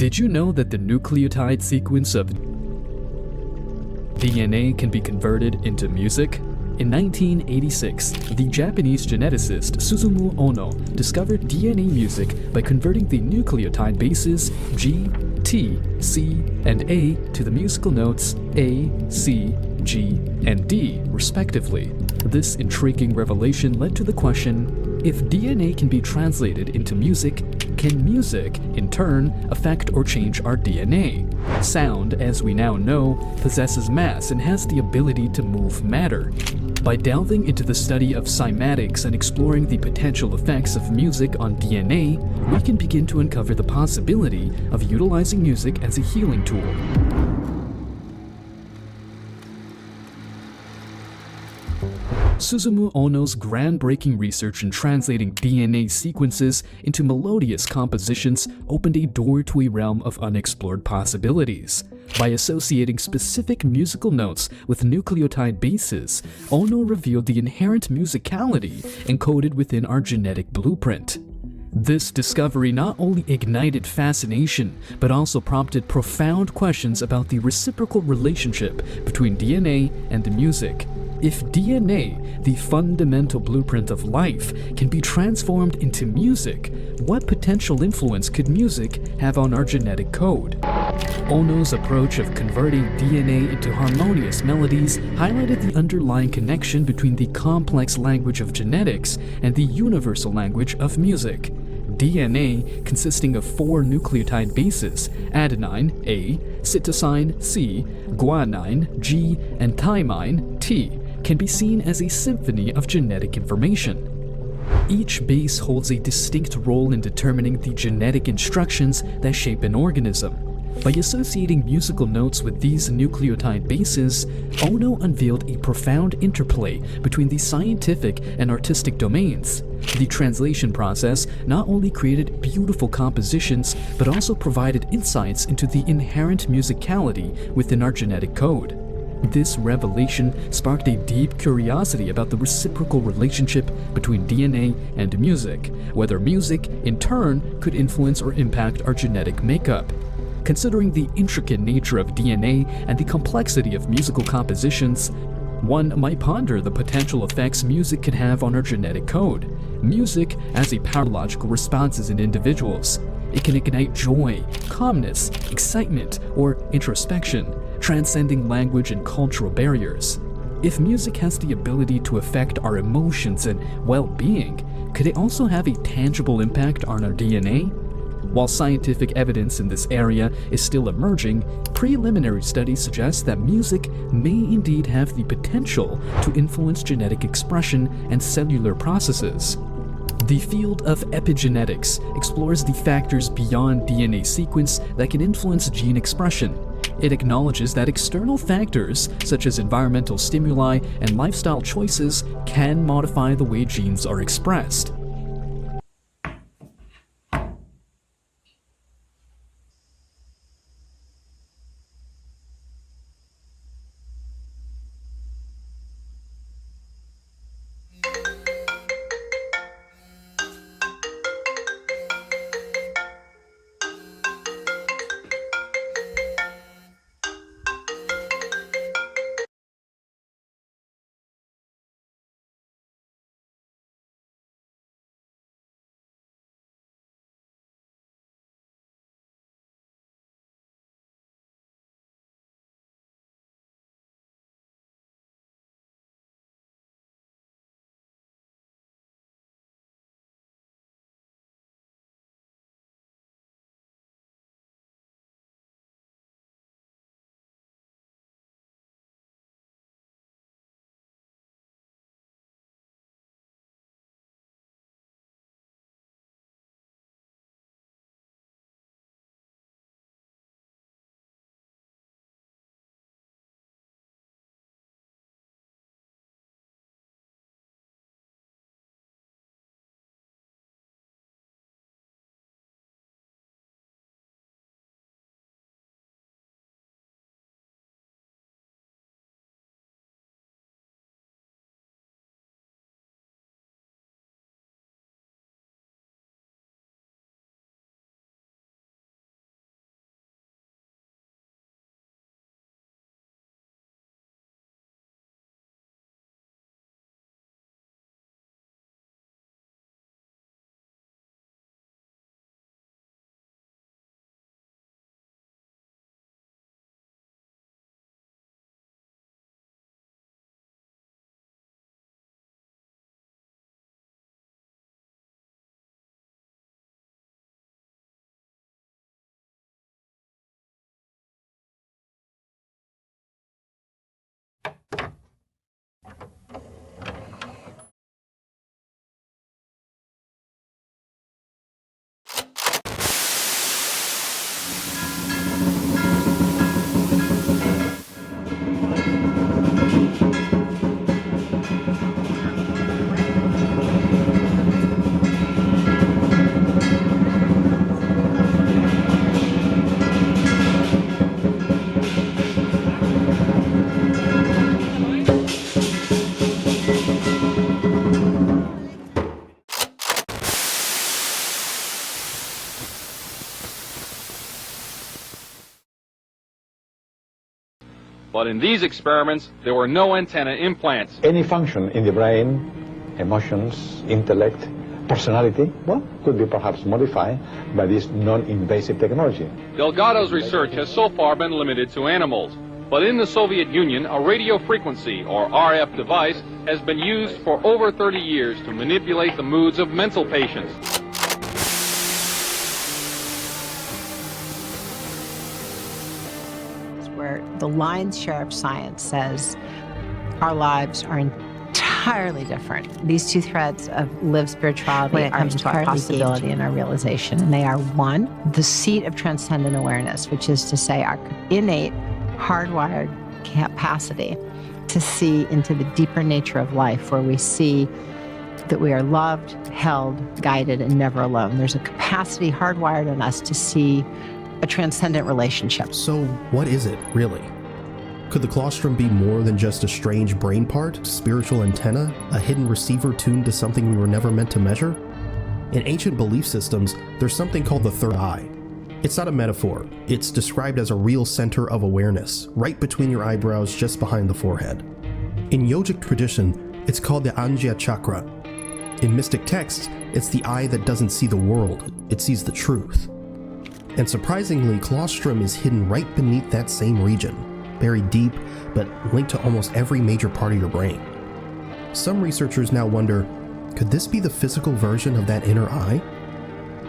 Did you know that the nucleotide sequence of DNA can be converted into music? In 1986, the Japanese geneticist Susumu Ono discovered DNA music by converting the nucleotide bases G, T, C, and A to the musical notes A, C, G, and D, respectively. This intriguing revelation led to the question, if DNA can be translated into music, can music, in turn, affect or change our DNA? Sound, as we now know, possesses mass and has the ability to move matter. By delving into the study of cymatics and exploring the potential effects of music on DNA, we can begin to uncover the possibility of utilizing music as a healing tool. Susumu Ono's groundbreaking research in translating DNA sequences into melodious compositions opened a door to a realm of unexplored possibilities. By associating specific musical notes with nucleotide bases, Ono revealed the inherent musicality encoded within our genetic blueprint. This discovery not only ignited fascination, but also prompted profound questions about the reciprocal relationship between DNA and music. If DNA, the fundamental blueprint of life, can be transformed into music, what potential influence could music have on our genetic code? Ono's approach of converting DNA into harmonious melodies highlighted the underlying connection between the complex language of genetics and the universal language of music. DNA, consisting of 4 nucleotide bases, adenine, A, cytosine, C, guanine, G, and thymine, T, can be seen as a symphony of genetic information. Each base holds a distinct role in determining the genetic instructions that shape an organism. By associating musical notes with these nucleotide bases, Ono unveiled a profound interplay between the scientific and artistic domains. The translation process not only created beautiful compositions, but also provided insights into the inherent musicality within our genetic code. This revelation sparked a deep curiosity about the reciprocal relationship between DNA and music, whether music, in turn, could influence or impact our genetic makeup. Considering the intricate nature of DNA and the complexity of musical compositions, one might ponder the potential effects music could have on our genetic code. Music has a pathological responses in individuals. It can ignite joy, calmness, excitement, or introspection, transcending language and cultural barriers. If music has the ability to affect our emotions and well-being, could it also have a tangible impact on our DNA? While scientific evidence in this area is still emerging, preliminary studies suggest that music may indeed have the potential to influence genetic expression and cellular processes. The field of epigenetics explores the factors beyond DNA sequence that can influence gene expression. It acknowledges that external factors, such as environmental stimuli and lifestyle choices, can modify the way genes are expressed. But in these experiments, there were no antenna implants. Any function in the brain, emotions, intellect, personality, well, could be perhaps modified by this non-invasive technology. Delgado's research has so far been limited to animals. But in the Soviet Union, a radio frequency, or RF device, has been used for over 30 years to manipulate the moods of mental patients. Where the lion's share of science says our lives are entirely different. These two threads of lived spirituality when it comes to our possibility and our realization. And they are, one, the seat of transcendent awareness, which is to say our innate, hardwired capacity to see into the deeper nature of life, where we see that we are loved, held, guided, and never alone. There's a capacity hardwired in us to see a transcendent relationship. So what is it, really? Could the colostrum be more than just a strange brain part, spiritual antenna, a hidden receiver tuned to something we were never meant to measure? In ancient belief systems, there's something called the third eye. It's not a metaphor. It's described as a real center of awareness, right between your eyebrows, just behind the forehead. In yogic tradition, it's called the Ajna chakra. In mystic texts, it's the eye that doesn't see the world, it sees the truth. And surprisingly, colostrum is hidden right beneath that same region, buried deep, but linked to almost every major part of your brain. Some researchers now wonder, could this be the physical version of that inner eye?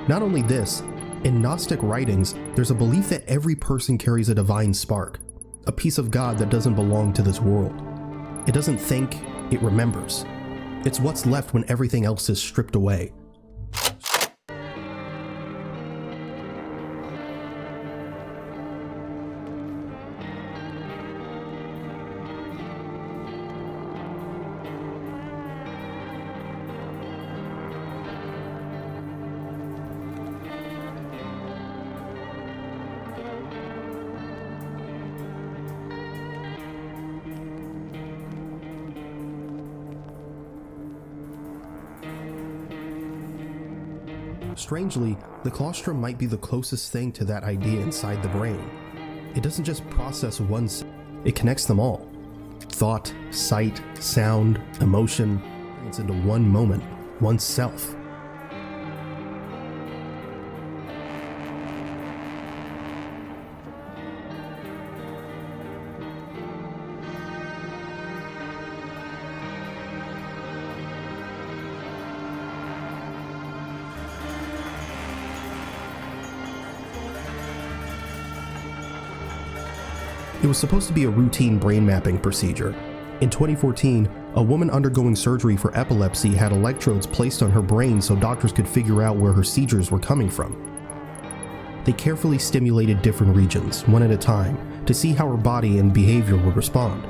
Not only this, in Gnostic writings, there's a belief that every person carries a divine spark, a piece of God that doesn't belong to this world. It doesn't think, it remembers. It's what's left when everything else is stripped away. Strangely, the colostrum might be the closest thing to that idea inside the brain. It doesn't just process one, it connects them all. Thought, sight, sound, emotion, it's into one moment, one self. It was supposed to be a routine brain mapping procedure. In 2014, a woman undergoing surgery for epilepsy had electrodes placed on her brain so doctors could figure out where her seizures were coming from. They carefully stimulated different regions, one at a time, to see how her body and behavior would respond.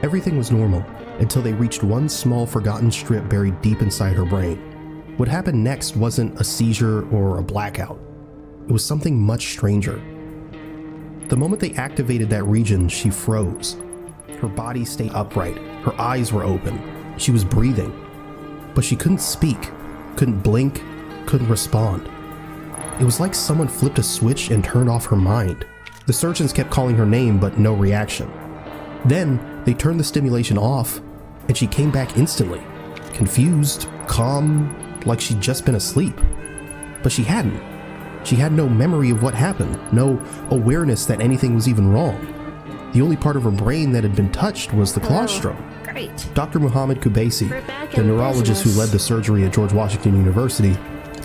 Everything was normal until they reached one small forgotten strip buried deep inside her brain. What happened next wasn't a seizure or a blackout. It was something much stranger. The moment they activated that region, she froze. Her body stayed upright, her eyes were open, she was breathing. But she couldn't speak, couldn't blink, couldn't respond. It was like someone flipped a switch and turned off her mind. The surgeons kept calling her name, but no reaction. Then, they turned the stimulation off, and she came back instantly, confused, calm, like she'd just been asleep. But she hadn't. She had no memory of what happened, no awareness that anything was even wrong. The only part of her brain that had been touched was the colostrum. Great. Dr. Muhammad Kubaisi, the neurologist who led the surgery at George Washington University,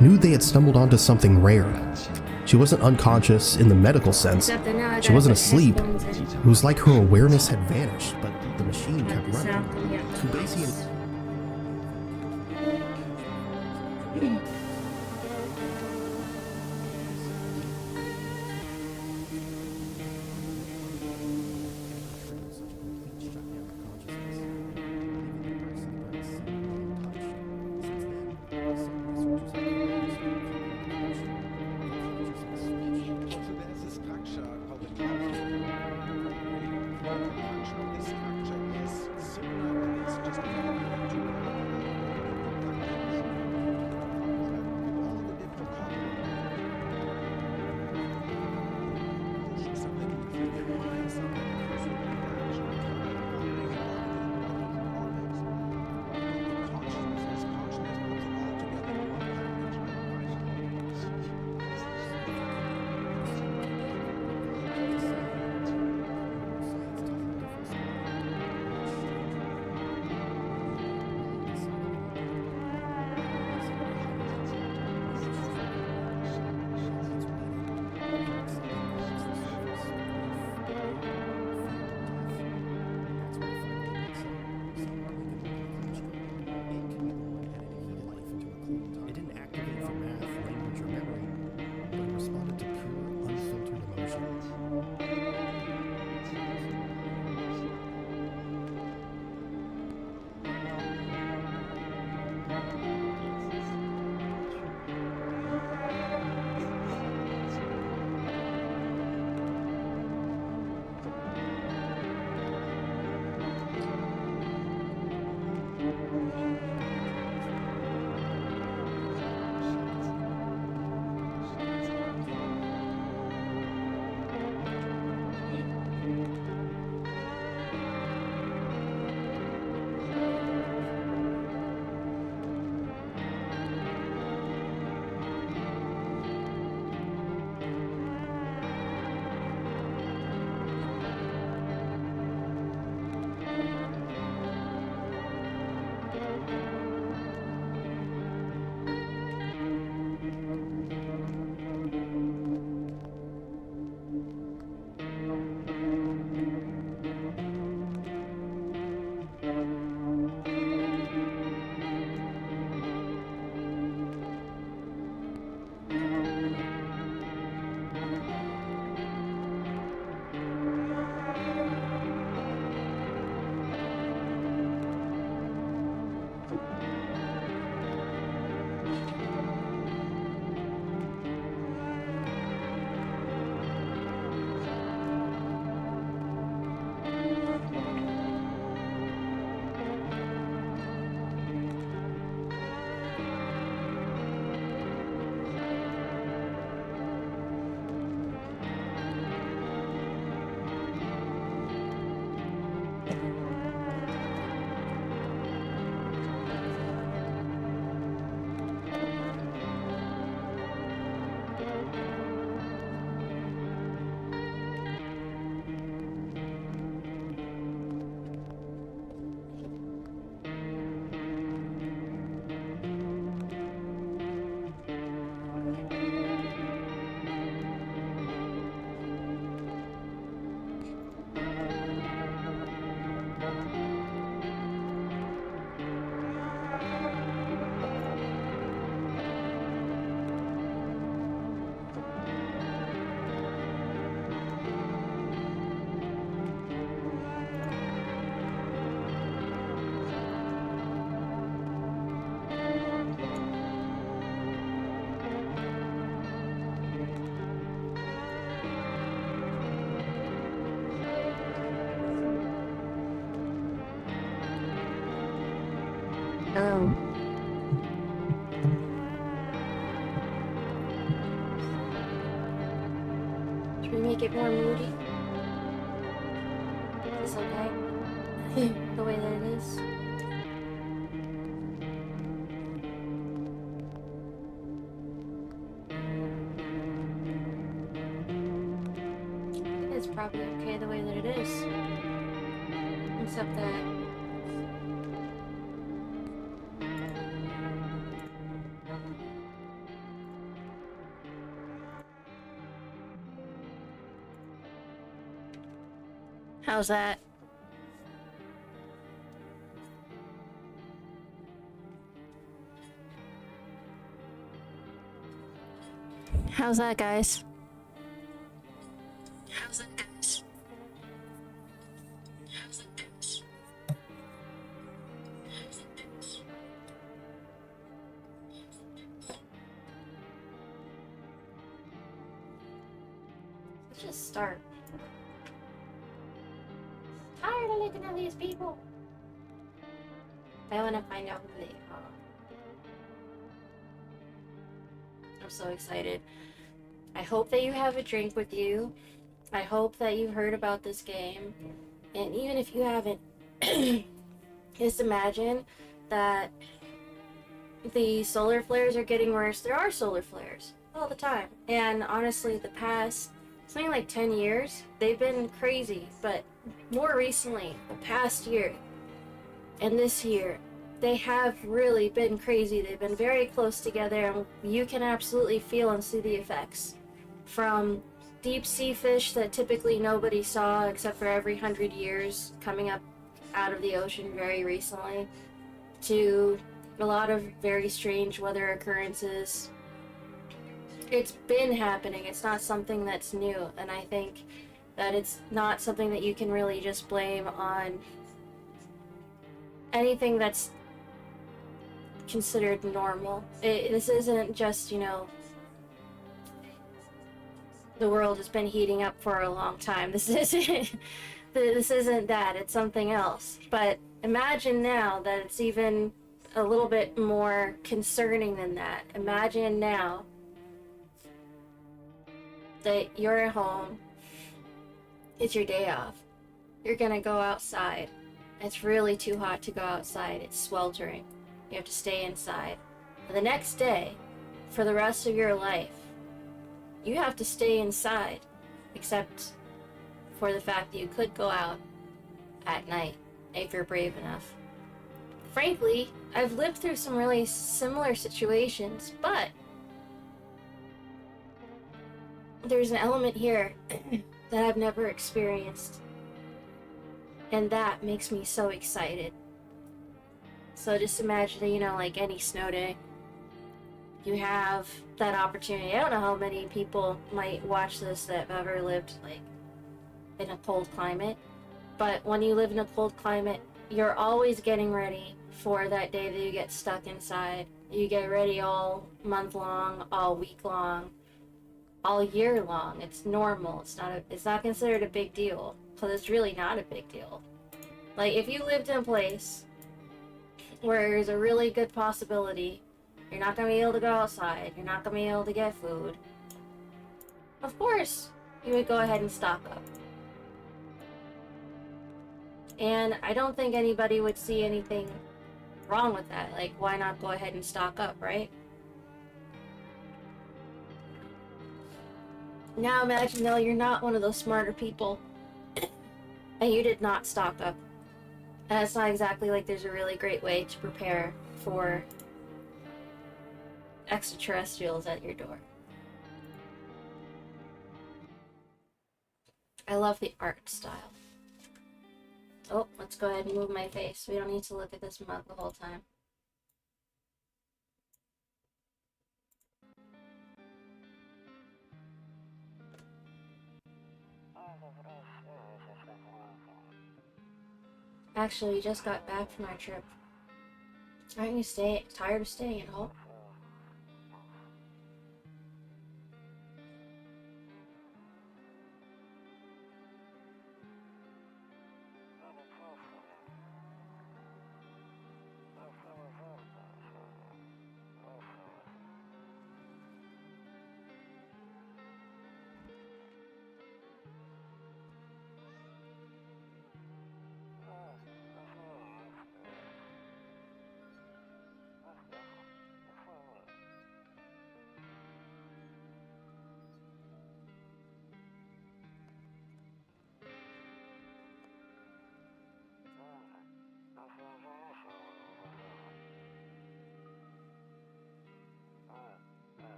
knew they had stumbled onto something rare. She wasn't unconscious in the medical sense. She wasn't asleep. It was like her awareness had vanished, but the machine kept running. Kubaisi had... Hello. Should we make it more moody? Is this okay? The way that it is? It's probably okay the way that it is. Except that how's that? How's that, guys? How's that, guys? How's that, guys? Let's just start. Tired of looking at these people. I want to find out who they are. I'm so excited. I hope that you have a drink with you. I hope that you heard about this game. And even if you haven't, just imagine that the solar flares are getting worse. There are solar flares all the time. And honestly, the past, something like 10 years, they've been crazy. But more recently, the past year and this year, they have really been crazy. They've been very close together, and you can absolutely feel and see the effects. From deep sea fish that typically nobody saw except for every 100 years coming up out of the ocean very recently, to a lot of very strange weather occurrences. It's been happening. It's not something that's new, and I think that it's not something that you can really just blame on anything that's considered normal. This isn't just, you know, the world has been heating up for a long time. This isn't that. It's something else. But imagine now that it's even a little bit more concerning than that. Imagine now that you're at home. It's your day off. You're gonna go outside. It's really too hot to go outside. It's sweltering. You have to stay inside. And the next day, for the rest of your life, you have to stay inside, except for the fact that you could go out at night if you're brave enough. Frankly, I've lived through some really similar situations, but there's an element here that I've never experienced, and that makes me so excited. So just imagine, you know, like any snow day, you have that opportunity. I don't know how many people might watch this that have ever lived like in a cold climate, but when you live in a cold climate, you're always getting ready for that day that you get stuck inside. You get ready all month long, all week long, all year long. It's normal. It's not considered a big deal, because it's really not a big deal. Like, if you lived in a place where there's a really good possibility you're not going to be able to go outside, you're not going to be able to get food, of course you would go ahead and stock up. And I don't think anybody would see anything wrong with that. Like, why not go ahead and stock up, right? Now imagine though you're not one of those smarter people and you did not stock up. And it's not exactly like there's a really great way to prepare for extraterrestrials at your door. I love the art style. Oh, let's go ahead and move my face. We don't need to look at this mug the whole time. Actually, we just got back from our trip. Aren't you tired of staying at home?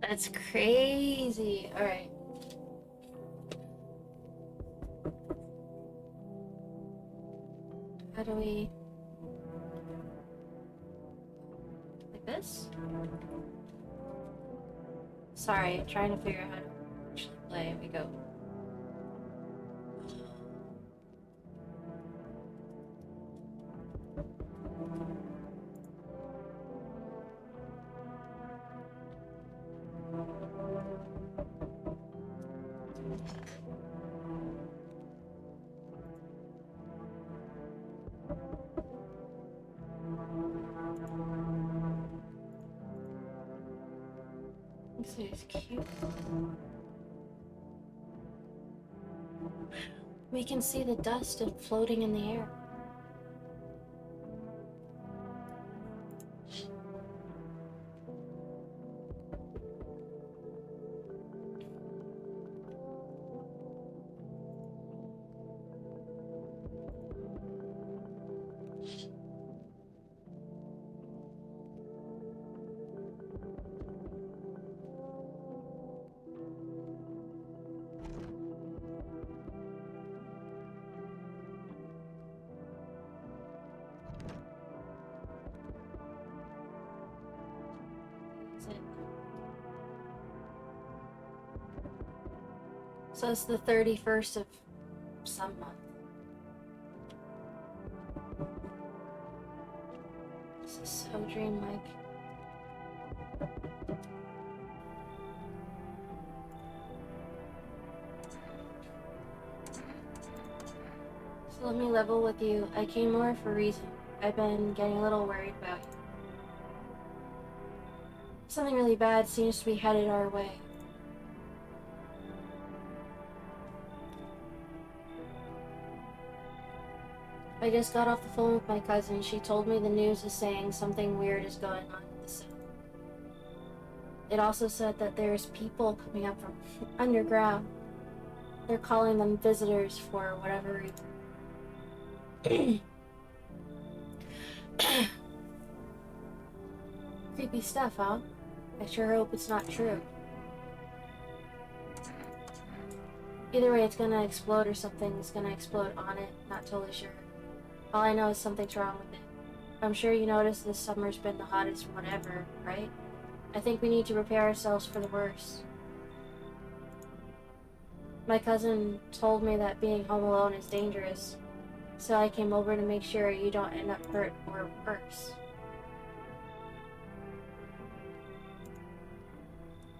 That's crazy. Alright. How do we... like this? Sorry, trying to figure out how to actually play. We go. This is cute. We can see the dust floating in the air. So it's the 31st of some month. This is so dreamlike. So let me level with you. I came over for a reason. I've been getting a little worried about you. Something really bad seems to be headed our way. I just got off the phone with my cousin. She told me the news is saying something weird is going on in the city. It also said that there's people coming up from underground. They're calling them visitors for whatever reason. Creepy stuff, huh? I sure hope it's not true. Either way, it's gonna explode or something's gonna explode on it. Not totally sure. All I know is something's wrong with it. I'm sure you noticed this summer's been the hottest one ever, right? I think we need to prepare ourselves for the worst. My cousin told me that being home alone is dangerous, so I came over to make sure you don't end up hurt or worse.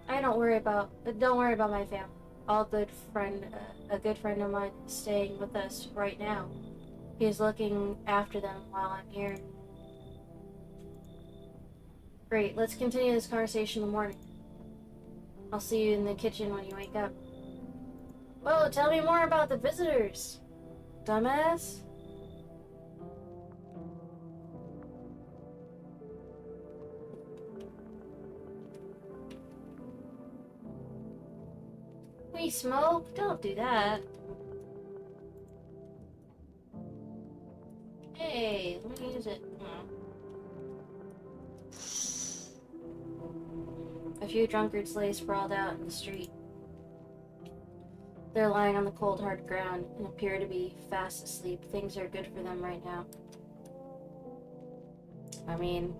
Don't worry about my family. A good friend of mine is staying with us right now. He's looking after them while I'm here. Great, let's continue this conversation in the morning. I'll see you in the kitchen when you wake up. Whoa, tell me more about the visitors, dumbass. We smoke? Don't do that. Hey, let me use it. A few drunkards lay sprawled out in the street. They're lying on the cold, hard ground and appear to be fast asleep. Things are good for them right now. I mean,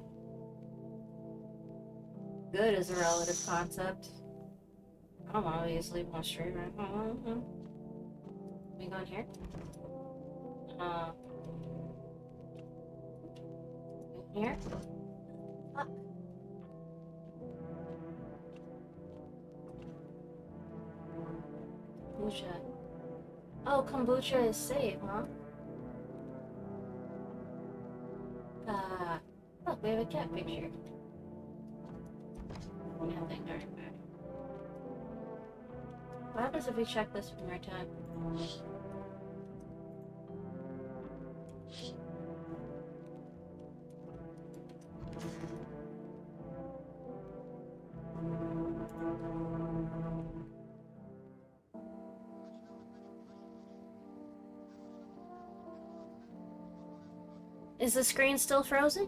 good is a relative concept. I don't want to be asleep on the street right now. We going here? Here? Fuck. Kombucha. Oh, kombucha is safe, huh? Look, we have a cat picture. Nothing, alright. What happens if we check this one more time? Is the screen still frozen?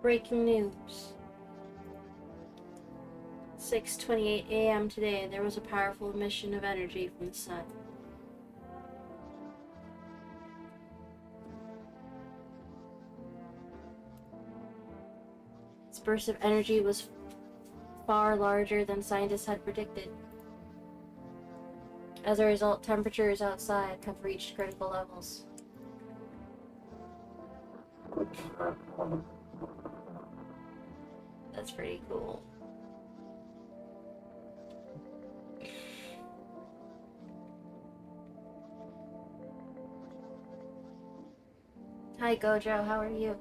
Breaking news. 6:28 a.m. today, there was a powerful emission of energy from the sun. This burst of energy was far larger than scientists had predicted. As a result, temperatures outside have reached critical levels. That's pretty cool. Hi Gojo, how are you?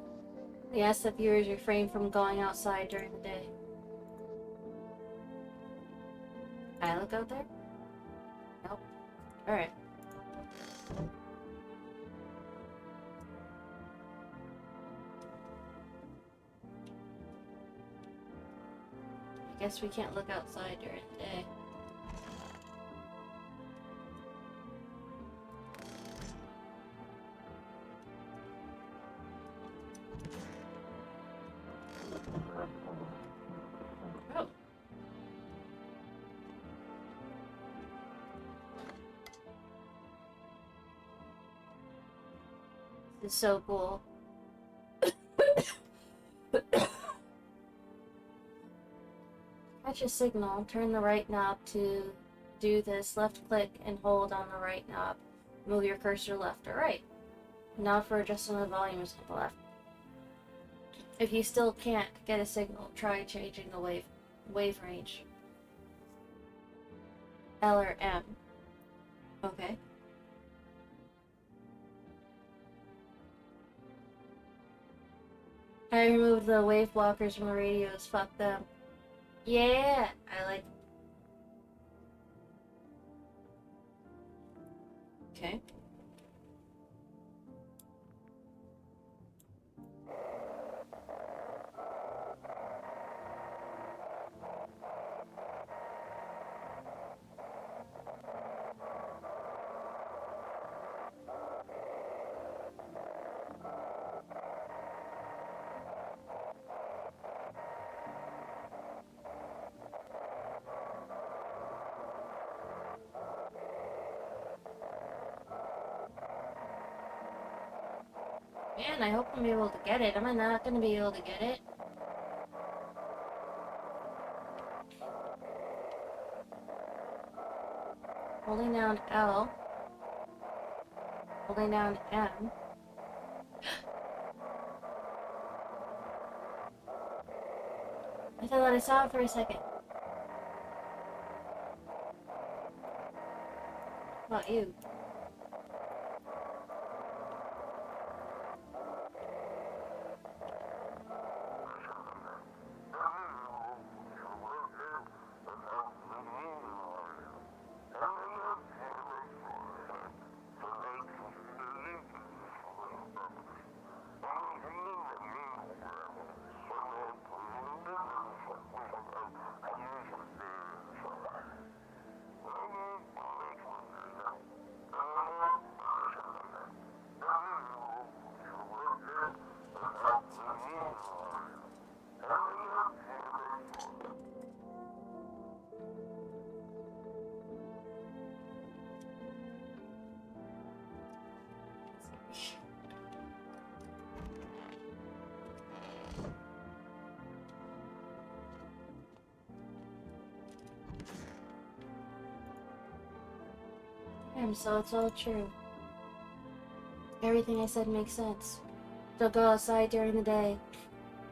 We asked that viewers refrain from going outside during the day. I look out there? Nope. Alright. I guess we can't look outside during the day. Oh. This is so cool. Catch a signal, turn the right knob to do this, left click and hold on the right knob. Move your cursor left or right. Now for adjusting the volume is on the left. If you still can't get a signal, try changing the wave range. L or M. Okay. I removed the wave blockers from the radios, fuck them. Yeah, I like. Okay. Man, I hope I'm able to get it. Am I not gonna be able to get it? Holding down L. Holding down M. I thought I saw it for a second. How about you? So it's all true. Everything I said makes sense. Don't go outside during the day.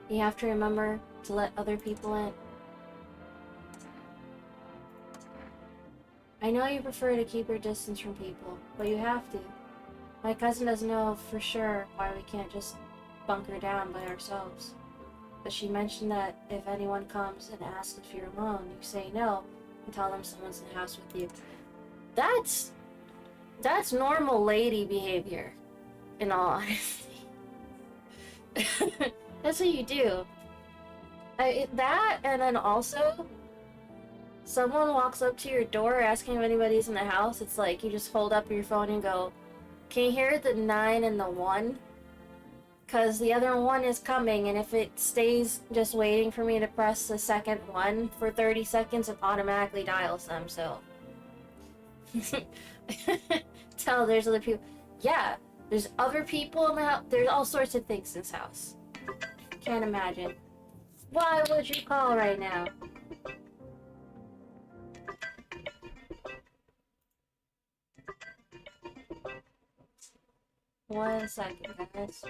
You have to remember to let other people in. I know you prefer to keep your distance from people, but you have to. My cousin doesn't know for sure why we can't just bunker down by ourselves. But she mentioned that if anyone comes and asks if you're alone, you say no and tell them someone's in the house with you. That's normal lady behavior, in all honesty. That's what you do. That, and then also, someone walks up to your door asking if anybody's in the house, it's like you just hold up your phone and go, can you hear the 9 and the 1? because the other one is coming, and if it stays just waiting for me to press the second one for 30 seconds, it automatically dials them, so. Tell there's other people. Yeah, there's other people in the house. There's all sorts of things in this house. Can't imagine. Why would you call right now? 1 second, guys.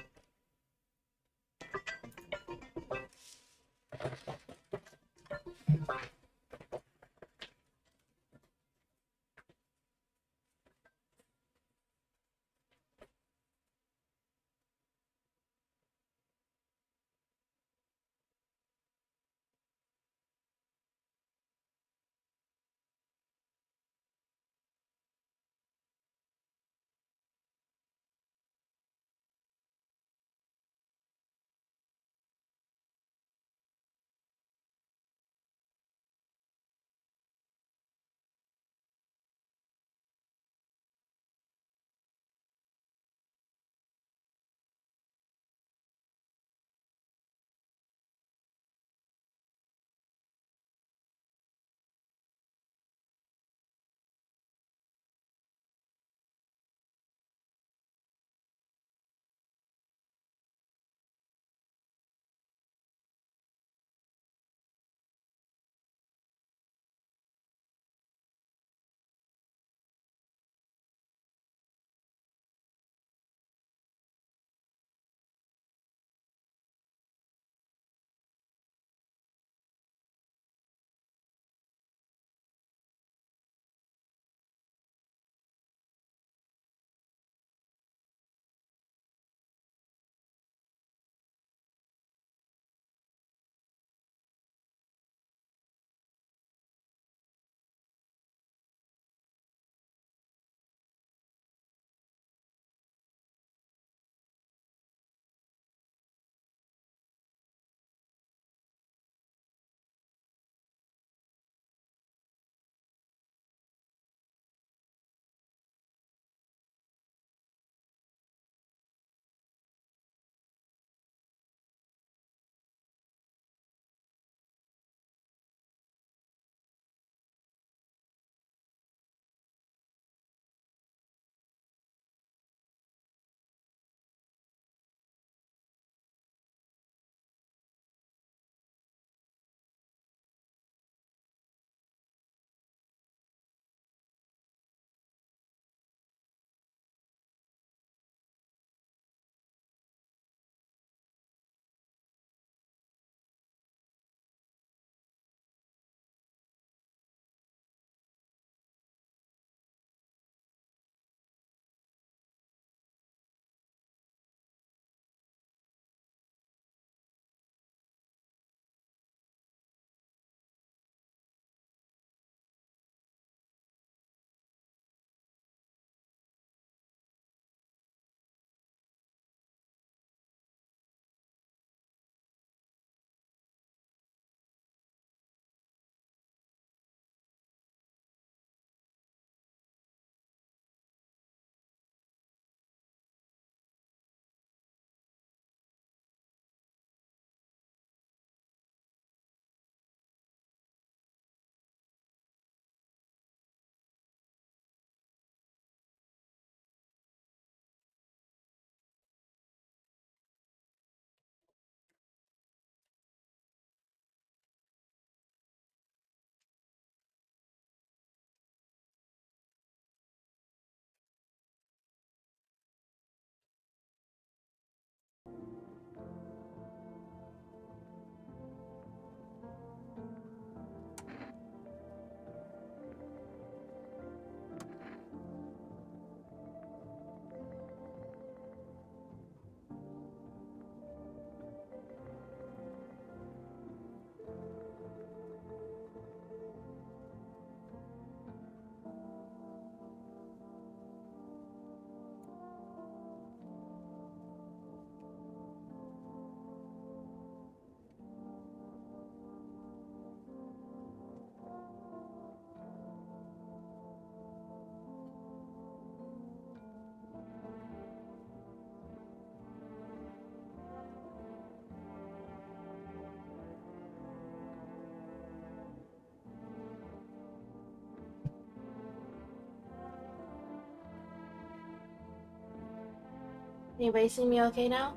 Anybody see me okay now?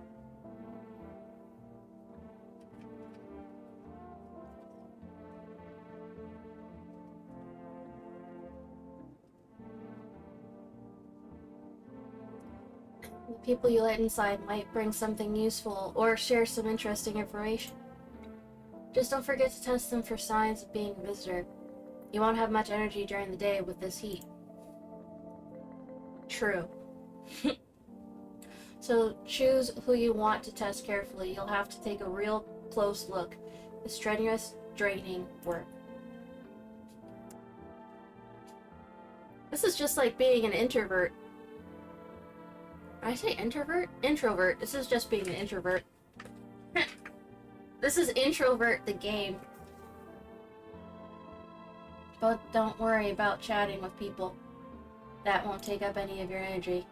The people you let inside might bring something useful or share some interesting information. Just don't forget to test them for signs of being a visitor. You won't have much energy during the day with this heat. True. So choose who you want to test carefully. You'll have to take a real close look. It's strenuous, draining work. This is just like being an introvert. Did I say introvert? Introvert. This is just being an introvert. This is Introvert the game. But don't worry about chatting with people. That won't take up any of your energy.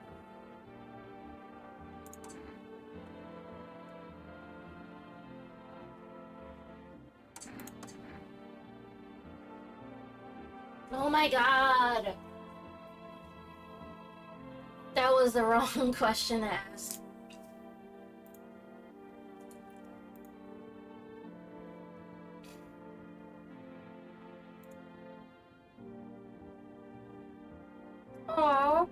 Oh my god! That was the wrong question to ask. Aww.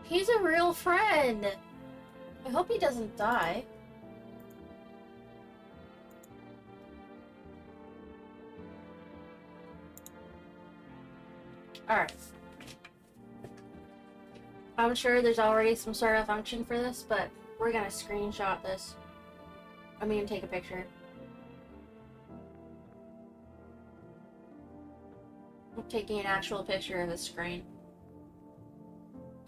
He's a real friend. I hope he doesn't die. Alright. I'm sure there's already some sort of function for this, but we're gonna screenshot this. I mean, take a picture. I'm taking an actual picture of the screen.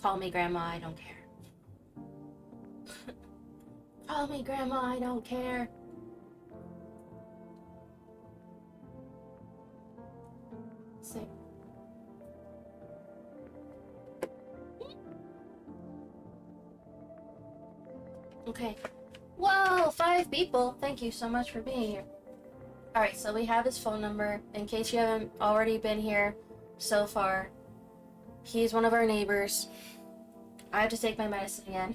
Call me Grandma, I don't care. Call me Grandma, I don't care. Let's see. Okay. Whoa, 5 people. Thank you so much for being here. Alright, so we have his phone number. In case you haven't already been here so far, he's one of our neighbors. I have to take my medicine again.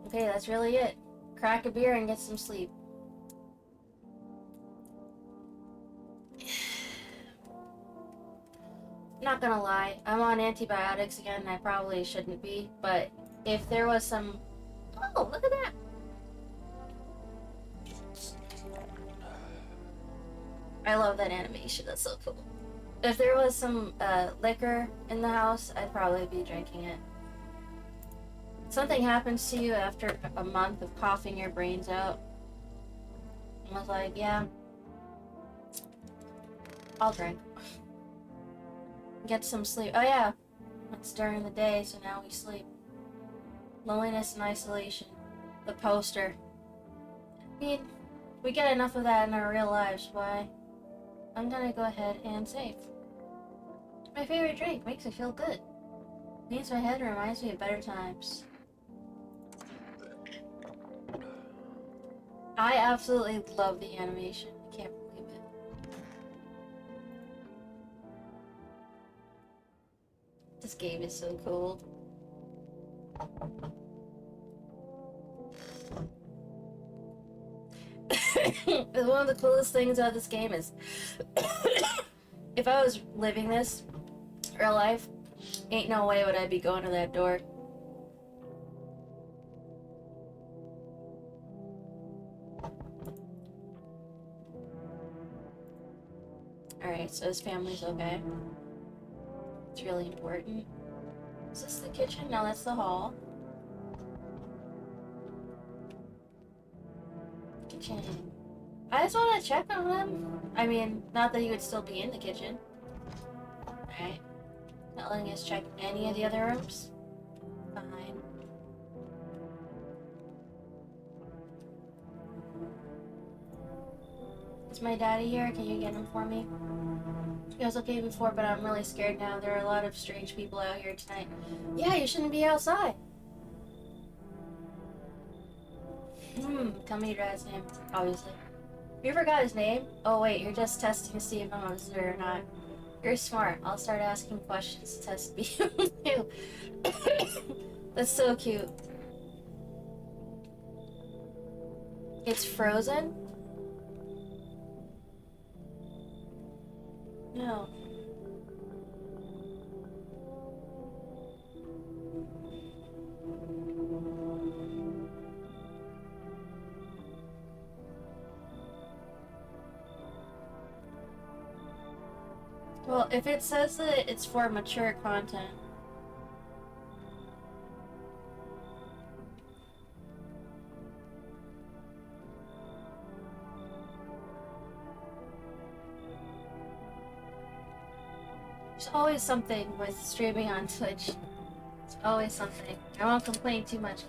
Okay, that's really it. Crack a beer and get some sleep. Not gonna lie, I'm on antibiotics again and I probably shouldn't be, but if there was some... Oh, look at that! I love that animation, that's so cool. If there was some liquor in the house, I'd probably be drinking it. Something happens to you after a month of coughing your brains out. I was like, yeah, I'll drink. Get some sleep. Oh yeah, it's during the day, so now we sleep. Loneliness and isolation. The poster. I mean, we get enough of that in our real lives, why? I'm gonna go ahead and save. My favorite drink makes me feel good. Cleans my head and reminds me of better times. I absolutely love the animation. I can't believe it. This game is so cool. One of the coolest things about this game is if I was living this real life, ain't no way would I be going to that door. Alright, so his family's okay. It's really important. Is this the kitchen? No, that's the hall. Kitchen. I just want to check on them. I mean, not that he would still be in the kitchen. Alright. Not letting us check any of the other rooms. Fine. Is my daddy here? Can you get him for me? He was okay before, but I'm really scared now. There are a lot of strange people out here tonight. Yeah, you shouldn't be outside. Tell me your dad's name, obviously. You forgot his name? Oh wait, you're just testing to see if I'm a visitor or not. You're smart. I'll start asking questions to test you. That's so cute. It's frozen? No. Well, if it says that it's for mature content. There's always something with streaming on Twitch. It's always something. I won't complain too much,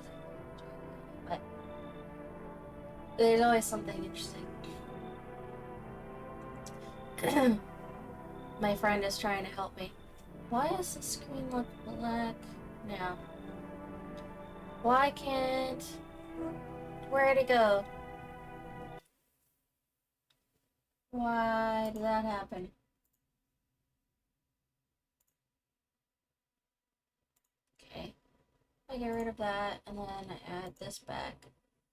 but there's always something interesting. My friend is trying to help me. Why does the screen look black now? Why can't... Where'd it go? Why did that happen? Okay. I get rid of that, and then I add this back.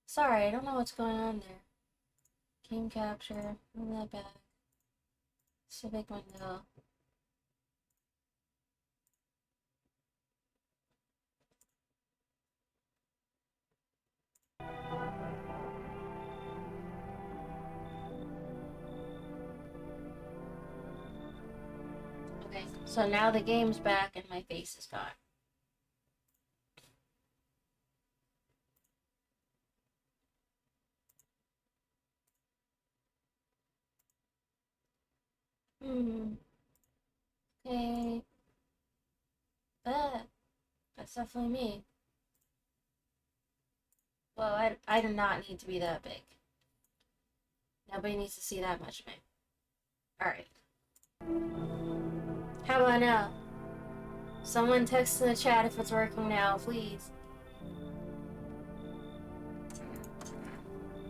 Sorry, I don't know what's going on there. Game capture, move that back. Civic window. Okay, so now the game's back and my face is gone. Okay. That's definitely me. Well, I do not need to be that big. Nobody needs to see that much of me. Alright. How about now? Someone text in the chat if it's working now, please.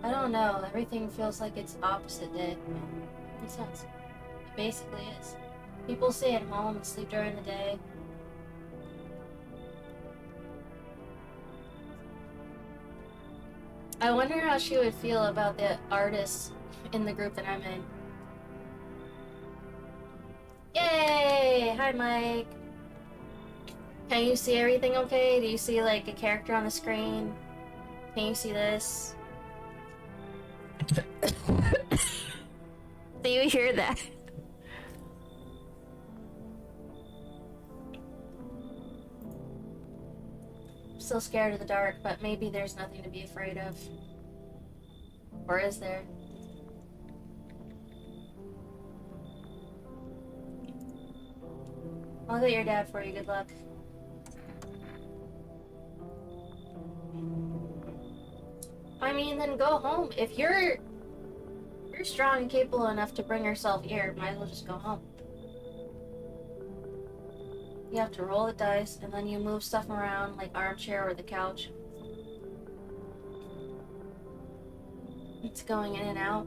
I don't know. Everything feels like it's opposite day. Makes sense. It basically is. People stay at home and sleep during the day. I wonder how she would feel about the artists in the group that I'm in. Yay! Hi, Mike. Can you see everything okay? Do you see, like, a character on the screen? Can you see this? Do you hear that? I'm still scared of the dark, but maybe there's nothing to be afraid of. Or is there? I'll get your dad for you. Good luck. I mean, then go home. If you're strong and capable enough to bring yourself here, might as well just go home. You have to roll the dice, and then you move stuff around, like armchair or the couch. It's going in and out.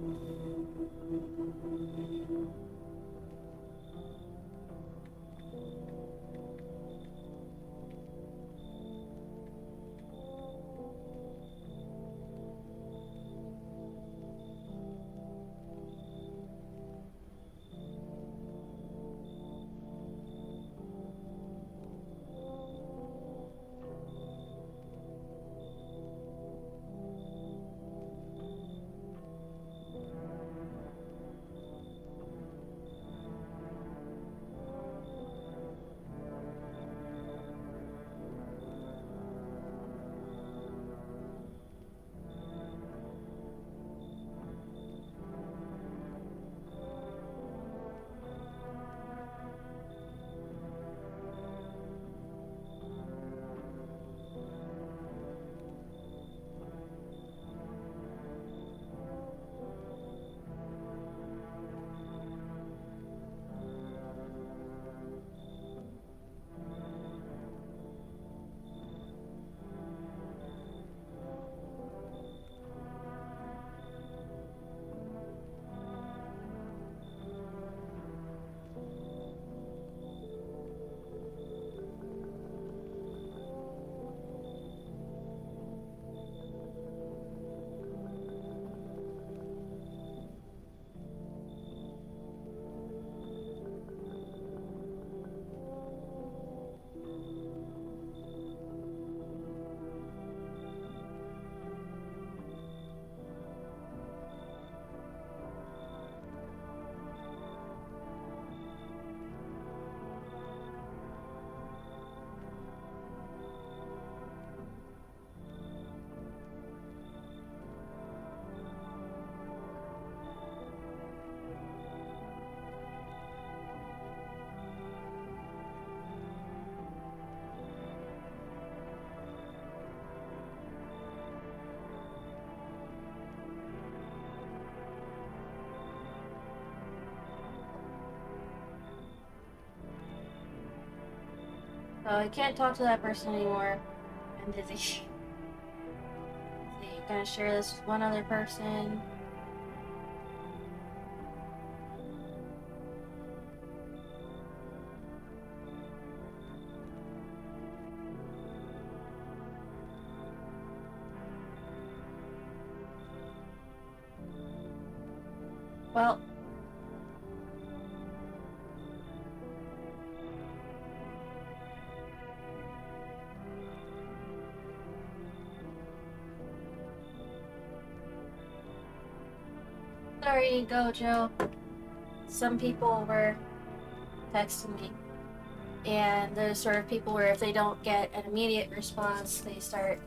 So I can't talk to that person anymore. I'm busy. So you're gonna share this with one other person. Well, there you go, Joe. Some people were texting me, and they're the sort of people where if they don't get an immediate response, they start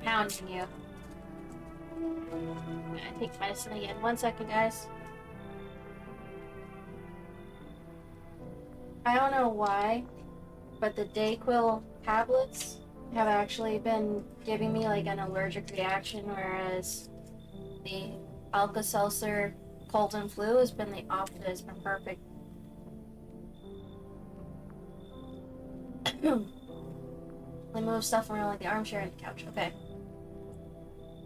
pounding you. I take medicine again. 1 second, guys. I don't know why, but the Dayquil tablets have actually been giving me like an allergic reaction, whereas the Alka-Seltzer cold and flu has been the opposite. It's been perfect. I move stuff around like the armchair and the couch. Okay.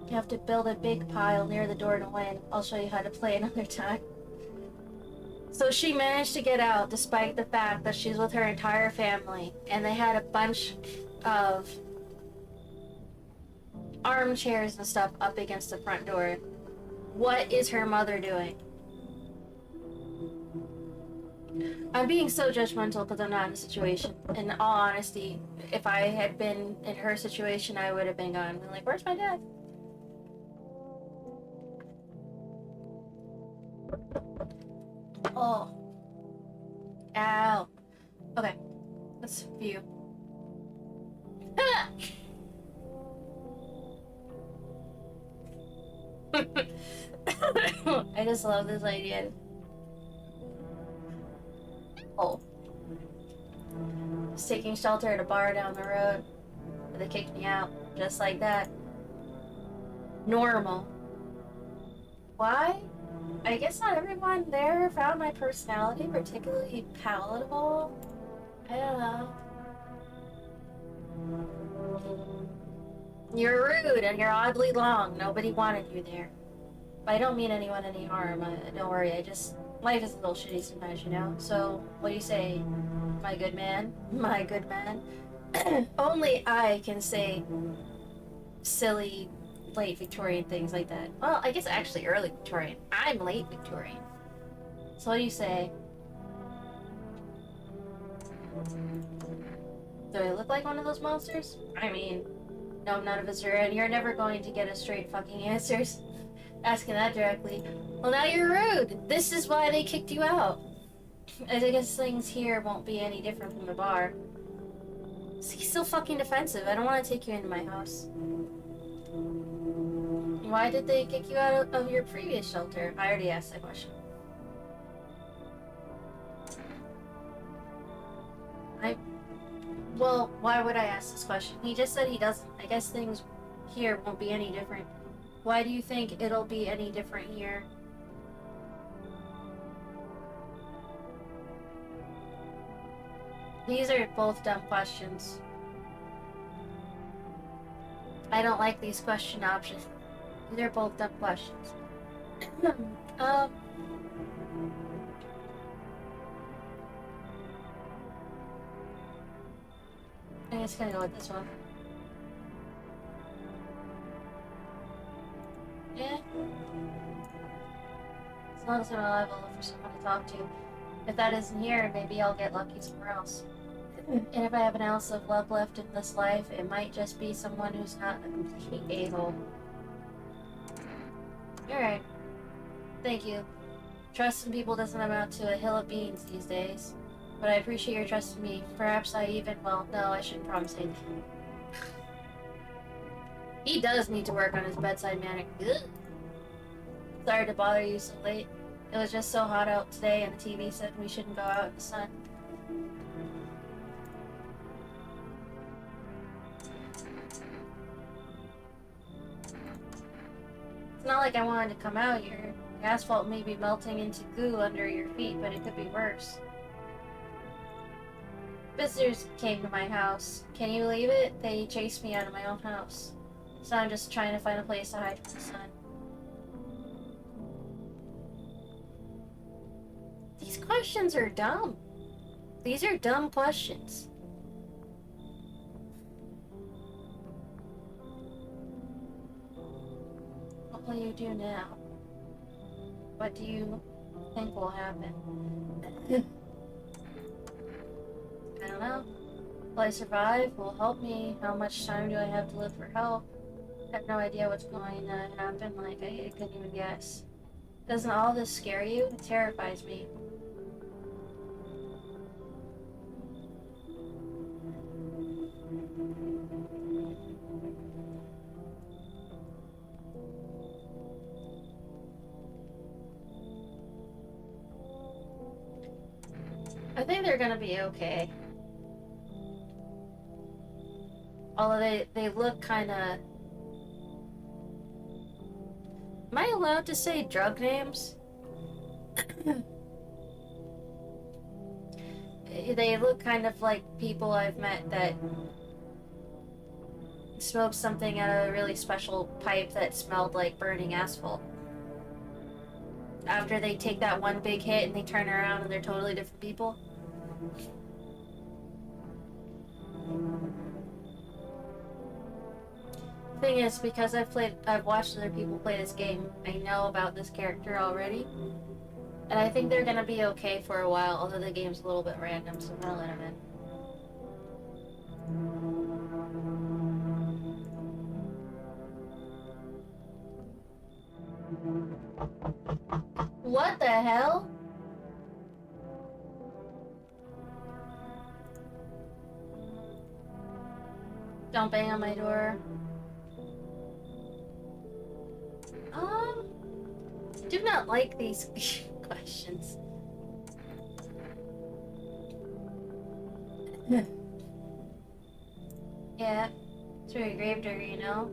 You have to build a big pile near the door to win. I'll show you how to play another time. So she managed to get out despite the fact that she's with her entire family, and they had a bunch of armchairs and stuff up against the front door. What is her mother doing? I'm being so judgmental because I'm not in the situation. In all honesty, if I had been in her situation, I would have been gone. Like, where's my dad? Oh. Ow. Okay. Let's view. I just love this idea. Oh. I was taking shelter at a bar down the road, but they kicked me out. Just like that. Normal. Why? I guess not everyone there found my personality particularly palatable. I don't know. You're rude and you're oddly long. Nobody wanted you there. But I don't mean anyone any harm. Don't worry, life is a little shitty sometimes, you know? So, what do you say, my good man? My good man? Only I can say silly, late Victorian things like that. Well, I guess actually early Victorian. I'm late Victorian. So what do you say? Do I look like one of those monsters? I mean, no, none of us are, and you're never going to get a straight fucking answers. Asking that directly. Well, now you're rude. This is why they kicked you out. I guess things here won't be any different from the bar. He's so fucking defensive. I don't want to take you into my house. Why did they kick you out of your previous shelter? I already asked that question. Well, why would I ask this question? He just said he doesn't. I guess things here won't be any different. Why do you think it'll be any different here? These are both dumb questions. I don't like these question options. These are both dumb questions. I'm just gonna go with this one. Yeah. As long as I'm alive, I'll look for someone to talk to. If that isn't here, maybe I'll get lucky somewhere else. And if I have an ounce of love left in this life, it might just be someone who's not a complete a-hole. Alright. Thank you. Trust in people doesn't amount to a hill of beans these days. But I appreciate your trust in me. Perhaps I even, well, no, I shouldn't promise anything. He does need to work on his bedside manner. Ugh. Sorry to bother you so late. It was just so hot out today and the TV said we shouldn't go out in the sun. It's not like I wanted to come out here. The asphalt may be melting into goo under your feet, but it could be worse. Visitors came to my house. Can you believe it? They chased me out of my own house. So I'm just trying to find a place to hide from the sun. These questions are dumb. These are dumb questions. What will you do now? What do you think will happen? I don't know. Will I survive? Will it help me? How much time do I have to live for help? I have no idea what's going to happen. Like, I couldn't even guess. Doesn't all this scare you? It terrifies me. I think they're gonna be okay. Although they look kinda... Am I allowed to say drug names? They look kind of like people I've met that smoked something out of a really special pipe that smelled like burning asphalt. After they take that one big hit and they turn around and they're totally different people. Thing is, because I've watched other people play this game, I know about this character already. And I think they're gonna be okay for a while, although the game's a little bit random, so I'm gonna let them in. What the hell? Don't bang on my door. Do not like these questions. Yeah, it's very gravedigger, you know?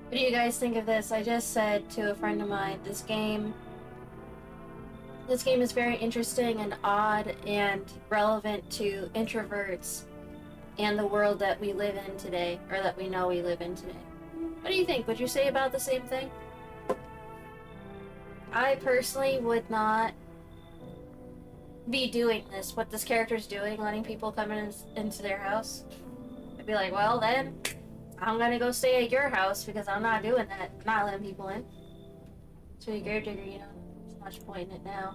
What do you guys think of this? I just said to a friend of mine, this game is very interesting and odd and relevant to introverts and the world that we live in today, or that we know we live in today. What do you think? Would you say about the same thing? I personally would not be doing this, what this character's doing, letting people come into their house. I'd be like, well then, I'm gonna go stay at your house because I'm not doing that. I'm not letting people in. So you gravedigger, you know, there's much point in it now.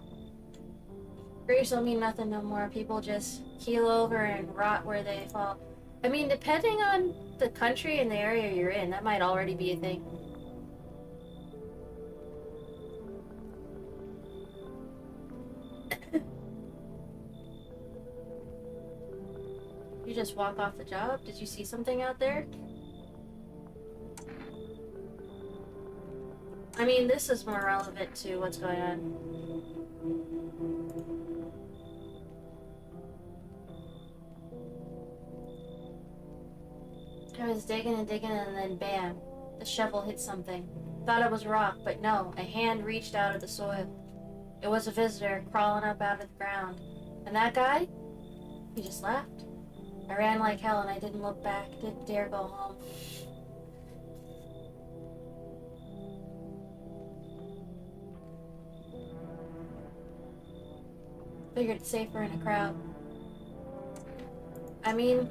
Graves don't mean nothing no more. People just keel over and rot where they fall. I mean, depending on the country and the area you're in, that might already be a thing. You just walk off the job? Did you see something out there? I mean, this is more relevant to what's going on. I was digging and digging, and then bam, the shovel hit something. Thought it was rock, but no, a hand reached out of the soil. It was a visitor crawling up out of the ground. And that guy? He just left. I ran like hell and I didn't look back, didn't dare go home. Figured it's safer in a crowd. I mean,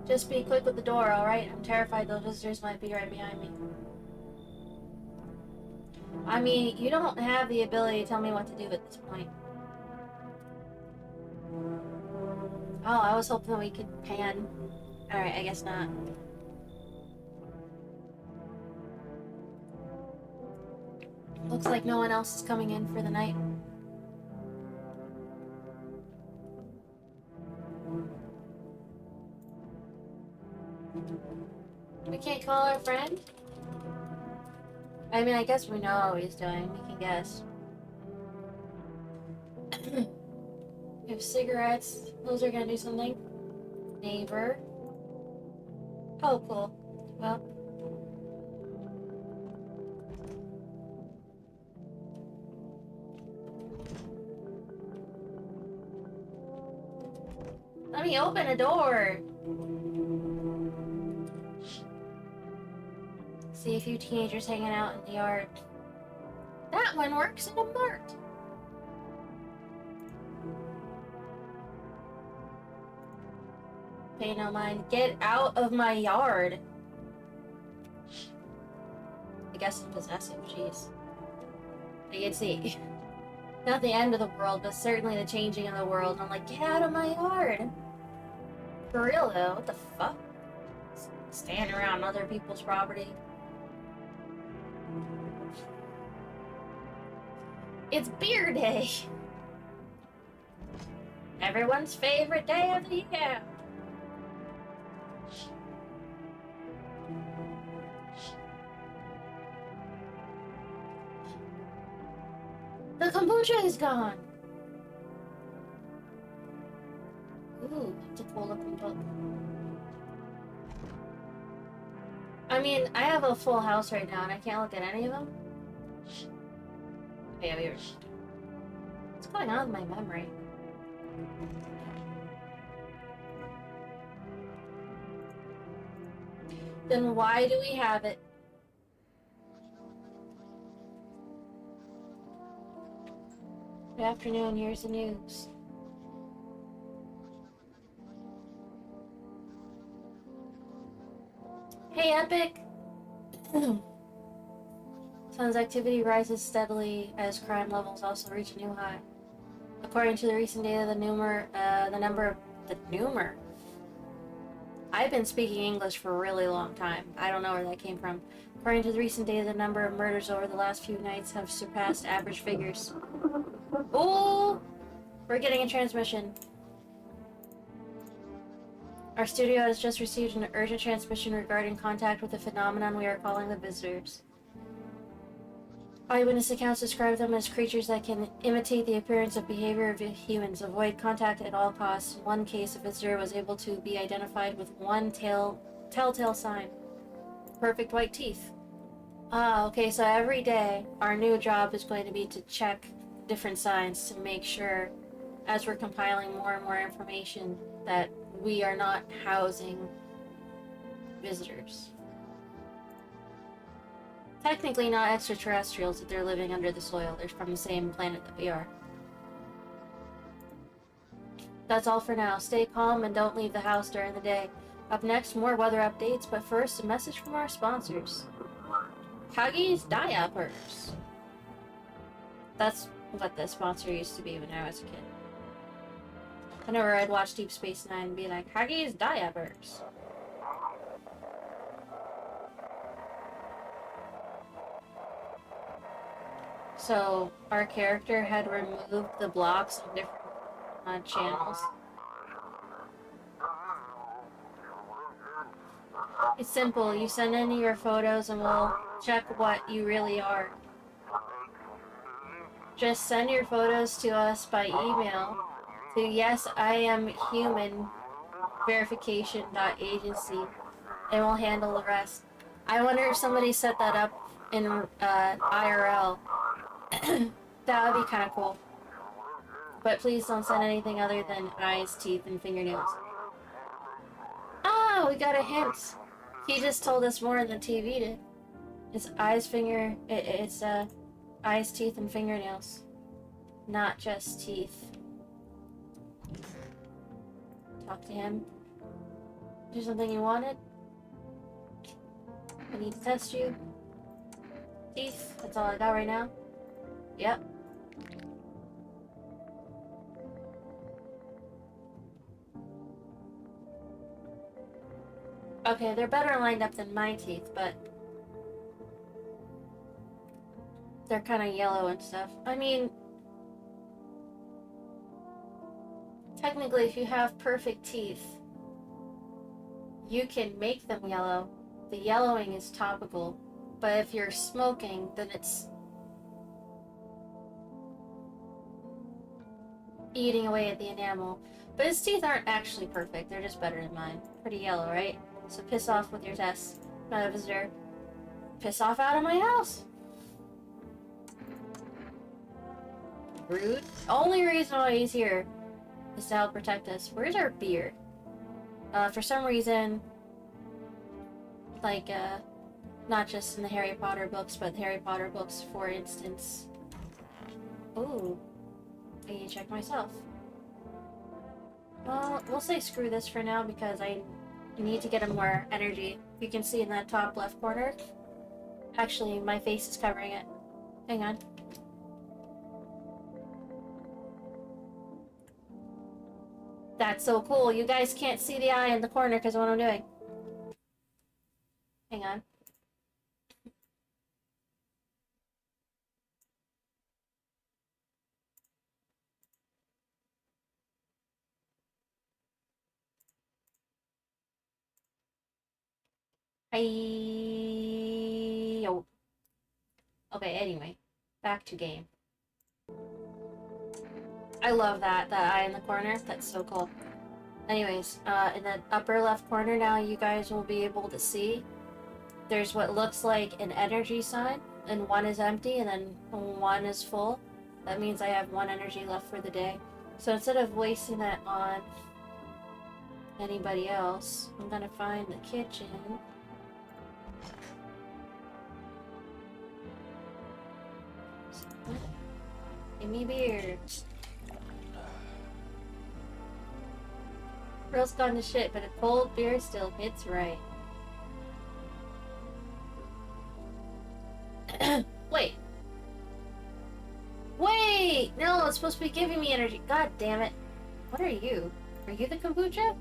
just be quick with the door, alright? I'm terrified those visitors might be right behind me. I mean, you don't have the ability to tell me what to do at this point. Oh, I was hoping we could pan. Alright, I guess not. Looks like no one else is coming in for the night. We can't call our friend? I mean, I guess we know what he's doing. We can guess. We have cigarettes. Those are gonna do something. Neighbor. Oh, cool. Well. Let me open a door. See a few teenagers hanging out in the yard. That one works in a mart. Pay no mind. Get out of my yard. I guess it's possessive, jeez. I can see. Not the end of the world, but certainly the changing of the world. And I'm like, get out of my yard. For real though, what the fuck? Stand around other people's property. It's beer day! Everyone's favorite day of the year! The kombucha is gone! Ooh, it's a cool looking book. I mean, I have a full house right now and I can't look at any of them. Yeah, we were... What's going on with my memory? Then why do we have it? Good afternoon, here's the news. Hey, Epic! Sun's activity rises steadily as crime levels also reach a new high. According to the recent data, the number I've been speaking English for a really long time. I don't know where that came from. According to the recent data, the number of murders over the last few nights have surpassed average figures. Oh, we're getting a transmission. Our studio has just received an urgent transmission regarding contact with the phenomenon we are calling the visitors. Eyewitness accounts describe them as creatures that can imitate the appearance of behavior of humans, avoid contact at all costs. In one case, a visitor was able to be identified with one telltale sign. Perfect white teeth. Ah, okay, so every day, our new job is going to be to check different signs to make sure, as we're compiling more and more information, that we are not housing visitors. Technically not extraterrestrials if they're living under the soil. They're from the same planet that we are. That's all for now. Stay calm and don't leave the house during the day. Up next, more weather updates, but first, a message from our sponsors. Huggies Diapers. That's what the sponsor used to be when I was a kid. Whenever I'd watch Deep Space Nine and be like, Huggies Diapers. So, our character had removed the blocks of different channels. It's simple. You send in your photos and we'll check what you really are. Just send your photos to us by email to yesiamhuman verification.agency, and we'll handle the rest. I wonder if somebody set that up in IRL. That would be kind of cool. But please don't send anything other than eyes, teeth, and fingernails. Ah, we got a hint. He just told us more than TV did. It's eyes, eyes, teeth, and fingernails. Not just teeth. Talk to him. Do something you wanted? I need to test you. Teeth, that's all I got right now. Yep. Okay, they're better lined up than my teeth, but they're kind of yellow and stuff. I mean, technically, if you have perfect teeth, you can make them yellow. The yellowing is topical, but if you're smoking, then it's eating away at the enamel. But his teeth aren't actually perfect, they're just better than mine. Pretty yellow, right? So piss off with your tests. Not a visitor. Piss off out of my house. Rude. Only reason why he's here is to help protect us. Where's our beard? For some reason, like, not just in the Harry Potter books, but the Harry Potter books, for instance. Ooh. I need to check myself. Well, we'll say screw this for now because I need to get him more energy. You can see in that top left corner. Actually, my face is covering it. Hang on. That's so cool. You guys can't see the eye in the corner because of what I'm doing. Hang on. Yo. Okay, anyway. Back to game. I love that eye in the corner. That's so cool. Anyways, in the upper left corner now, you guys will be able to see there's what looks like an energy sign, and one is empty, and then one is full. That means I have one energy left for the day. So instead of wasting that on anybody else, I'm gonna find the kitchen. Give me beer. Girl's gone to shit, but a cold beer still hits right. Wait. Wait! No, it's supposed to be giving me energy. God damn it. What are you? Are you the kombucha?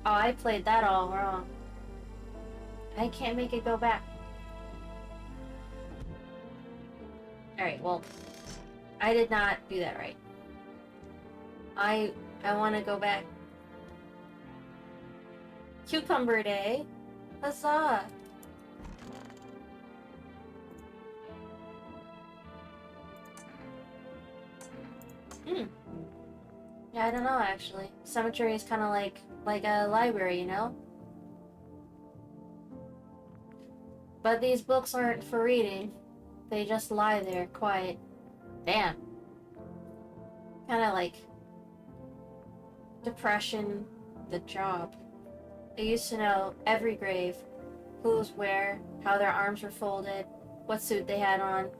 Oh, I played that all wrong. I can't make it go back. Alright, well, I did not do that right. I want to go back. Cucumber day. Huzzah! Yeah, I don't know actually. Cemetery is kind of like a library, you know? But these books aren't for reading. They just lie there, quiet. Damn. Kind of like depression, the job. I used to know every grave, who's where, how their arms were folded, what suit they had on.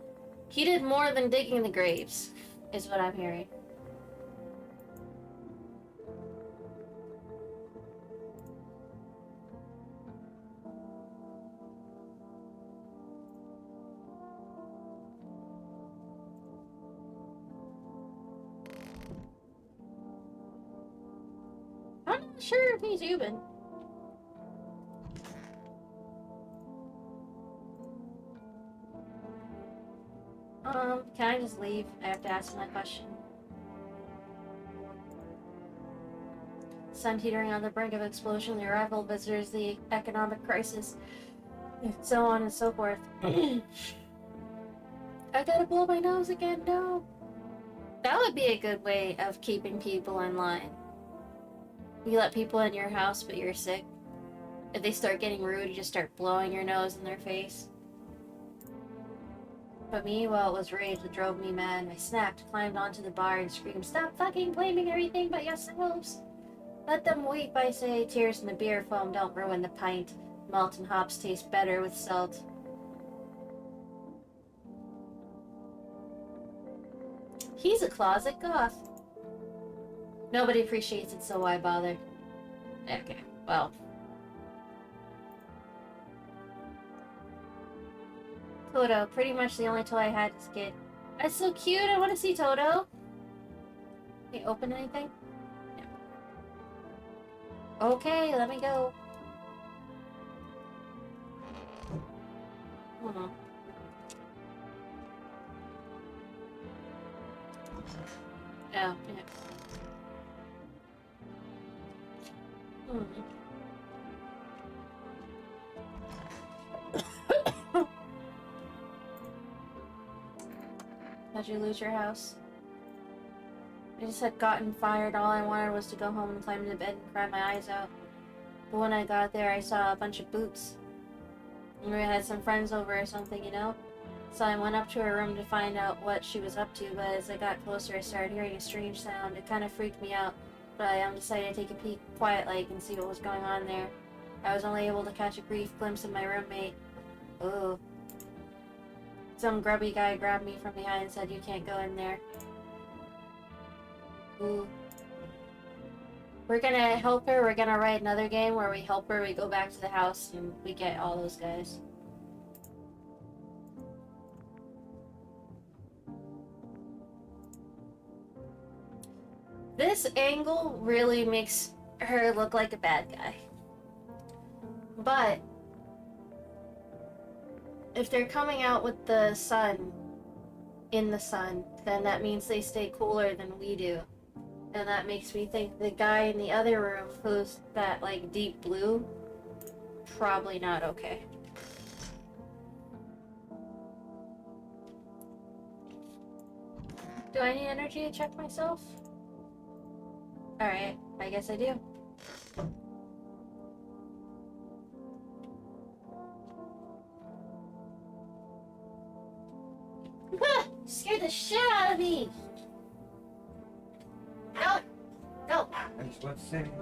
He did more than digging the graves, is what I'm hearing. I'm not sure if he's human. Can I just leave? I have to ask my question. Sun teetering on the brink of explosion, the arrival of visitors, the economic crisis, and so on and so forth. I gotta blow my nose again, no. That would be a good way of keeping people in line. You let people in your house, but you're sick. If they start getting rude, you just start blowing your nose in their face. But me, well, it was rage that drove me mad. I snapped, climbed onto the bar, and screamed, "Stop fucking blaming everything but yourselves! Let them weep, I say. Tears in the beer foam don't ruin the pint. Malt and hops taste better with salt." He's a closet goth. Nobody appreciates it, so why bother? Okay, well. Toto, pretty much the only toy I had as a kid. That's so cute, I want to see Toto. Can you open anything? No. Okay, let me go. Oh, yeah. How'd you lose your house? I just had gotten fired. All I wanted was to go home and climb into bed and cry my eyes out. But when I got there, I saw a bunch of boots. And we had some friends over or something, you know? So I went up to her room to find out what she was up to, but as I got closer, I started hearing a strange sound. It kind of freaked me out, but I decided to take a peek quiet-like and see what was going on there. I was only able to catch a brief glimpse of my roommate. Ooh. Some grubby guy grabbed me from behind and said, "You can't go in there." Ooh. We're gonna help her. We're gonna write another game where we help her, we go back to the house, and we get all those guys. This angle really makes her look like a bad guy. But if they're coming out with the sun, in the sun, then that means they stay cooler than we do. And that makes me think the guy in the other room, who's that, like, deep blue, probably not okay. Do I need energy to check myself? Alright, I guess I do. Scared the shit out of me! No! No! That's what's saying.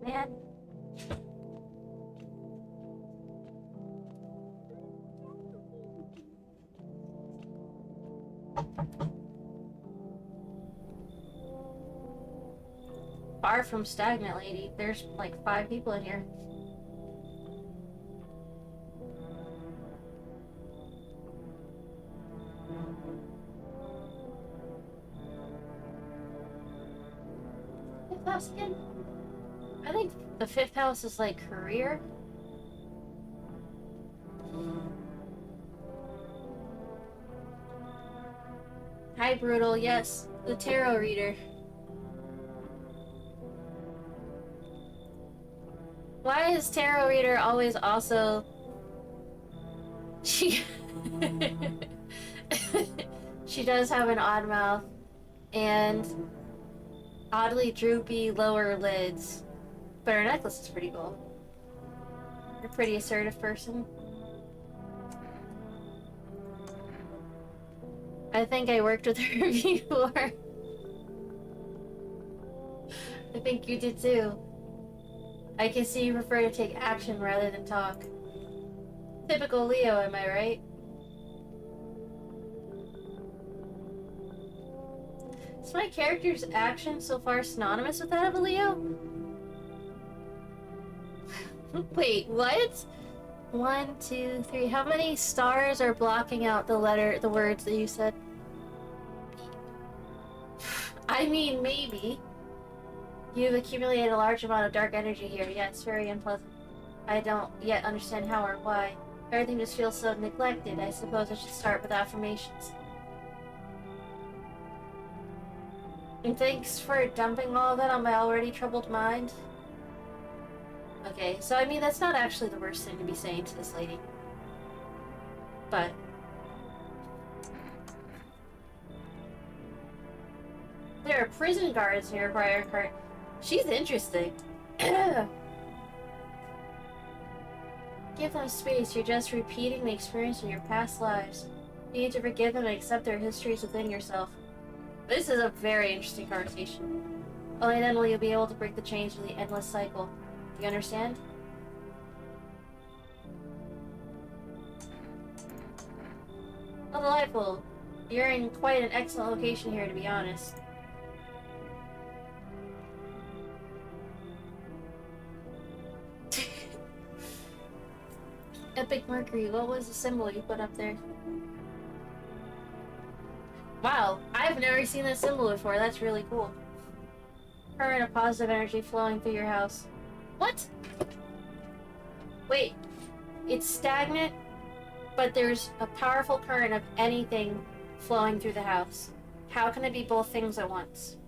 Man. Far from stagnant, lady. There's like 5 people in here. Fifth house again? I think the 5th house is like career. Hi, Brutal. Yes, the tarot reader. Why is tarot reader always also... She does have an odd mouth and oddly droopy lower lids, but her necklace is pretty cool. You're a pretty assertive person. I think I worked with her before. I think you did too. I can see you prefer to take action rather than talk. Typical Leo, am I right? Is my character's action so far synonymous with that of a Leo? Wait, what? 1, 2, 3. How many stars are blocking out the words that you said? I mean, maybe. You've accumulated a large amount of dark energy here. Yeah, it's very unpleasant. I don't yet understand how or why. Everything just feels so neglected. I suppose I should start with affirmations. And thanks for dumping all of that on my already troubled mind. Okay, so I mean, that's not actually the worst thing to be saying to this lady. But... there are prison guards near Briarcart. She's interesting. Give them space. You're just repeating the experience in your past lives. You need to forgive them and accept their histories within yourself. This is a very interesting conversation. Only then will you be able to break the chains of the endless cycle. Do you understand? Oh, delightful. You're in quite an excellent location here, to be honest. Epic Mercury, what was the symbol you put up there? Wow, I've never seen that symbol before. That's really cool. Current of positive energy flowing through your house. What? Wait, it's stagnant, but there's a powerful current of anything flowing through the house. How can it be both things at once?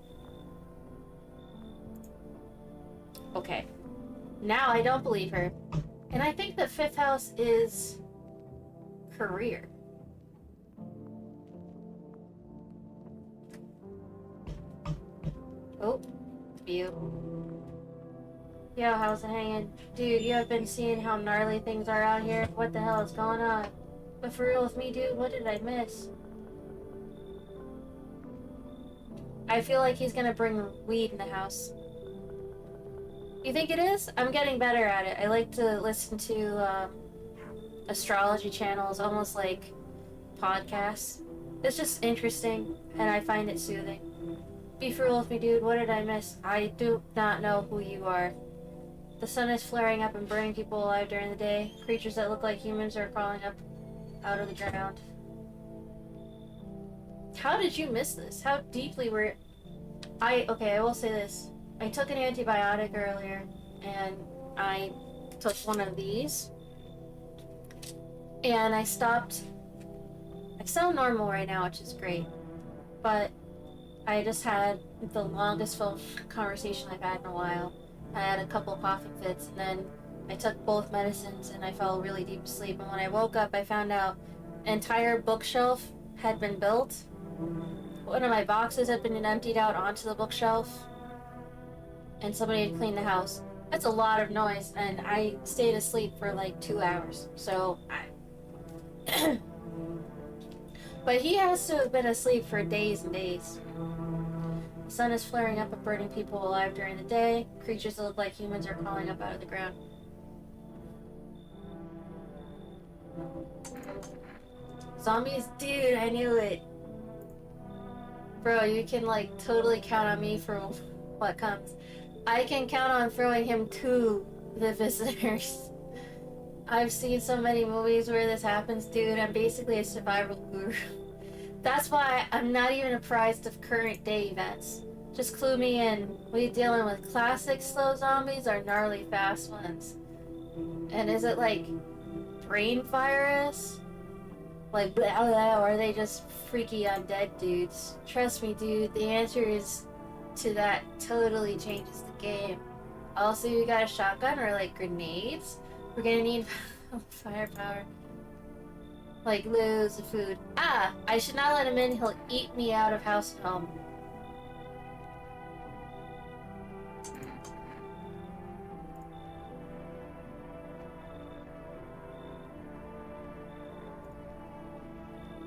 Okay. Now I don't believe her. And I think the 5th house is career. Oh, you. Yo, how's it hanging? Dude, you have been seeing how gnarly things are out here? What the hell is going on? But for real with me, dude, what did I miss? I feel like he's gonna bring weed in the house. You think it is? I'm getting better at it. I like to listen to astrology channels, almost like podcasts. It's just interesting, and I find it soothing. Be for real with me, dude. What did I miss? I do not know who you are. The sun is flaring up and burning people alive during the day. Creatures that look like humans are crawling up out of the ground. How did you miss this? How deeply were... Okay, I will say this. I took an antibiotic earlier, and I took one of these, and I stopped. I sound normal right now, which is great, but I just had the longest phone conversation I've had in a while. I had a couple coughing fits, and then I took both medicines, and I fell really deep asleep, and when I woke up, I found out an entire bookshelf had been built. One of my boxes had been emptied out onto the bookshelf, and somebody had cleaned the house. That's a lot of noise, and I stayed asleep for like 2 hours, so I... But he has to have been asleep for days and days. The sun is flaring up and burning people alive during the day. Creatures that look like humans are crawling up out of the ground. Zombies? Dude, I knew it. Bro, you can like totally count on me for what comes. I can count on throwing him to the visitors. I've seen so many movies where this happens, dude. I'm basically a survival guru. That's why I'm not even apprised of current day events. Just clue me in. We dealing with classic slow zombies or gnarly fast ones? And is it like brain virus? Like blah, blah, or are they just freaky undead dudes? Trust me, dude, the answer is to that totally changes the game. Also, you got a shotgun or like grenades? We're gonna need firepower. Like loads of food. Ah! I should not let him in, he'll eat me out of house and home.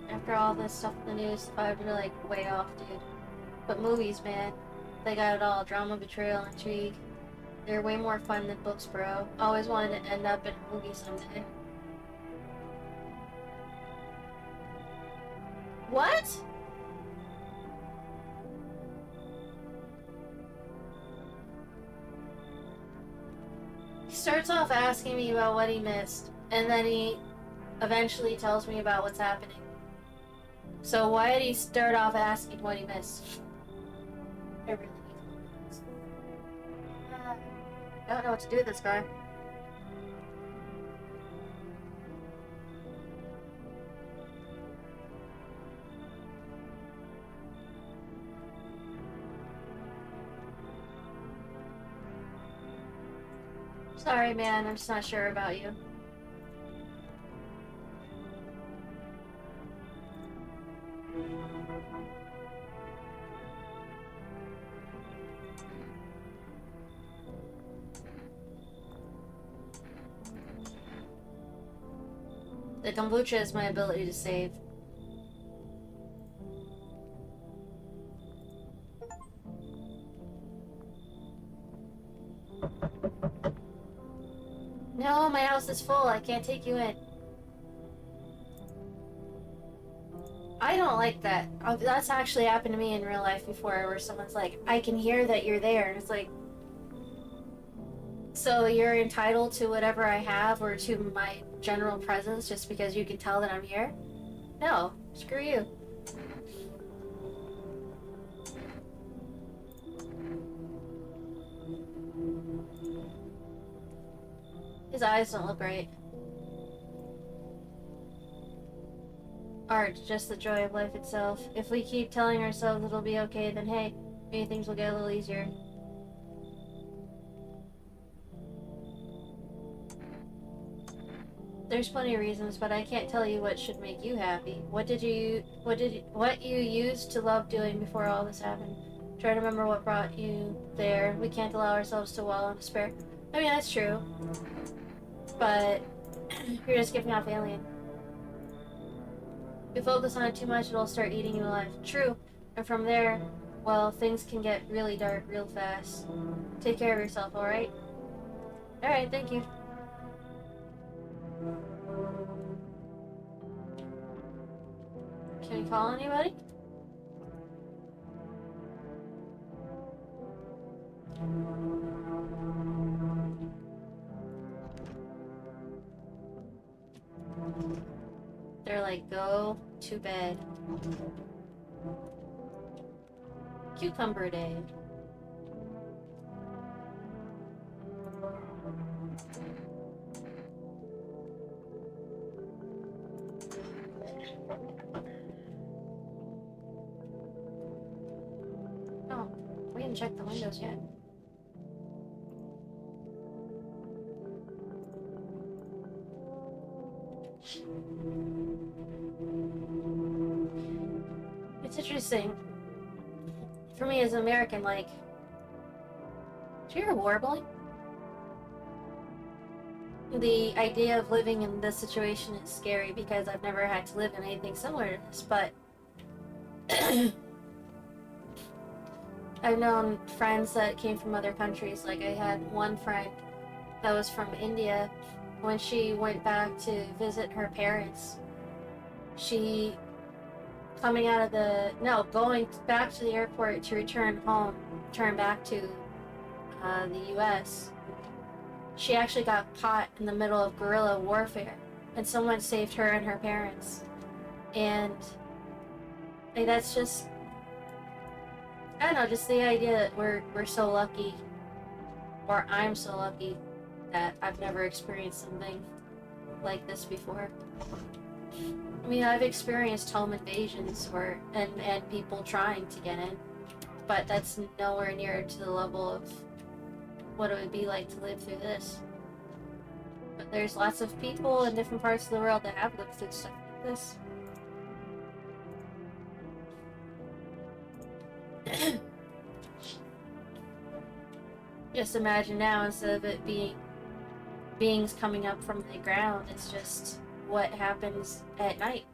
After all this stuff in the news, the vibes are like way off, dude. But movies, man. They got it all. Drama, betrayal, intrigue. They're way more fun than books, bro. Always wanted to end up in a movie someday. What? He starts off asking me about what he missed, and then he eventually tells me about what's happening. So why did he start off asking what he missed? I really need to know. I don't know what to do with this guy. Sorry, man, I'm just not sure about you. The kombucha is my ability to save. No, my house is full. I can't take you in. I don't like that. That's actually happened to me in real life before, where someone's like, I can hear that you're there. And it's like, so you're entitled to whatever I have or to my general presence just because you can tell that I'm here? No, screw you. His eyes don't look right. Art, just the joy of life itself. If we keep telling ourselves it'll be okay, then hey, maybe things will get a little easier. There's plenty of reasons, but I can't tell you what should make you happy. What you used to love doing before all this happened? Try to remember what brought you there. We can't allow ourselves to wallow in despair. I mean, that's true. But you're just giving off alien. If you focus on it too much, it'll start eating you alive. True. And from there, well, things can get really dark real fast. Take care of yourself, alright? Alright, thank you. Can we call anybody? They're like, go to bed. Cucumber day. Oh, we didn't check the windows yet. It's interesting. For me as an American, like, do you hear warbling? The idea of living in this situation is scary because I've never had to live in anything similar to this, but I've known friends that came from other countries. Like, I had one friend that was from India. When she went back to visit her parents, going back to the airport to return back to the US, she actually got caught in the middle of guerrilla warfare, and someone saved her and her parents. And like, that's just, I don't know, just the idea that we're so lucky, or I'm so lucky, that I've never experienced something like this before. I mean, I've experienced home invasions and people trying to get in, but that's nowhere near to the level of what it would be like to live through this. But there's lots of people in different parts of the world that have lived through stuff like this. Just imagine now, instead of it being beings coming up from the ground, it's just what happens at night.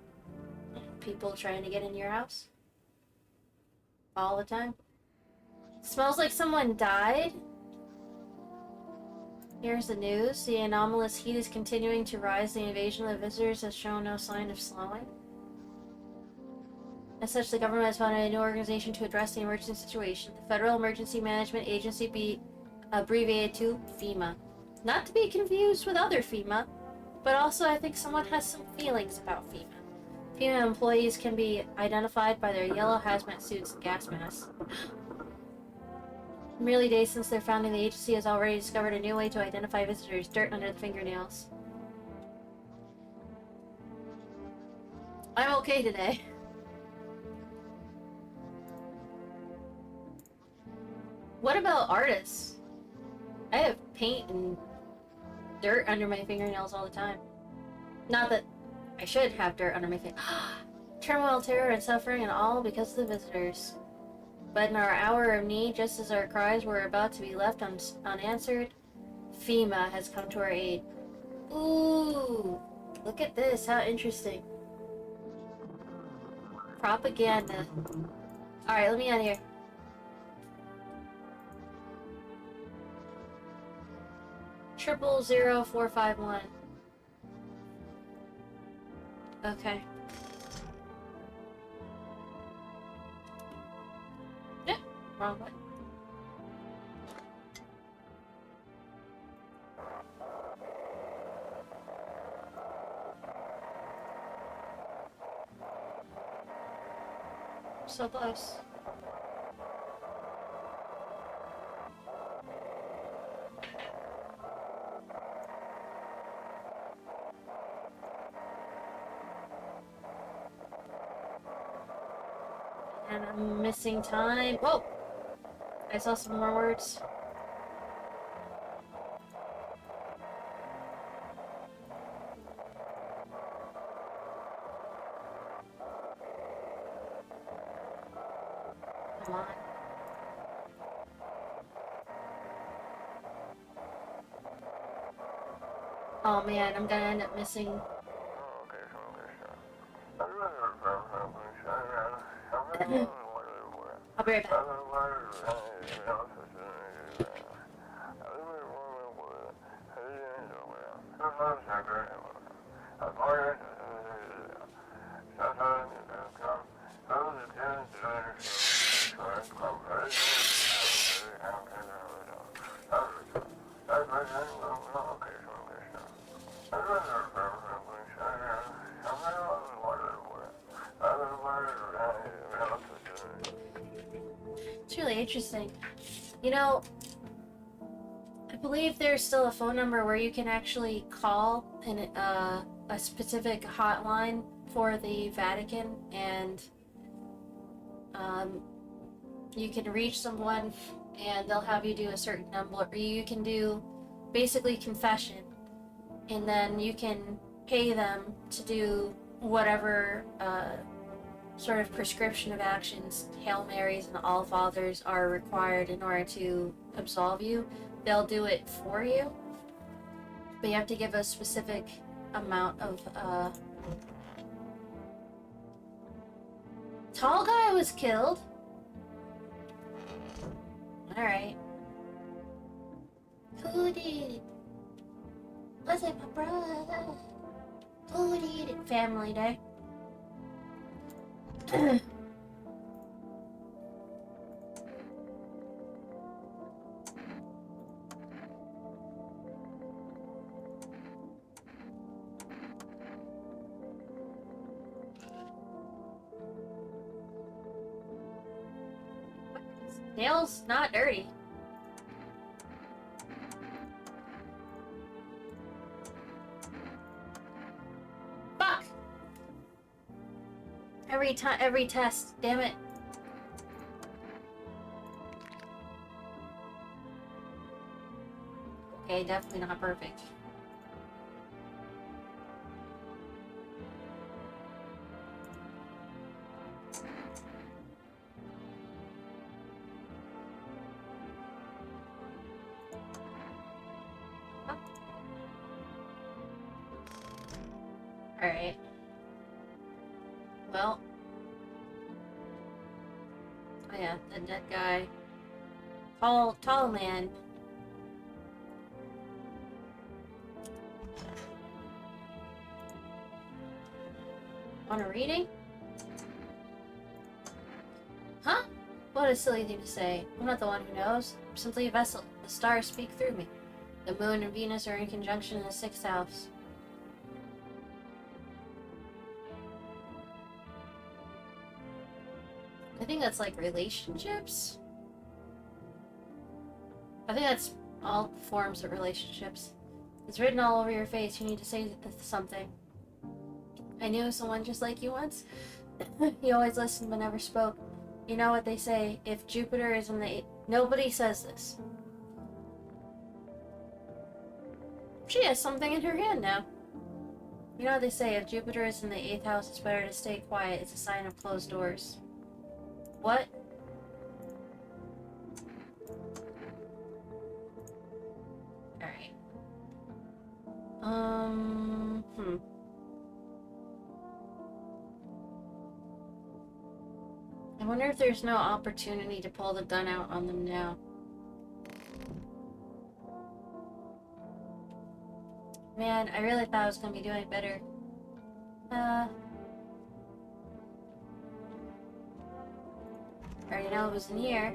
People trying to get in your house. All the time. It smells like someone died. Here's the news. The anomalous heat is continuing to rise. The invasion of the visitors has shown no sign of slowing. As such, the government has founded a new organization to address the emergency situation. The Federal Emergency Management Agency, abbreviated to FEMA. Not to be confused with other FEMA, but also I think someone has some feelings about FEMA. FEMA employees can be identified by their yellow hazmat suits and gas masks. In merely days since their founding, the agency has already discovered a new way to identify visitors: dirt under the fingernails. I'm okay today. What about artists? I have paint and dirt under my fingernails all the time. Not that I should have dirt under my fingernails. Turmoil, terror, and suffering, and all because of the visitors. But in our hour of need, just as our cries were about to be left unanswered, FEMA has come to our aid. Ooh, look at this, how interesting. Propaganda. Alright, let me out of here. Triple 0451. Okay. Yeah, wrong one. So close. And I'm missing time. Whoa! I saw some more words. Come on. Oh man, I'm gonna end up missing. I'll be right back. It's really interesting. You know, I believe there's still a phone number where you can actually call a specific hotline for the Vatican, and you can reach someone and they'll have you do a certain number, or you can do basically confession, and then you can pay them to do whatever sort of prescription of actions, Hail Marys and All Fathers, are required in order to absolve you. They'll do it for you, but you have to give a specific amount of Tall guy was killed. Alright. Who did it? Was it my brother? Who did it? Family Day. Nails not dirty. Fuck! Every test, damn it. Okay, definitely not perfect. Alright. Well. Oh yeah, the dead guy. Tall man. Want a reading? Huh? What a silly thing to say. I'm not the one who knows. I'm simply a vessel. The stars speak through me. The moon and Venus are in conjunction in the 6th house. I think that's like relationships. I think that's all forms of relationships. It's written all over your face. You need to say something. I knew someone just like you once. He always listened but never spoke. You know what they say, if Jupiter is in the... Nobody says this. She has something in her hand now. You know what they say, if Jupiter is in the 8th house, it's better to stay quiet. It's a sign of closed doors. What? Alright. I wonder if there's no opportunity to pull the gun out on them now. Man, I really thought I was gonna be doing better. Already know it was in here.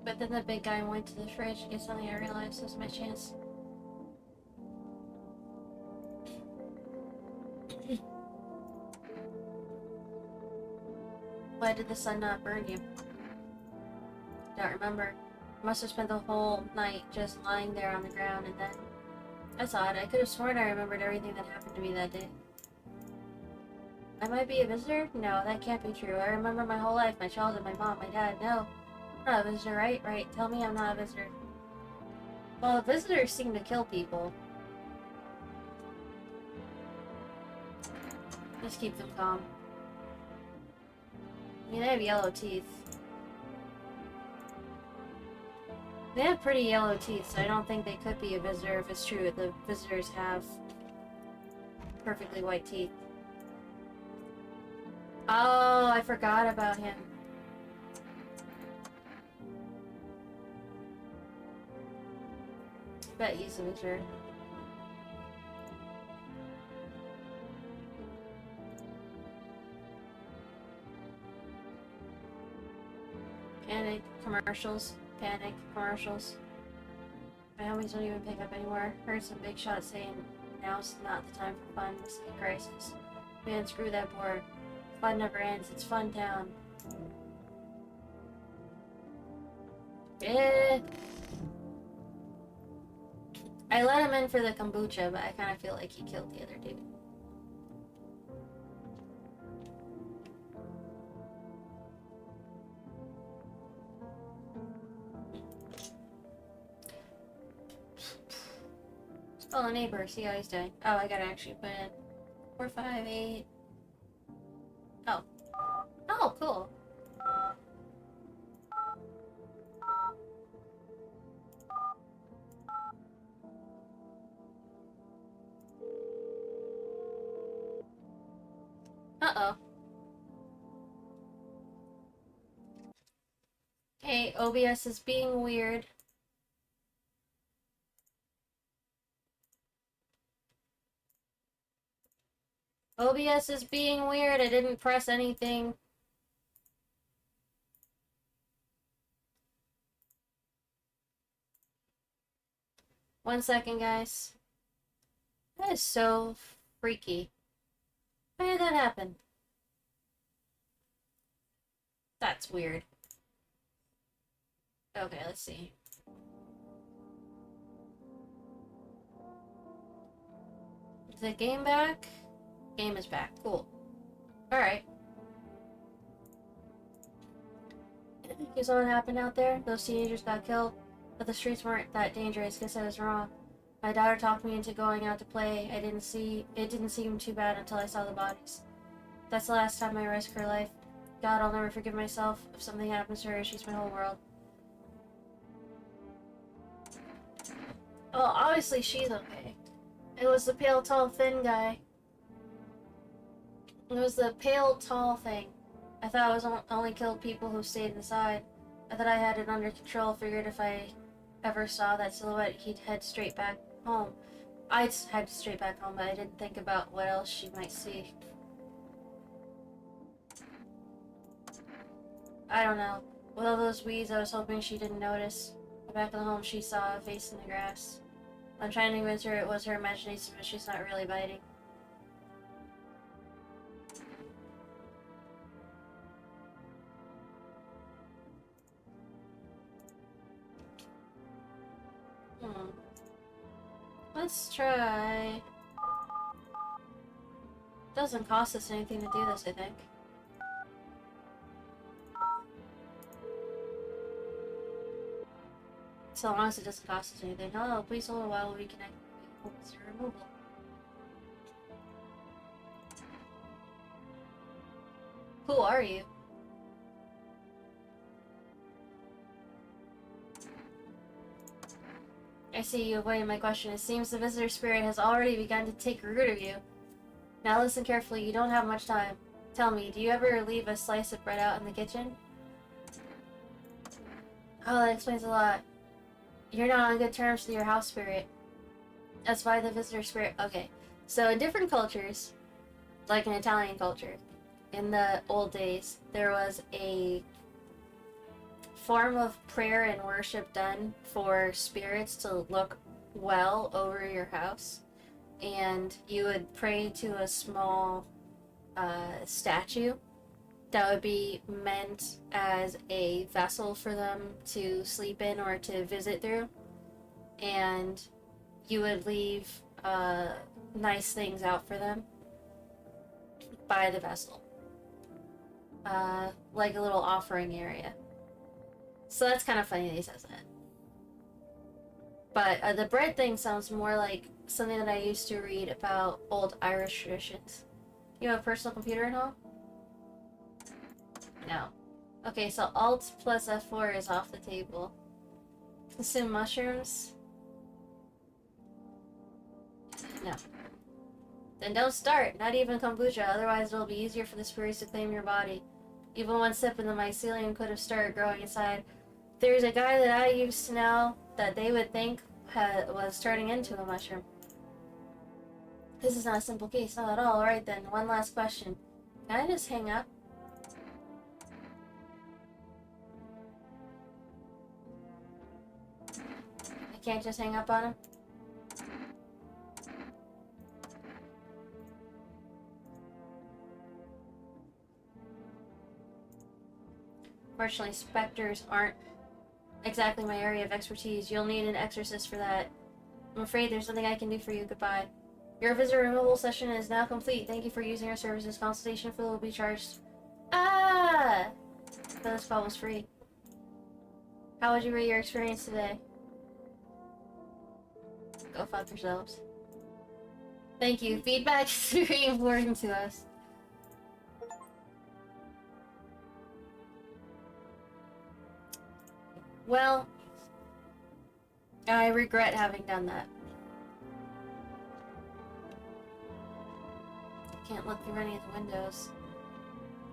But then the big guy went to the fridge to get something. I realized this was my chance. Why did the sun not burn you? Don't remember. I must have spent the whole night just lying there on the ground and then... That's odd. I could have sworn I remembered everything that happened to me that day. I might be a visitor? No, that can't be true. I remember my whole life, my childhood, my mom, my dad. No. I'm not a visitor, right? Right. Tell me I'm not a visitor. Well, visitors seem to kill people. Just keep them calm. I mean, they have yellow teeth. They have pretty yellow teeth, so I don't think they could be a visitor if it's true that the visitors have perfectly white teeth. Oh, I forgot about him. Bet he's a visitor. Panic commercials. Panic commercials. My homies don't even pick up anymore. Heard some big shot saying now's not the time for fun. This is a crisis. Man, screw that board. Fun never ends. It's Fun Town. I let him in for the kombucha, but I kind of feel like he killed the other dude. Let's call a neighbor, see how he's doing. Oh, I gotta actually put in 4, 5, 8. Oh. Oh, cool. Uh-oh. Hey, OBS is being weird. OBS is being weird. I didn't press anything. One second, guys. That is so freaky. Why did that happen? That's weird. Okay, let's see. Is the game back? Game is back. Cool. Alright. You saw what happened out there? Those teenagers got killed, but the streets weren't that dangerous. Guess I was wrong. My daughter talked me into going out to play. It didn't seem too bad until I saw the bodies. That's the last time I risked her life. God, I'll never forgive myself. If something happens to her, she's my whole world. Well, obviously she's okay. It was the pale, tall, thin guy. It was the pale, tall thing. I thought I was only killed people who stayed inside. I thought I had it under control. Figured if I ever saw that silhouette, he'd head straight back home. I'd head straight back home, but I didn't think about what else she might see. I don't know. With all those weeds, I was hoping she didn't notice. Back in the home, she saw a face in the grass. I'm trying to convince her it was her imagination, but she's not really biting. Let's try... Doesn't cost us anything to do this, I think. So long as it doesn't cost us anything. Hello, please hold a while we connect with your removal. Who are you? I see you avoiding my question. It seems the visitor spirit has already begun to take root of you. Now listen carefully, you don't have much time. Tell me, do you ever leave a slice of bread out in the kitchen? Oh, that explains a lot. You're not on good terms with your house spirit. That's why the visitor spirit... Okay, so in different cultures, like in Italian culture, in the old days, there was a form of prayer and worship done for spirits to look well over your house. And you would pray to a small statue that would be meant as a vessel for them to sleep in or to visit through. And you would leave nice things out for them by the vessel. Like a little offering area. So that's kind of funny that he says that. But the bread thing sounds more like something that I used to read about old Irish traditions. You have a personal computer at home? No. Okay, so Alt plus F4 is off the table. Consume mushrooms? No. Then don't start, not even kombucha, otherwise it'll be easier for the spirits to claim your body. Even one sip and the mycelium could have started growing inside. There's a guy that I used to know that they would think was turning into a mushroom. This is not a simple case, not at all. Alright then, one last question. Can I just hang up? I can't just hang up on him? Fortunately, specters aren't exactly my area of expertise. You'll need an exorcist for that. I'm afraid there's nothing I can do for you. Goodbye. Your visitor removal session is now complete. Thank you for using our services. Consultation fee will be charged. Ah! This call was free. How would you rate your experience today? Go fuck yourselves. Thank you. Feedback is very important to us. Well, I regret having done that. Can't look through any of the windows.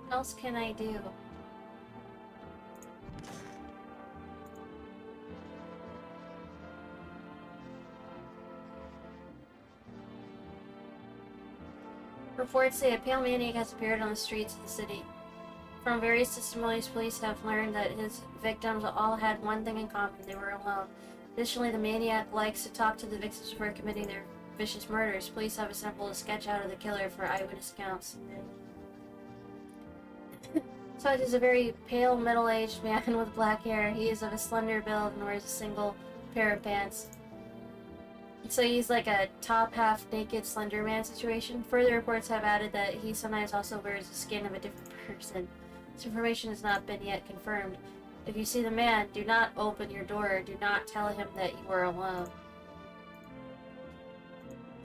What else can I do? Reports say a pale maniac has appeared on the streets of the city. From various testimonies, police have learned that his victims all had one thing in common: they were alone. Additionally, the maniac likes to talk to the victims before committing their vicious murders. Police have assembled a sketch out of the killer for eyewitness accounts. So he's a very pale, middle-aged man with black hair. He is of a slender build and wears a single pair of pants. So he's like a top half naked slender man situation. Further reports have added that he sometimes also wears the skin of a different person. This information has not been yet confirmed. If you see the man, do not open your door. Do not tell him that you are alone.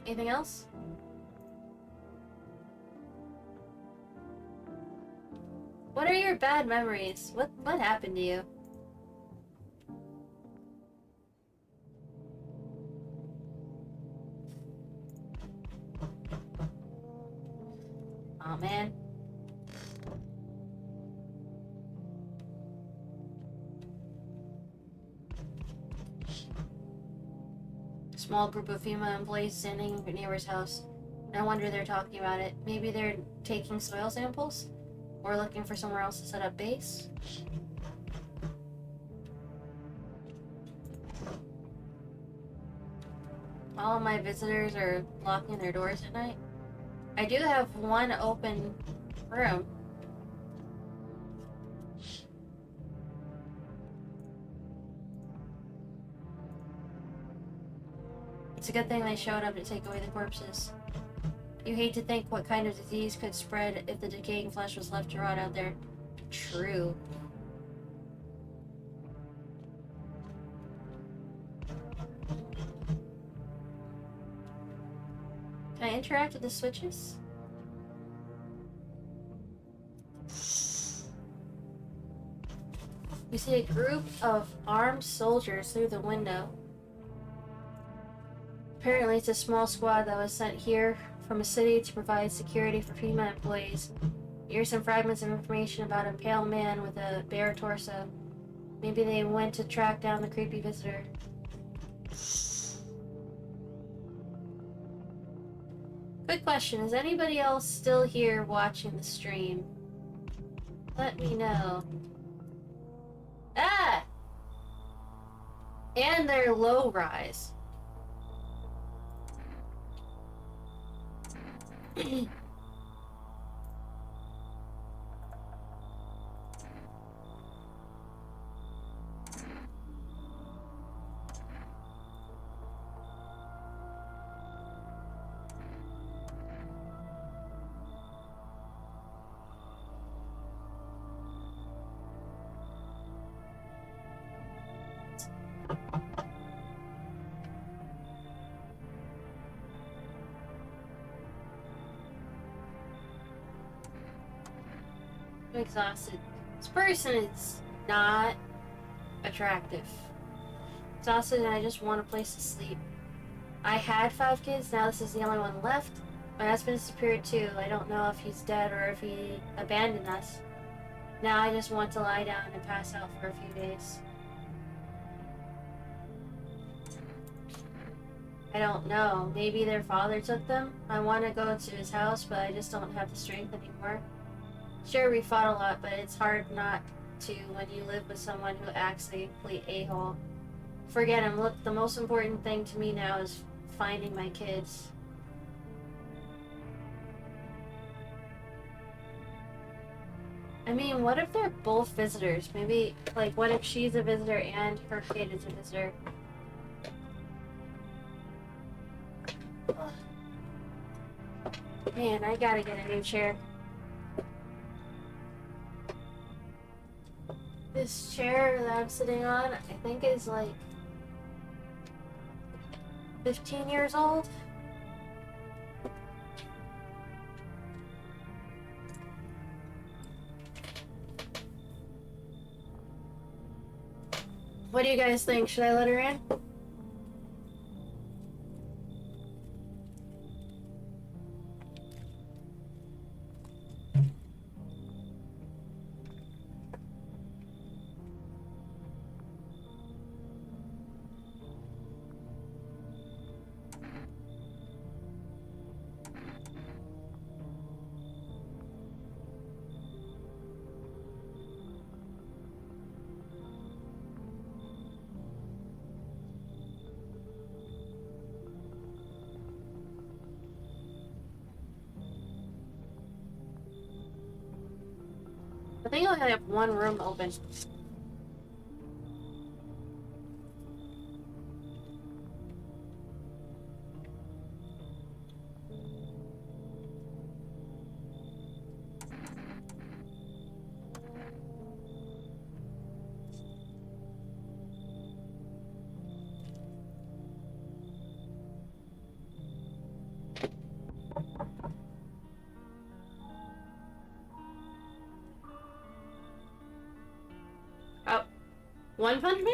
Anything else? What are your bad memories? What happened to you? Aw, man. Small group of female employees standing in a neighbor's house. No wonder they're talking about it. Maybe they're taking soil samples? Or looking for somewhere else to set up base? all my visitors are locking their doors at night. I do have one open room. It's a good thing they showed up to take away the corpses. You hate to think what kind of disease could spread if the decaying flesh was left to rot out there. True. Can I interact with the switches? You see a group of armed soldiers through the window. Apparently it's a small squad that was sent here from a city to provide security for FEMA employees. Here's some fragments of information about a pale man with a bare torso. Maybe they went to track down the creepy visitor. Quick question, is anybody else still here watching the stream? Let me know. Ah! And they're low rise. I'm exhausted. This person is not attractive. Exhausted and I just want a place to sleep. I had 5 kids, now this is the only one left. My husband disappeared too. I don't know if he's dead or if he abandoned us. Now I just want to lie down and pass out for a few days. I don't know. Maybe their father took them? I want to go to his house, but I just don't have the strength anymore. Sure, we fought a lot, but it's hard not to when you live with someone who acts like a complete a-hole. Forget him. Look, the most important thing to me now is finding my kids. I mean, what if they're both visitors? Maybe, like, what if she's a visitor and her kid is a visitor? Man, I gotta get a new chair. This chair that I'm sitting on, I think is like 15 years old. What do you guys think? Should I let her in? I think I only have one room open. Oh, One Punch Man?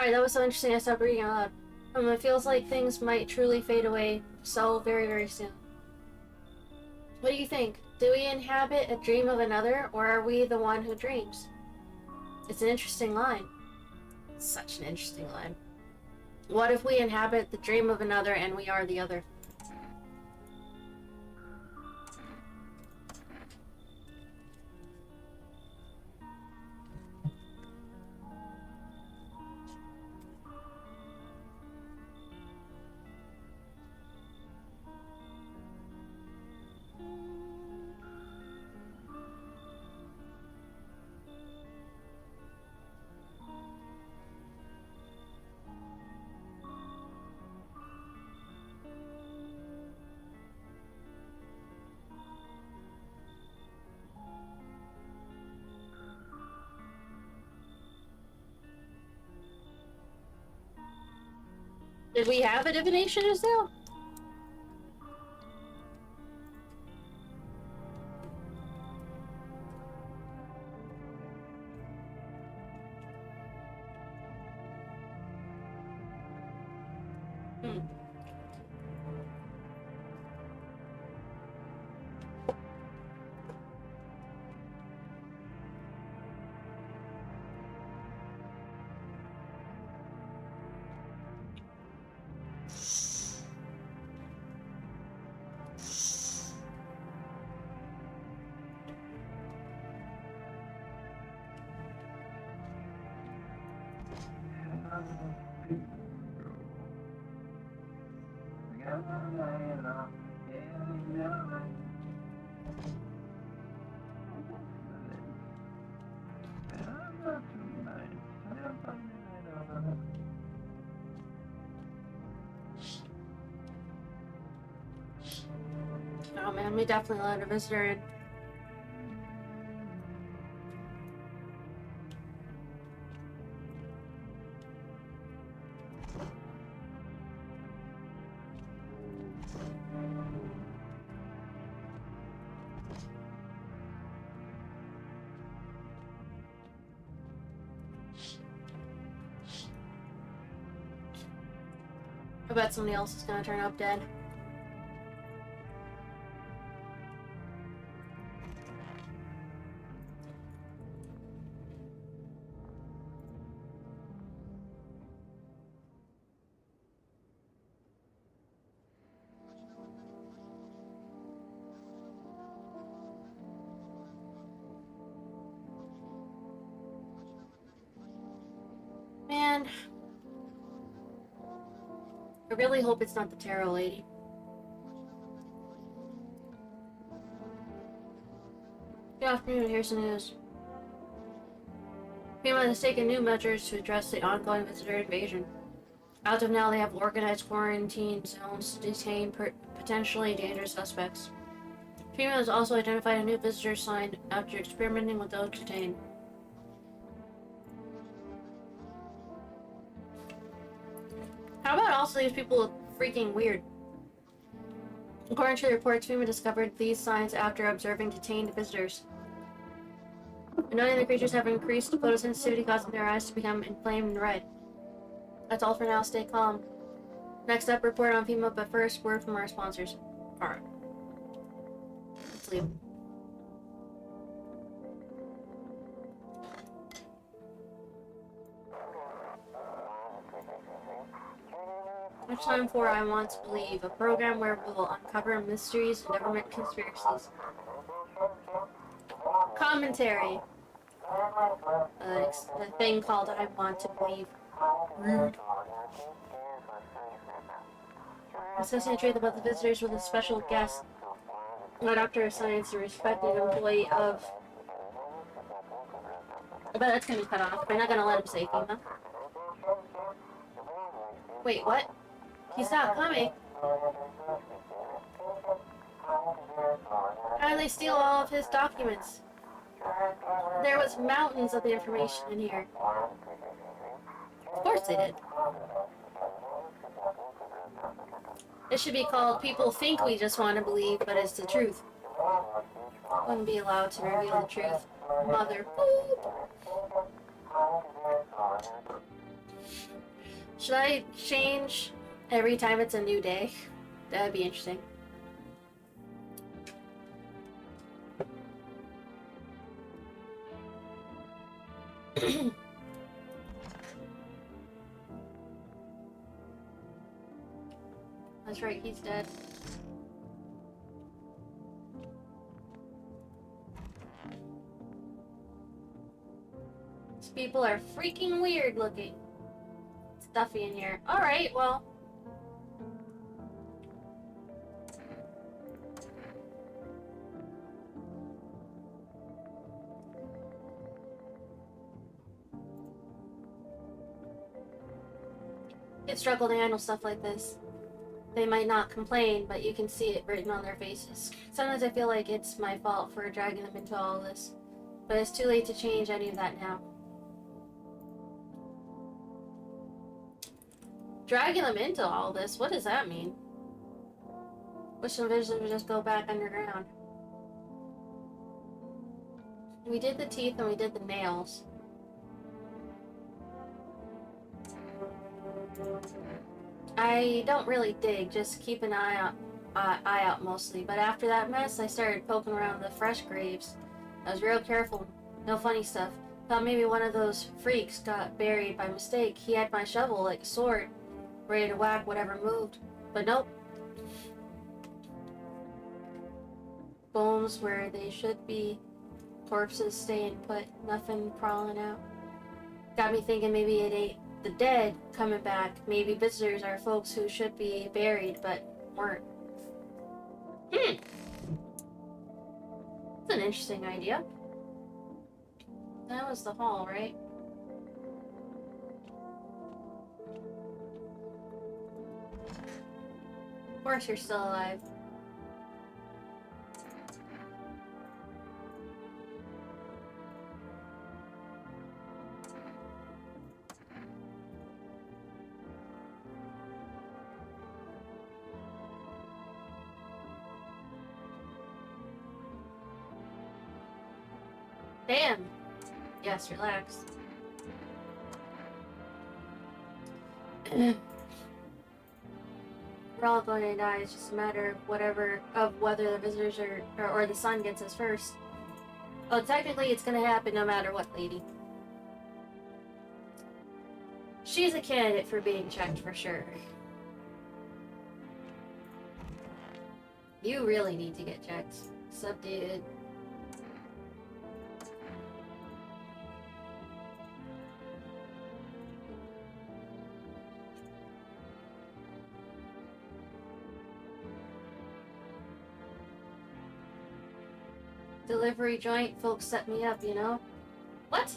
Sorry, that was so interesting I stopped reading out loud. It feels like things might truly fade away so very, very soon. What do you think? Do we inhabit a dream of another, or are we the one who dreams? It's an interesting line. It's such an interesting line. What if we inhabit the dream of another and we are the other? Did we have a divination just now? Oh man, we definitely let a visitor in. I bet somebody else is gonna turn up dead. Man, I really hope it's not the tarot lady. Good afternoon, here's the news. FEMA has taken new measures to address the ongoing visitor invasion. As of now, they have organized quarantine zones to detain potentially dangerous suspects. FEMA has also identified a new visitor sign after experimenting with those detained. How about also these people look freaking weird? According to the reports, FEMA discovered these signs after observing detained visitors. Noting the creatures have increased photosensitivity, causing their eyes to become inflamed and red. That's all for now, stay calm. Next up, report on FEMA, but first, word from our sponsors. Alright. Let's leave. It's time for I Want to Believe, a program where we will uncover mysteries and government conspiracies. Commentary. The thing called I Want to Believe. Rude. Associate truth about the visitors with a special guest, a doctor of science, a respected employee of... I bet that's gonna be cut off. We're not gonna let him say FEMA. Wait, what? He's not coming. How did they steal all of his documents? There was mountains of the information in here. Of course they did. It should be called People Think We Just Want to Believe, but it's the truth. Wouldn't be allowed to reveal the truth. Mother. Boop. Should I change every time it's a new day? That'd be interesting. That's right, he's dead. These people are freaking weird looking. Stuffy in here. Alright, well. Kids struggle to handle stuff like this. They might not complain, but you can see it written on their faces. Sometimes I feel like it's my fault for dragging them into all this, but it's too late to change any of that now. Dragging them into all this? What does that mean? Wish the vision would just go back underground. We did the teeth and we did the nails. I don't really dig, just keep an eye out mostly. But after that mess, I started poking around the fresh graves. I was real careful, no funny stuff. Thought maybe one of those freaks got buried by mistake. He had my shovel like a sword, ready to whack whatever moved. But nope. Bones where they should be. Corpses staying put, nothing crawling out. Got me thinking maybe it ain't the dead coming back. Maybe visitors are folks who should be buried but weren't. That's an interesting idea. That was the hall, right? Of course you're still alive. Damn. Yes, relax. We're all going to die. It's just a matter of whether the visitors or the sun gets us first. Oh, technically it's gonna happen no matter what, lady. She's a candidate for being checked for sure. You really need to get checked. Sup, dude? Delivery joint, folks set me up, you know? What?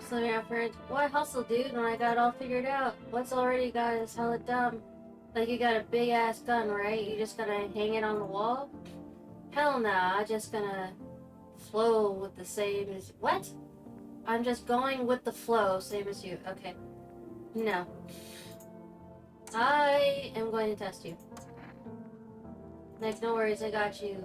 Slimming out for it. Why hustle, dude, when I got it all figured out? What's already got is hella dumb. Like you got a big ass gun, right? You just gonna hang it on the wall? Hell nah, I'm just gonna flow with the same as... What? I'm just going with the flow, same as you. Okay. No. I am going to test you. Like, no worries, I got you.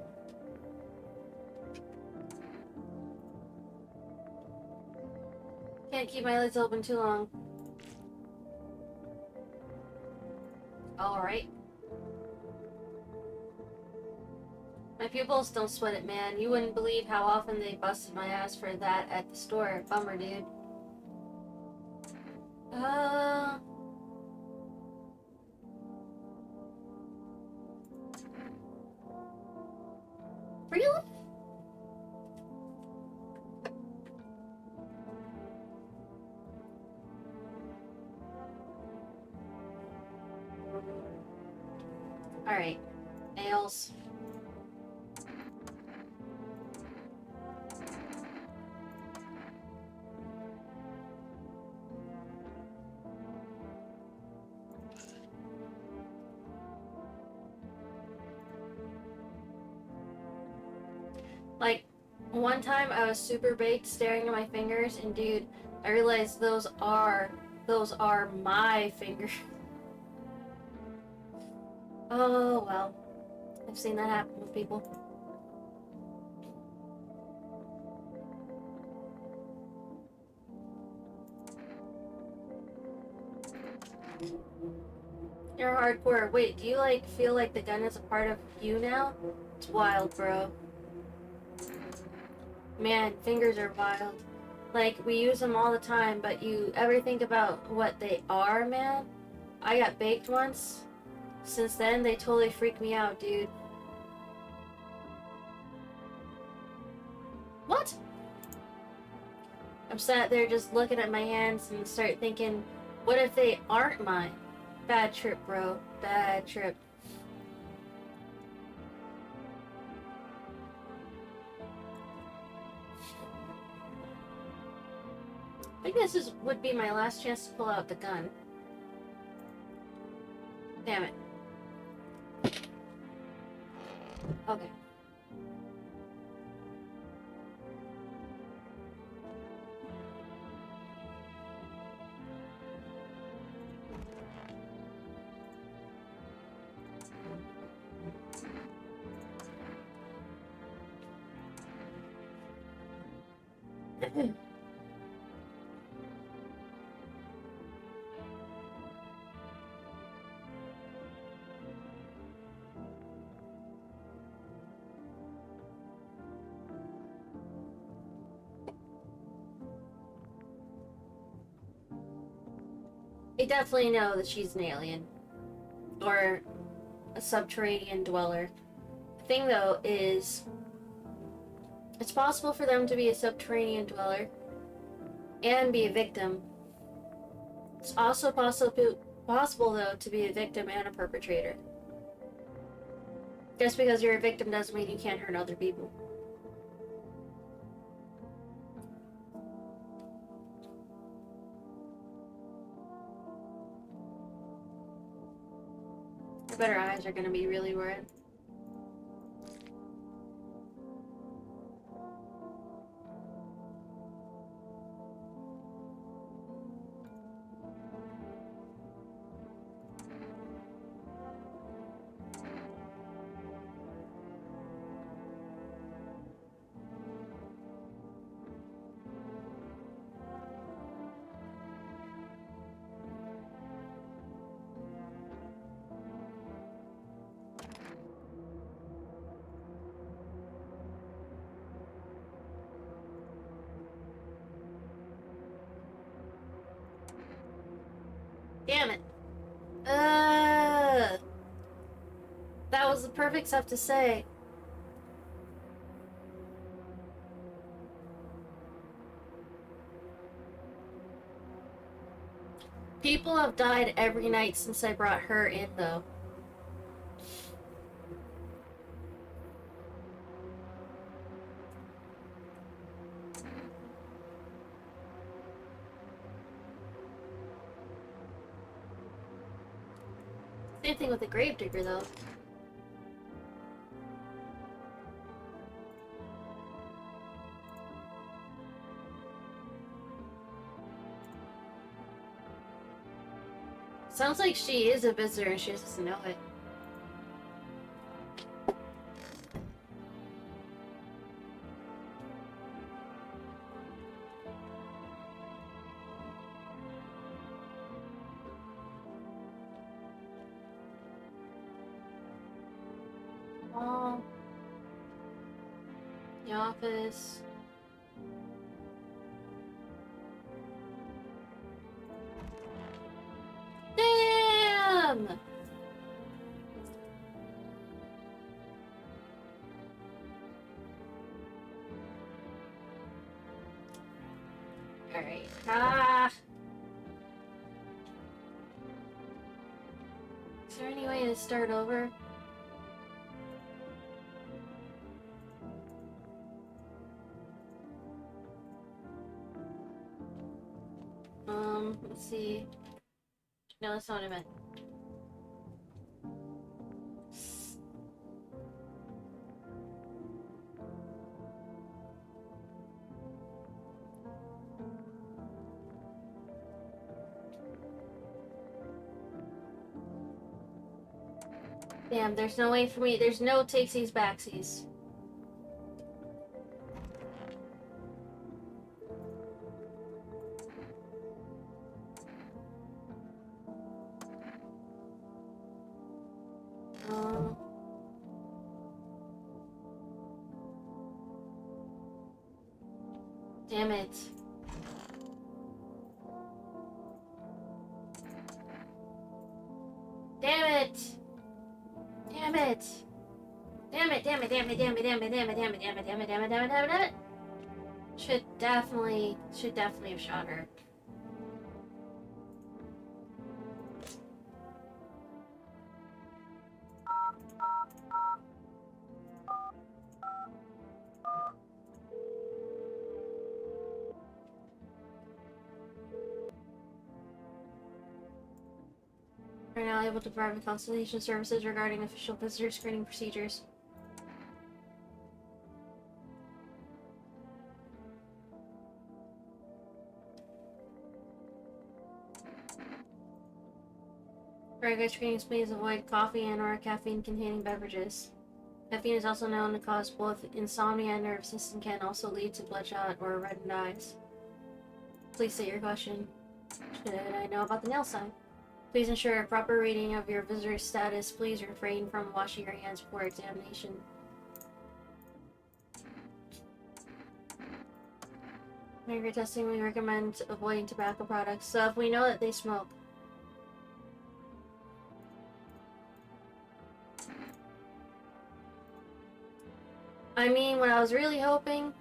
Can't keep my lids open too long. Alright. My pupils don't sweat it, man. You wouldn't believe how often they busted my ass for that at the store. Bummer, dude. Really? Alright. Nails. Like, one time I was super baked staring at my fingers, and dude, I realized those are my fingers. Oh, well. I've seen that happen with people. You're hardcore. Wait, do you like feel like the gun is a part of you now? It's wild, bro. Man, fingers are wild. Like, we use them all the time, but you ever think about what they are, man? I got baked once. Since then, they totally freak me out, dude. What? I'm sat there just looking at my hands and start thinking, what if they aren't mine? Bad trip, bro. Bad trip. I think this would be my last chance to pull out the gun. Damn it. Okay. I definitely know that she's an alien. Or a subterranean dweller. The thing, though, is it's possible for them to be a subterranean dweller and be a victim. It's also possible, though, to be a victim and a perpetrator. Just because you're a victim doesn't mean you can't hurt other people. I bet her eyes are gonna be really red. Damn it. That was the perfect stuff to say. People have died every night since I brought her in, though. Same thing with the Gravedigger, though. Sounds like she is a visitor and she just doesn't know it. Oh. The office. Damn! Alright. Is there any way to start over? Let's see. No, that's not what I meant. Damn, there's no way for me. There's no takesies backsies. Damn it. Damn it! Damn it! Damn it, damn it, damn it, damn it, damn it, damn it, damn it, damn it, damn it, damn it, damn it, damn it. Should definitely have shot her. We're now able to provide consultation services regarding official visitor screening procedures. Regular screenings, please avoid coffee and or caffeine-containing beverages. Caffeine is also known to cause both insomnia and nervousness and can also lead to bloodshot or reddened eyes. Please state your question. Should I know about the nail sign? Please ensure a proper reading of your visitor's status. Please refrain from washing your hands before examination. When you're testing, we recommend avoiding tobacco products. So if we know that they smoke, I mean, what I was really hoping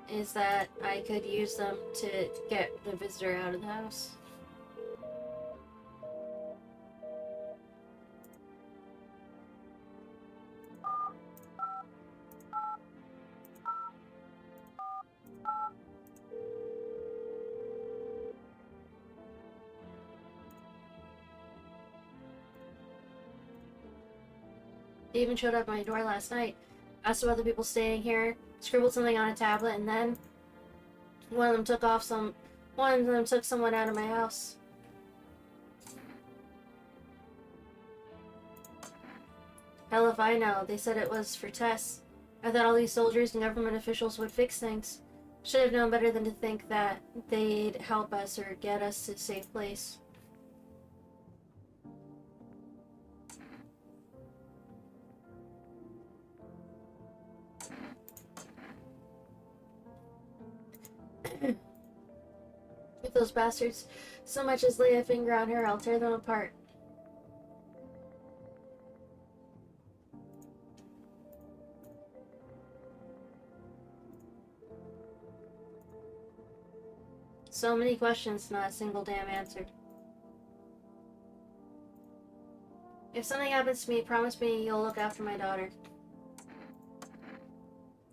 is that I could use them to get the visitor out of the house. They even showed up at my door last night, asked about the people staying here, scribbled something on a tablet, and then one of them took someone out of my house. Hell if I know. They said it was for tests. I thought all these soldiers and government officials would fix things. Should have known better than to think that they'd help us or get us to a safe place. If those bastards so much as lay a finger on her, I'll tear them apart. So many questions, not a single damn answer. If something happens to me, promise me you'll look after my daughter.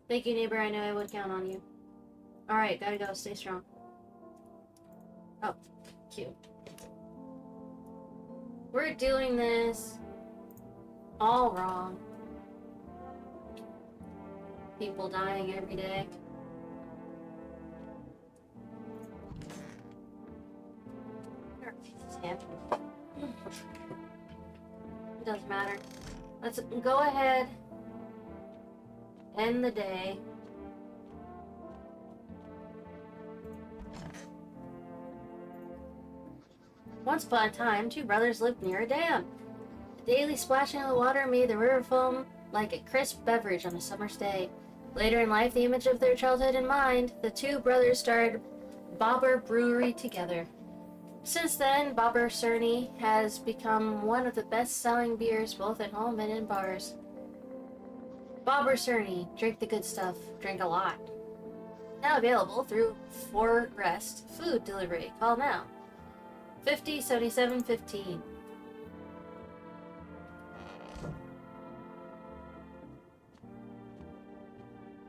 Thank you, neighbor. I know I would count on you. Alright, gotta go. Stay strong. Oh, cute. We're doing this all wrong. People dying every day. It doesn't matter. Let's go ahead. End the day. Once upon a time, two brothers lived near a dam. The daily splashing of the water made the river foam like a crisp beverage on a summer's day. Later in life, the image of their childhood in mind, the two brothers started Bobber Brewery together. Since then, Bobber Cerny has become one of the best-selling beers both at home and in bars. Bobber Cerny, drink the good stuff, drink a lot. Now available through 4Rest food delivery. Call now. 50 77 15.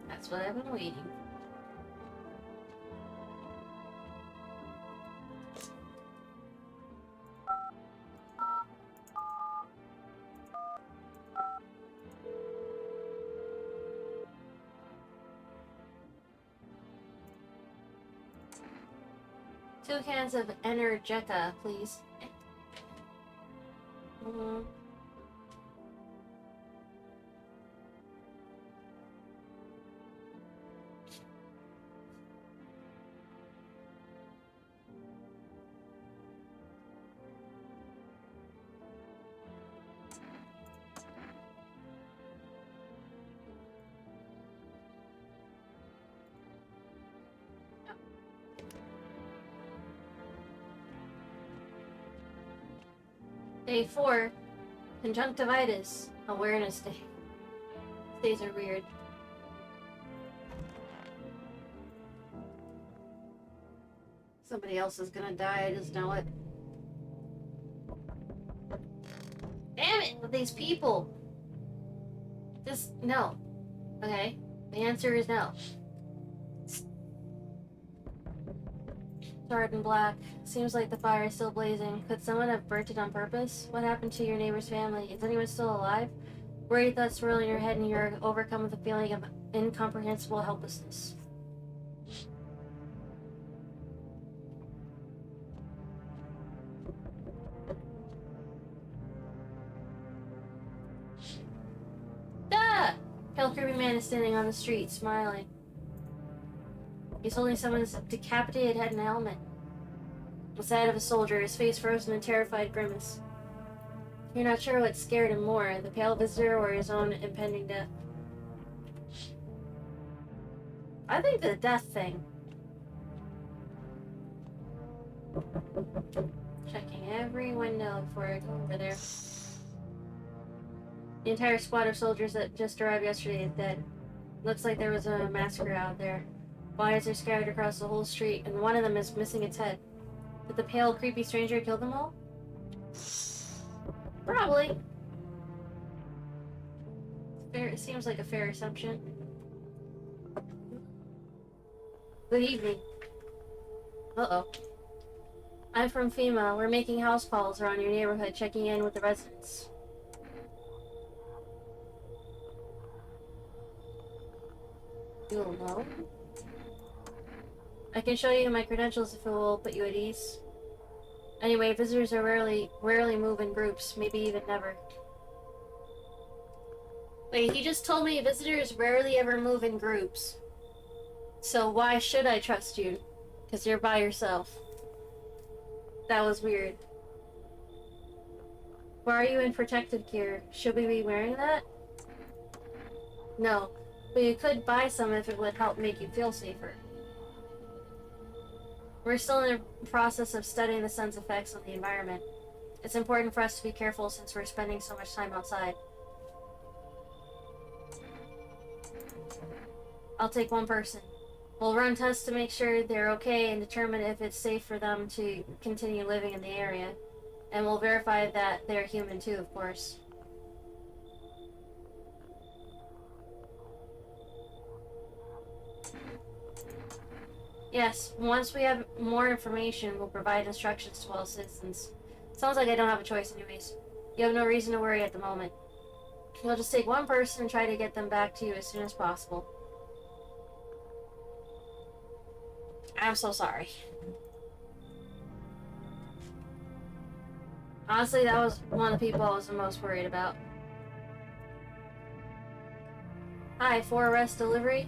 That's what I've been waiting. Two cans of Energeca, please. Day 4, Conjunctivitis Awareness Day. Days are weird. Somebody else is gonna die, I just know it. Damn it, with these people! Just, no. Okay, the answer is no. Starred in black. Seems like the fire is still blazing. Could someone have burnt it on purpose? What happened to your neighbor's family? Is anyone still alive? Worry thoughts swirl in your head and you're overcome with a feeling of incomprehensible helplessness. Ah! Pale creepy man is standing on the street, smiling. He's holding someone's decapitated head and helmet. The side of a soldier, his face frozen in a terrified grimace. You're not sure what scared him more, the pale visitor or his own impending death. I think the death thing. Checking every window before I go over there. The entire squad of soldiers that just arrived yesterday is dead. Looks like there was a massacre out there. Bodies are scattered across the whole street, and one of them is missing its head. Did the pale, creepy stranger kill them all? Probably. Fair, it seems like a fair assumption. Good evening. Uh-oh. I'm from FEMA. We're making house calls around your neighborhood, checking in with the residents. You'll know. I can show you my credentials if it will put you at ease. Anyway, visitors are rarely move in groups, maybe even never. Wait, he just told me visitors rarely ever move in groups. So why should I trust you? Because you're by yourself. That was weird. Why are you in protective gear? Should we be wearing that? No, but you could buy some if it would help make you feel safer. We're still in the process of studying the sun's effects on the environment. It's important for us to be careful since we're spending so much time outside. I'll take one person. We'll run tests to make sure they're okay and determine if it's safe for them to continue living in the area. And we'll verify that they're human too, of course. Yes, once we have more information, we'll provide instructions to all citizens. Sounds like I don't have a choice anyways. You have no reason to worry at the moment. We'll just take one person and try to get them back to you as soon as possible. I'm so sorry. Honestly, that was one of the people I was the most worried about. Hi, 4 arrest delivery?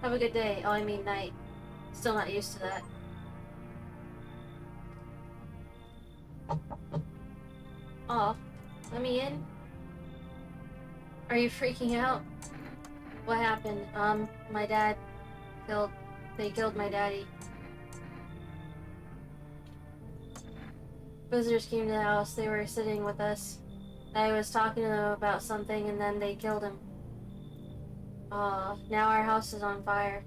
Have a good day. Oh, I mean night. Still not used to that. Oh, let me in? Are you freaking out? What happened? My dad they killed my daddy. Visitors came to the house. They were sitting with us. I was talking to them about something and then they killed him. Now our house is on fire.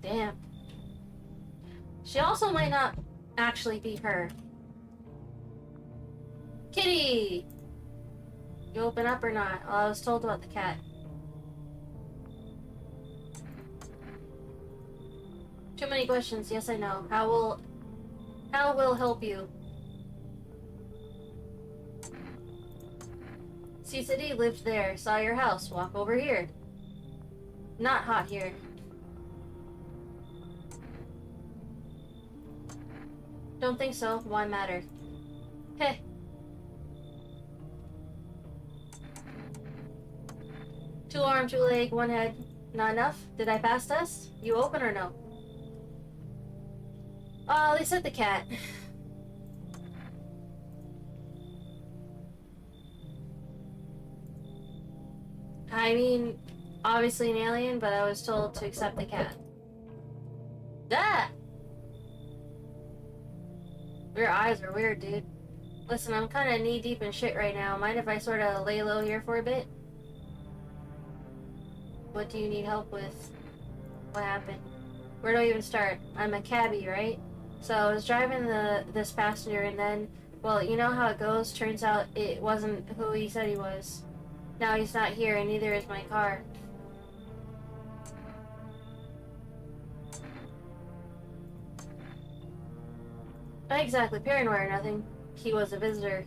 Damn. She also might not actually be her. Kitty! You open up or not? Oh, I was told about the cat. Too many questions. Yes, I know. How will help you? C-City lived there. Saw your house. Walk over here. Not hot here. Don't think so. Why matter? Heh. Two arm, two leg, one head. Not enough? Did I pass test? You open or no? Oh, they said the cat. I mean, obviously an alien, but I was told to accept the cat. That! Your eyes are weird, dude. Listen, I'm kind of knee-deep in shit right now. Mind if I sort of lay low here for a bit? What do you need help with? What happened? Where do I even start? I'm a cabbie, right? So I was driving this passenger and then, well, you know how it goes? Turns out it wasn't who he said he was. Now he's not here and neither is my car. Not exactly paranoid or nothing. He was a visitor.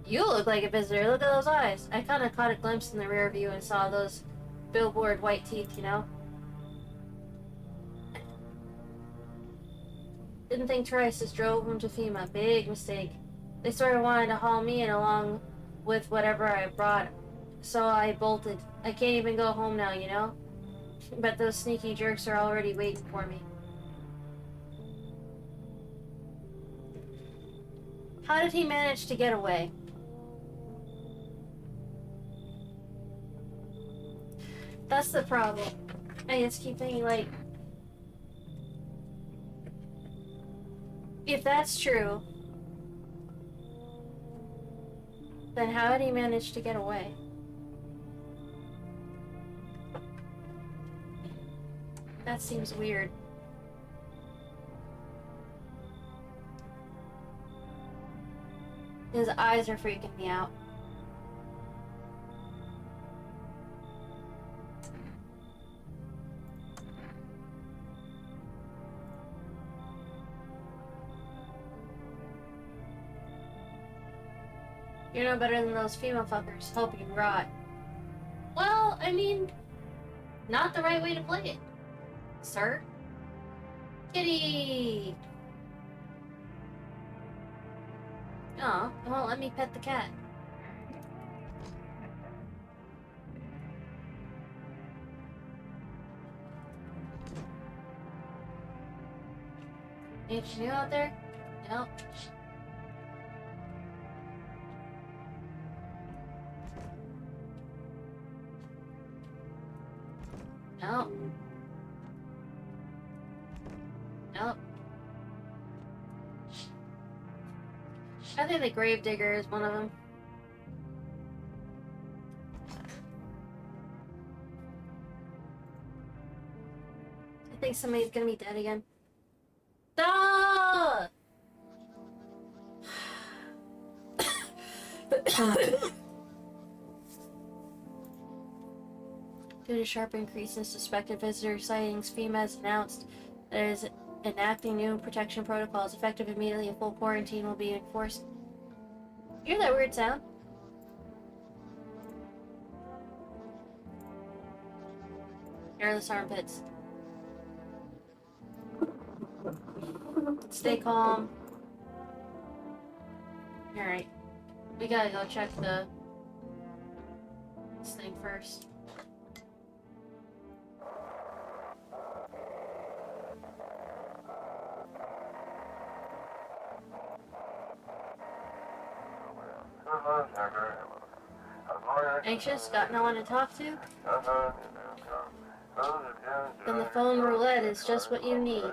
You look like a visitor. Look at those eyes. I kind of caught a glimpse in the rear view and saw those billboard white teeth, you know? Didn't think twice, just drove him to FEMA. Big mistake. They sort of wanted to haul me in along with whatever I brought, so I bolted. I can't even go home now, you know? But those sneaky jerks are already waiting for me. How did he manage to get away? That's the problem. I just keep thinking, like, if that's true, then how did he manage to get away? That seems weird. His eyes are freaking me out. You're no better than those female fuckers. Hope you can rot. Well, I mean, not the right way to play it, sir. Kitty! Aw, it won't let me pet the cat. Anything new out there? Nope. Nope. Nope. I think the Gravedigger is one of them. I think somebody's gonna be dead again. Ah! Due to sharp increase in suspected visitor sightings, FEMA has announced that it is enacting new protection protocols. Effective immediately, a full quarantine will be enforced. You hear that weird sound? Airless armpits. Stay calm. Alright. We gotta go check this thing first. Anxious? Got no one to talk to? Then the phone roulette is just what you need.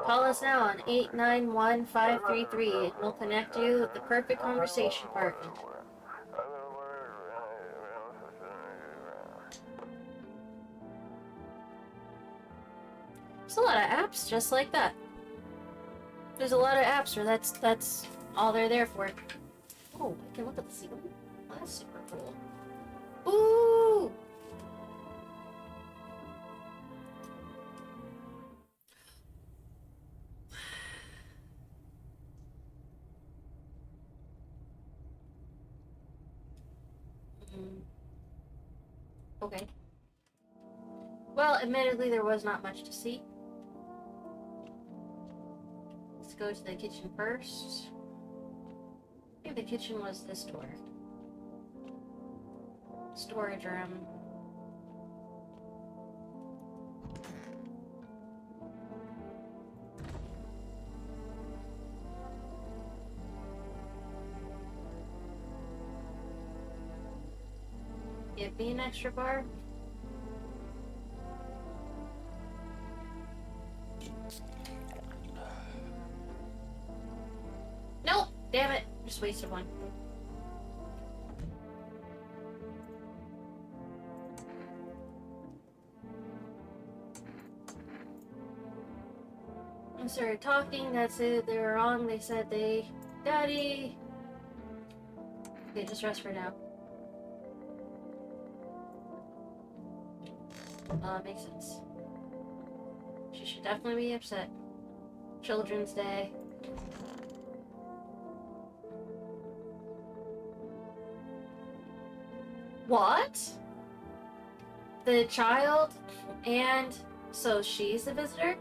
Call us now on 891-533 and we'll connect you with the perfect conversation partner. There's a lot of apps just like that. There's a lot of apps where that's all they're there for. Oh, I can look at the sequel. Oh, that's super cool. Ooh! Okay. Well, admittedly, there was not much to see. Let's go to the kitchen first. I think the kitchen was this door. Storage room. give me an extra bar? Nope! Damn it! Just wasted one. I started talking, that's it, they were wrong, they said Daddy! Okay, just rest for now. Makes sense. She should definitely be upset. Children's Day. What? The child? And so she's the visitor?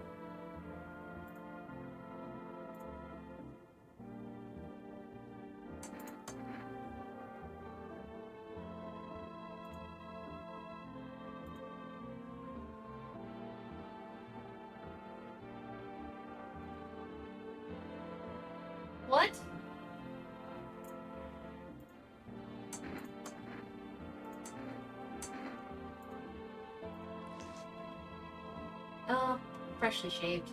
What? Oh, freshly shaved.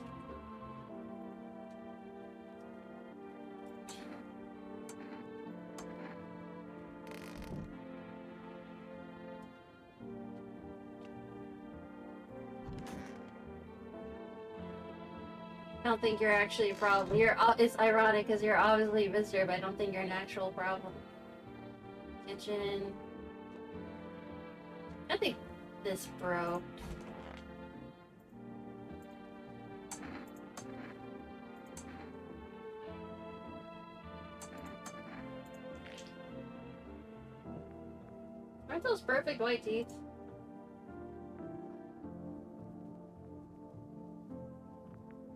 I don't think you're actually a problem. It's ironic because you're obviously a visitor, but I don't think you're an actual problem. Kitchen. I think this bro. Aren't those perfect white teeth?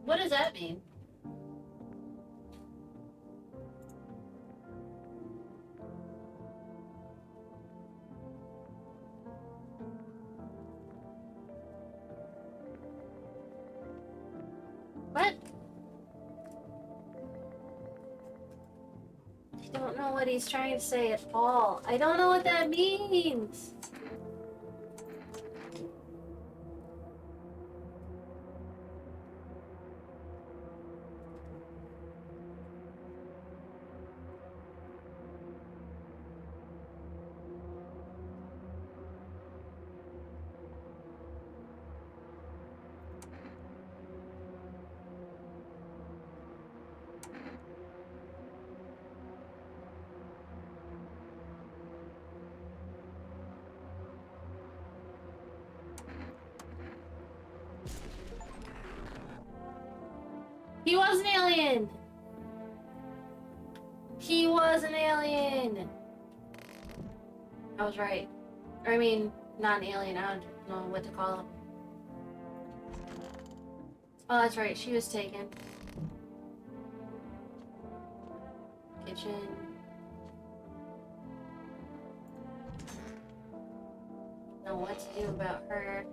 What does that mean? What? I don't know what he's trying to say at all. I don't know what that means. He was an alien! He was an alien! I was right. Or, I mean, not an alien, I don't know what to call him. Oh, that's right, she was taken. Kitchen. Know what to do about her.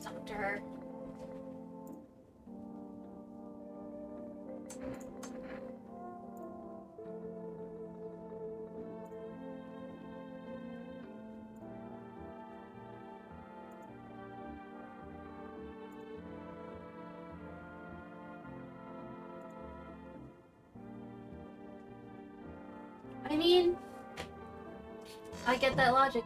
Talk to her. I mean, I get that logic.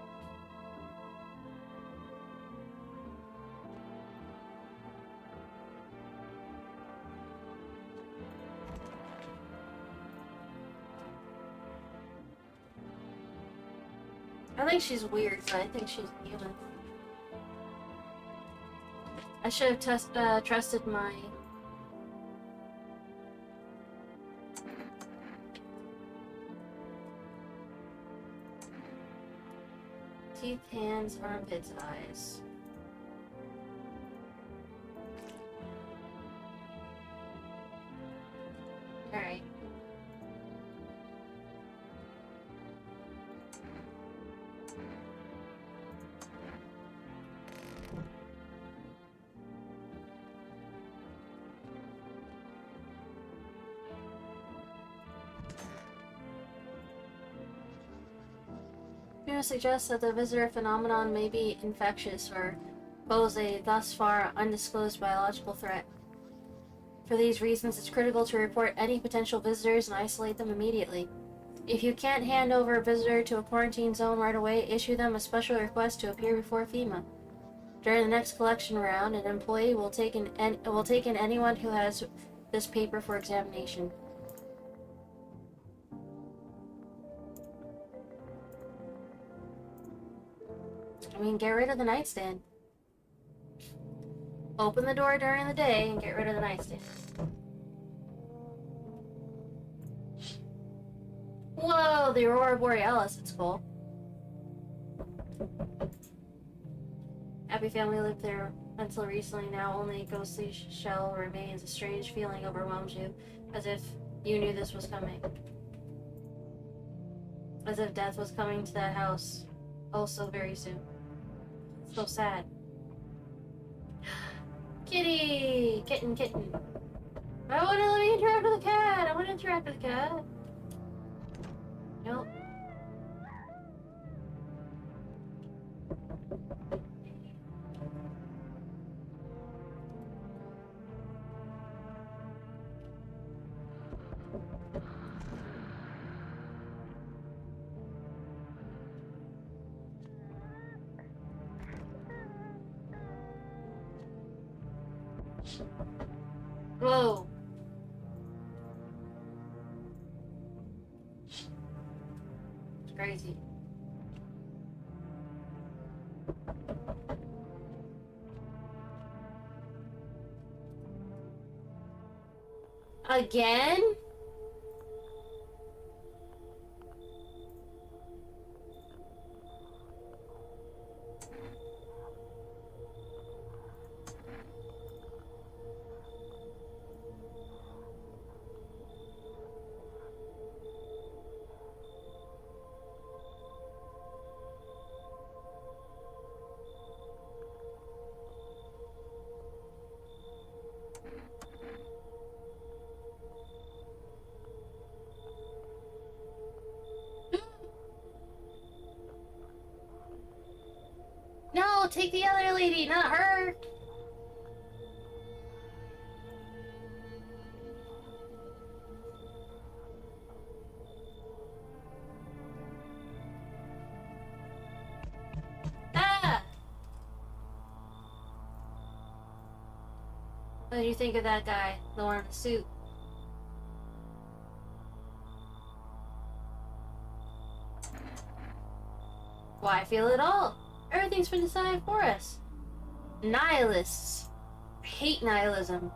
I think she's weird, but I think she's human. I should have trusted my... teeth, hands, armpits, eyes. Alright. news suggests that the visitor phenomenon may be infectious or pose a thus far undisclosed biological threat. For these reasons, it's critical to report any potential visitors and isolate them immediately. If you can't hand over a visitor to a quarantine zone right away, issue them a special request to appear before FEMA. During the next collection round, an employee will take in anyone who has this paper for examination. I mean, get rid of the nightstand. Open the door during the day and get rid of the nightstand. Whoa, the Aurora Borealis, it's cool. Happy family lived there until recently. Now only a ghostly shell remains. A strange feeling overwhelms you, as if you knew this was coming. As if death was coming to that house, oh so very soon. So sad. Kitty! Kitten. I want to let me interact with the cat! I want to interact with the cat. Nope. Whoa. It's crazy. Again? No, take the other lady, not her. Ah! What did you think of that guy, the one in the suit? Why feel it all? Everything's been decided for us. Nihilists. I hate nihilism.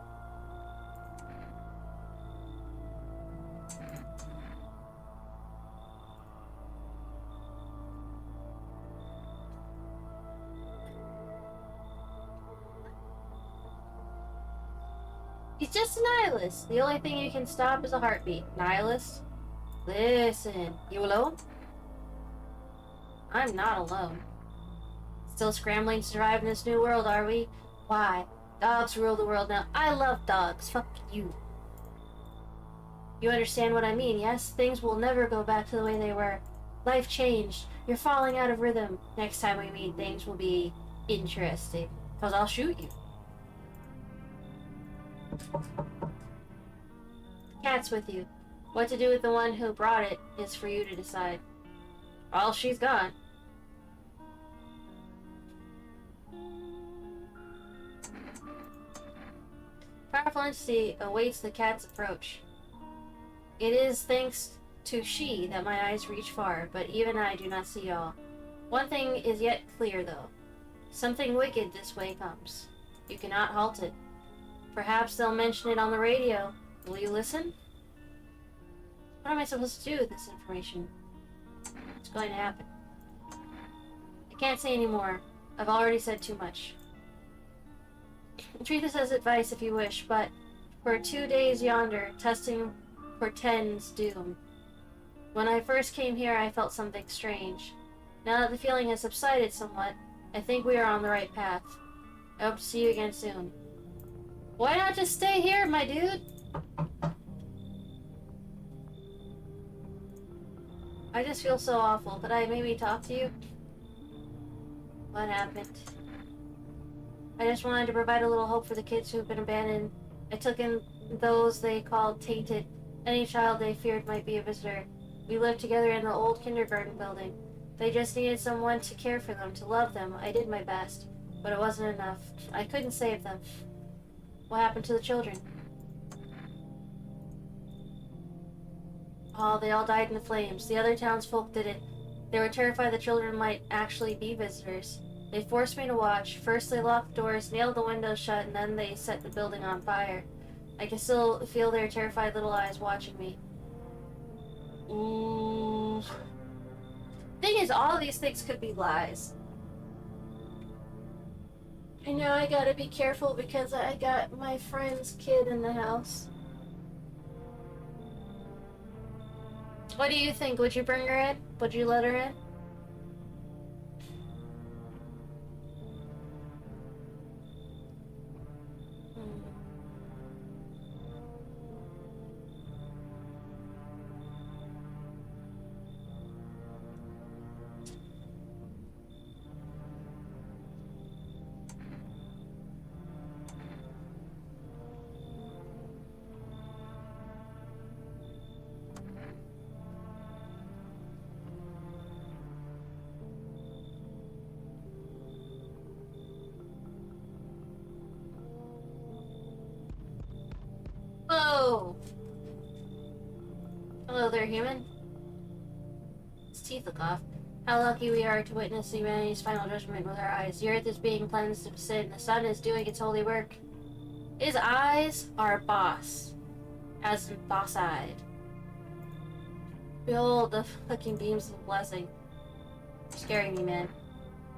He's just a nihilist. The only thing you can stop is a heartbeat. Nihilist? Listen, you alone? I'm not alone. Still scrambling to survive in this new world, are we? Why? Dogs rule the world now. I love dogs. Fuck you. You understand what I mean, yes? Things will never go back to the way they were. Life changed. You're falling out of rhythm. Next time we meet, things will be interesting. Because I'll shoot you. Cat's with you. What to do with the one who brought it is for you to decide. Well, she's gone. Powerful entity awaits the cat's approach. It is thanks to she that my eyes reach far, but even I do not see all. One thing is yet clear, though. Something wicked this way comes. You cannot halt it. Perhaps they'll mention it on the radio. Will you listen? What am I supposed to do with this information? What's going to happen? I can't say any more. I've already said too much. Treat this as advice if you wish, but for 2 days yonder, testing portends doom. When I first came here, I felt something strange. Now that the feeling has subsided somewhat, I think we are on the right path. I hope to see you again soon. Why not just stay here, my dude? I just feel so awful. Could I maybe talk to you? What happened? I just wanted to provide a little hope for the kids who have been abandoned. I took in those they called tainted. Any child they feared might be a visitor. We lived together in the old kindergarten building. They just needed someone to care for them, to love them. I did my best, but it wasn't enough. I couldn't save them. What happened to the children? Oh, they all died in the flames. The other townsfolk didn't. They were terrified the children might actually be visitors. They forced me to watch. First they locked the doors, nailed the windows shut, and then they set the building on fire. I can still feel their terrified little eyes watching me. Ooh. Thing is, all of these things could be lies. I know I gotta be careful because I got my friend's kid in the house. What do you think? Would you bring her in? Would you let her in? Whoa! Hello there, human. His teeth look off. How lucky we are to witness humanity's final judgment with our eyes. The earth is being cleansed of sin. The sun is doing its holy work. His eyes are boss. As in boss-eyed. Behold the fucking beams of blessing. You're scaring me, man.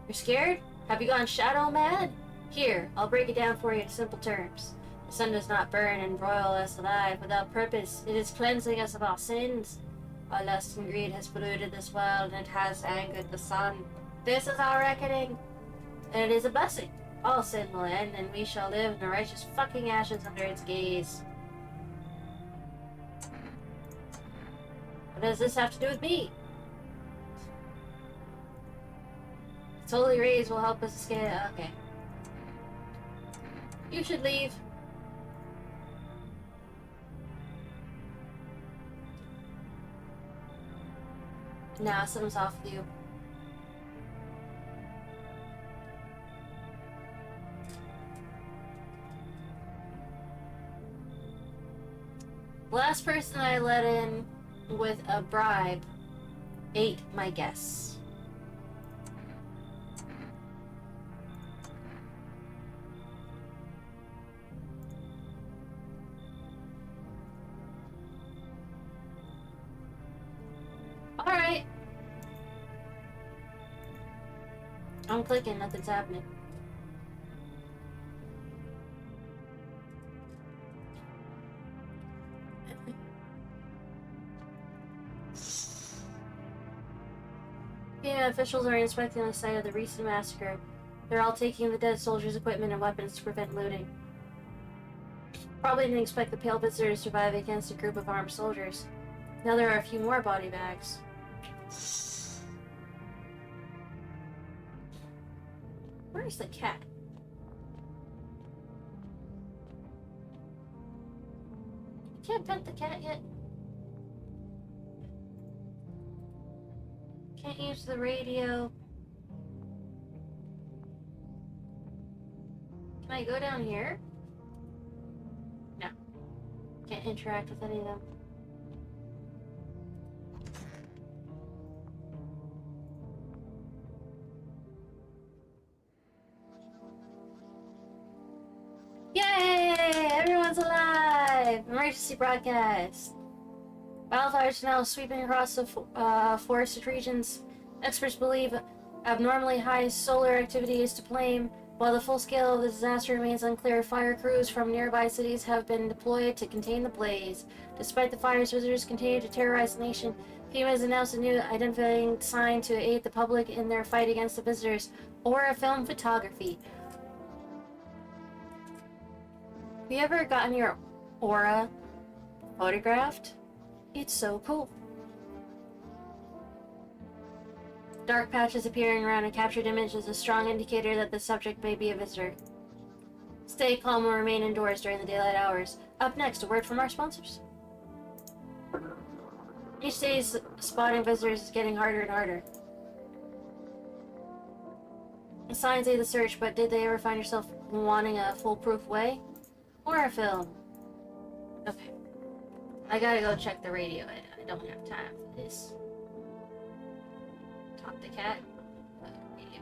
You're scared? Have you gone shadow mad? Here, I'll break it down for you in simple terms. The sun does not burn and broil us alive without purpose. It is cleansing us of our sins. Our lust and greed has polluted this world, and it has angered the sun. This is our reckoning, and it is a blessing. All sin will end, and we shall live in the righteous fucking ashes under its gaze. What does this have to do with me? Its holy rays will help us escape. Okay. You should leave. Nah, something's off with you. Last person I let in with a bribe ate my guests. Alright. I'm clicking, nothing's happening. Yeah, officials are inspecting the site of the recent massacre. They're all taking the dead soldiers' equipment and weapons to prevent looting. Probably didn't expect the pale visitors to survive against a group of armed soldiers. Now there are a few more body bags. Where's the cat? Can't pet the cat yet. Can't use the radio. Can I go down here? No. Can't interact with any of them. Yay! Everyone's alive! Emergency broadcast. Wildfires are now sweeping across the forested regions. Experts believe abnormally high solar activity is to blame. While the full scale of the disaster remains unclear, fire crews from nearby cities have been deployed to contain the blaze. Despite the fires, visitors continue to terrorize the nation. FEMA has announced a new identifying sign to aid the public in their fight against the visitors. Aura Film Photography. Have you ever gotten your aura photographed? It's so cool. Dark patches appearing around a captured image is a strong indicator that the subject may be a visitor. Stay calm and remain indoors during the daylight hours. Up next, a word from our sponsors. Each day, spotting visitors is getting harder and harder. The signs aid the search, but did they ever find yourself wanting a foolproof way? Horror film. Okay. I gotta go check the radio. I don't have time for this. Talk the cat. Radio.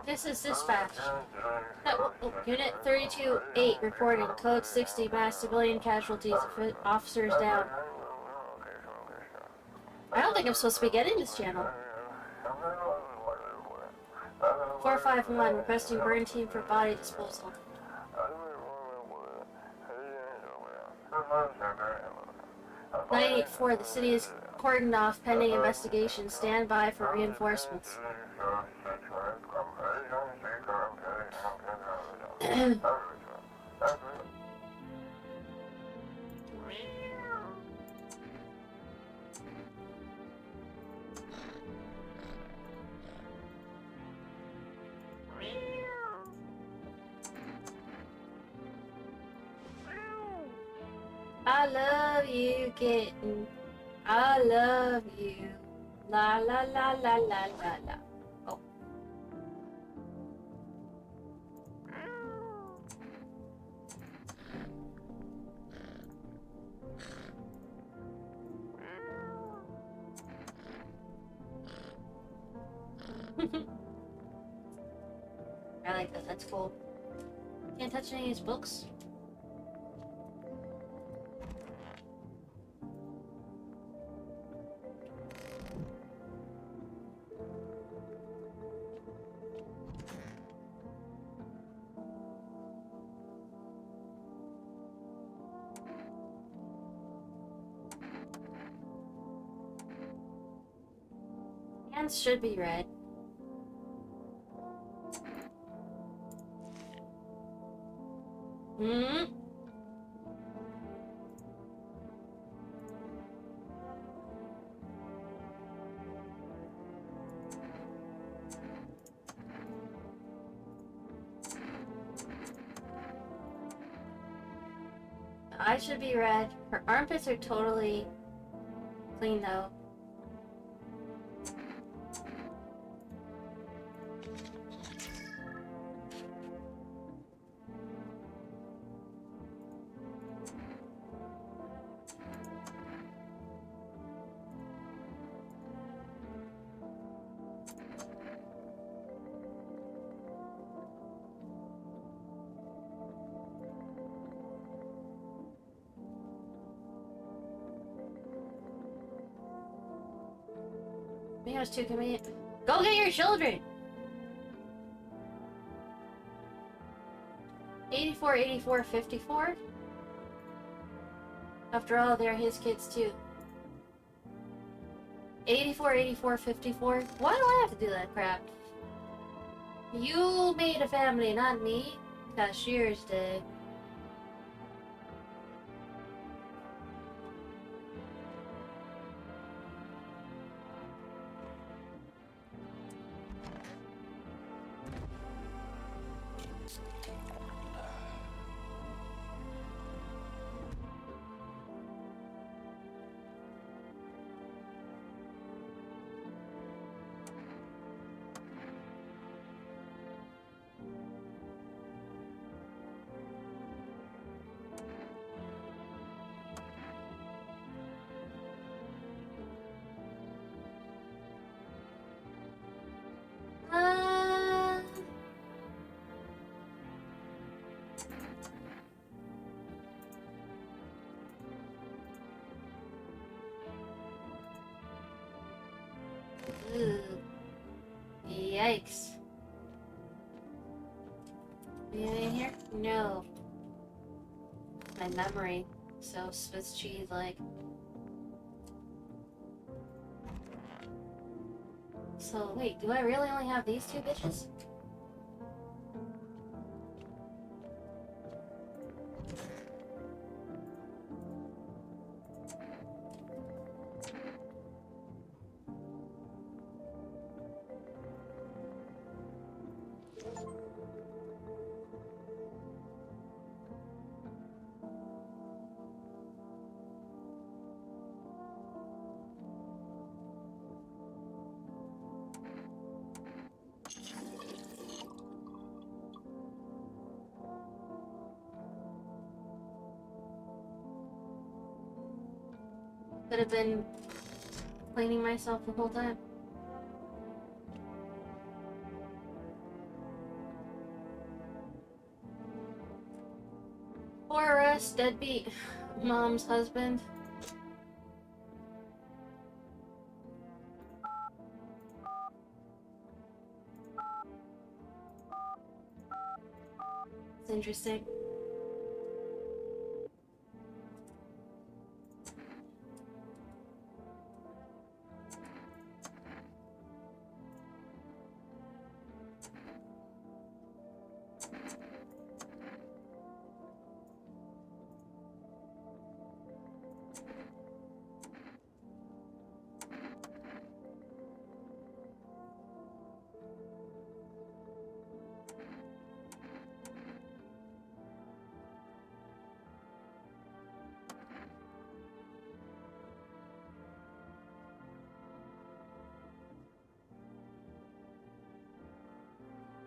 This is dispatch. Unit 32-8 reporting. Code 60, mass civilian casualties. Officers down. I don't think I'm supposed to be getting this channel. 451 requesting burn team for body disposal. 984, the city is cordoned off pending investigation. Stand by for reinforcements. I love you, kitten. I love you. La la la la la la la. Oh. I like that. That's cool. Can't touch any of his books. Hands should be red. Hmm. Eyes should be red. Her armpits are totally clean though. I think I was too convenient. Go get your children! 84, 84, 54? After all, they're his kids too. 84, 84, 54? Why do I have to do that crap? You made a family, not me. Cashier's Day. Ooh. Yikes. Anything in here? No. My memory. So Swiss cheese like. So, wait, do I really only have these two bitches? Could have been cleaning myself the whole time. Or arrest deadbeat mom's husband. It's interesting.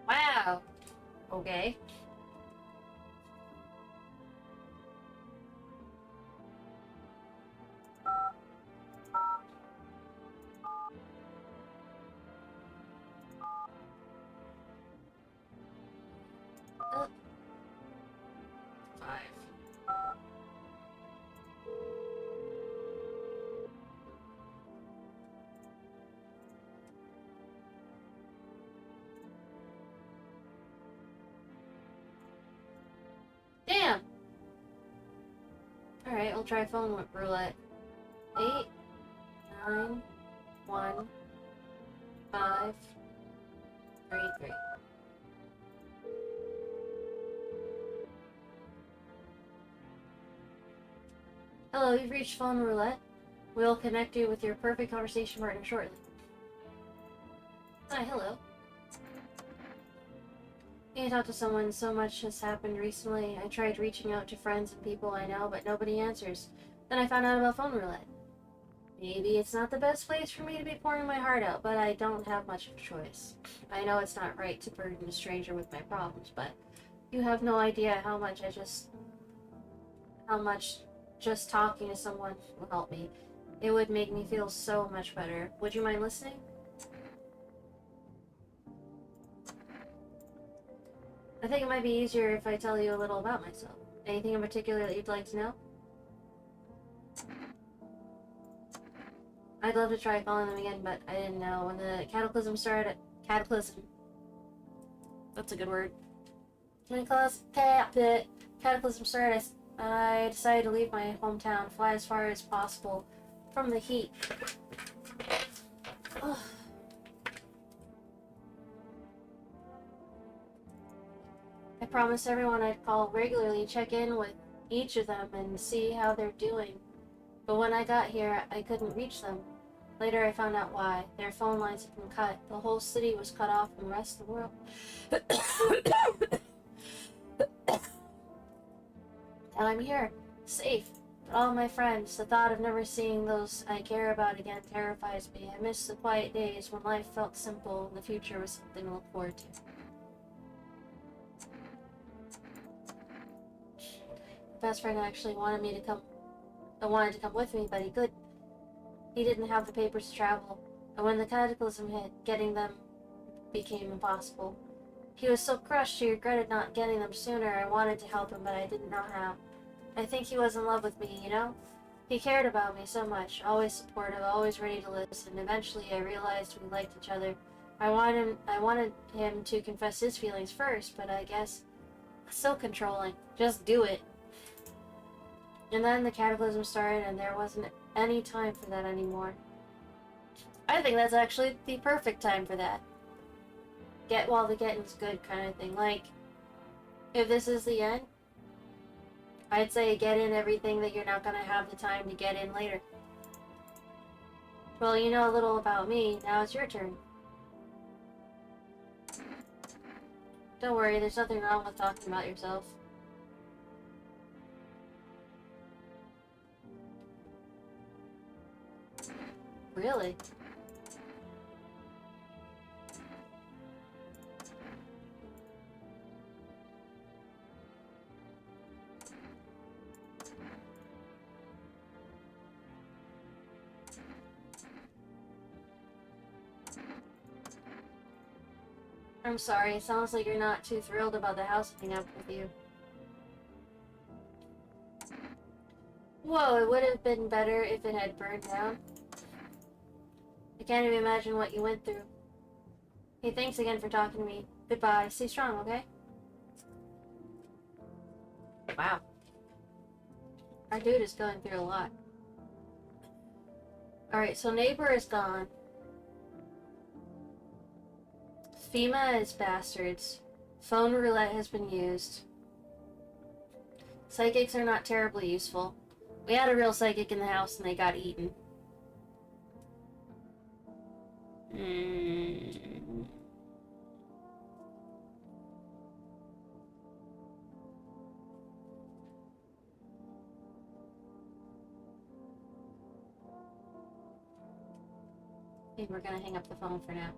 Wow. Okay. Uh, 5. Damn! Alright, we'll try phone roulette. 8, 9, 1, 5, 3, 3. Hello, you've reached phone roulette. We'll connect you with your perfect conversation partner shortly. Hi, hello. I can't talk to someone, so much has happened recently. I tried reaching out to friends and people I know, but nobody answers. Then I found out about phone roulette. Maybe it's not the best place for me to be pouring my heart out, but I don't have much of a choice. I know it's not right to burden a stranger with my problems, but you have no idea how much just talking to someone will help me. It would make me feel so much better. Would you mind listening? I think it might be easier if I tell you a little about myself. Anything in particular that you'd like to know? I'd love to try calling them again, but I didn't know. When the cataclysm started... Cataclysm. That's a good word. When the cataclysm started, I decided to leave my hometown, fly as far as possible from the heat. Ugh. I promised everyone I'd call regularly, check in with each of them, and see how they're doing. But when I got here, I couldn't reach them. Later, I found out why. Their phone lines had been cut. The whole city was cut off from the rest of the world. And I'm here, safe. But all my friends, the thought of never seeing those I care about again terrifies me. I miss the quiet days when life felt simple and the future was something to look forward to. My best friend actually wanted to come with me, but he couldn't. He didn't have the papers to travel, and when the cataclysm hit, getting them became impossible. He was so crushed he regretted not getting them sooner. I wanted to help him, but I didn't know how. I think he was in love with me, you know? He cared about me so much, always supportive, always ready to listen. Eventually, I realized we liked each other. I wanted him to confess his feelings first, but I guess so controlling. Just do it. And then the cataclysm started, and there wasn't any time for that anymore. I think that's actually the perfect time for that. Get while the getting's good kind of thing. Like, if this is the end, I'd say get in everything that you're not gonna have the time to get in later. Well, you know a little about me, now it's your turn. Don't worry, there's nothing wrong with talking about yourself. Really? I'm sorry, it sounds like you're not too thrilled about the house hooking up with you. Whoa, it would have been better if it had burned down. I can't even imagine what you went through. Hey, thanks again for talking to me. Goodbye. Stay strong, okay? Wow. Our dude is going through a lot. Alright, so neighbor is gone. FEMA is bastards. Phone roulette has been used. Psychics are not terribly useful. We had a real psychic in the house and they got eaten. I think we're gonna hang up the phone for now.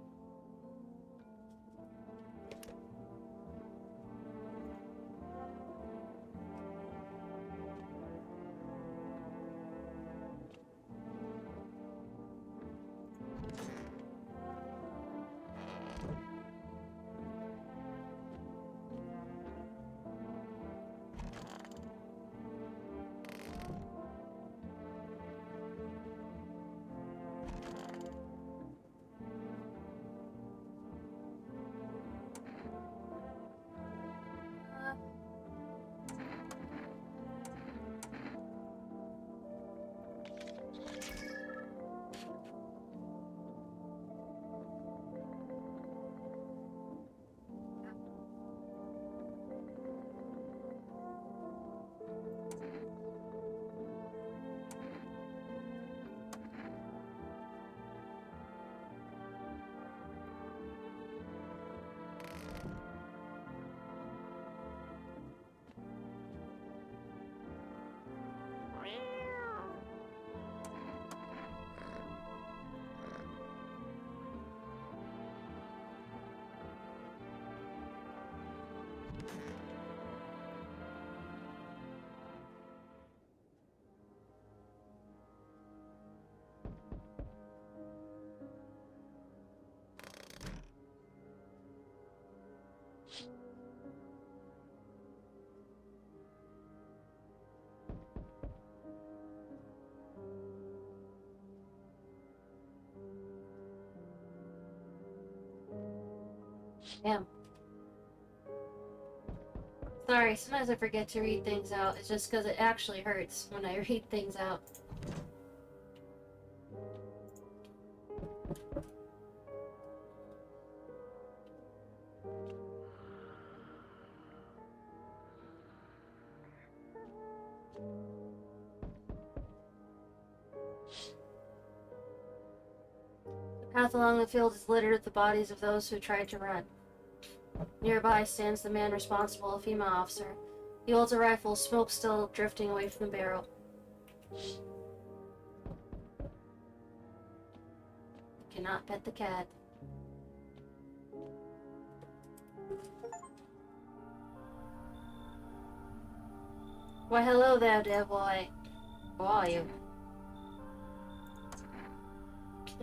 Damn. Sorry, sometimes I forget to read things out. It's just because it actually hurts when I read things out. The path along the field is littered with the bodies of those who tried to run. Nearby stands the man responsible, a FEMA officer. He holds a rifle, smoke still drifting away from the barrel. Cannot pet the cat. Why, hello there, dear boy. Who are you?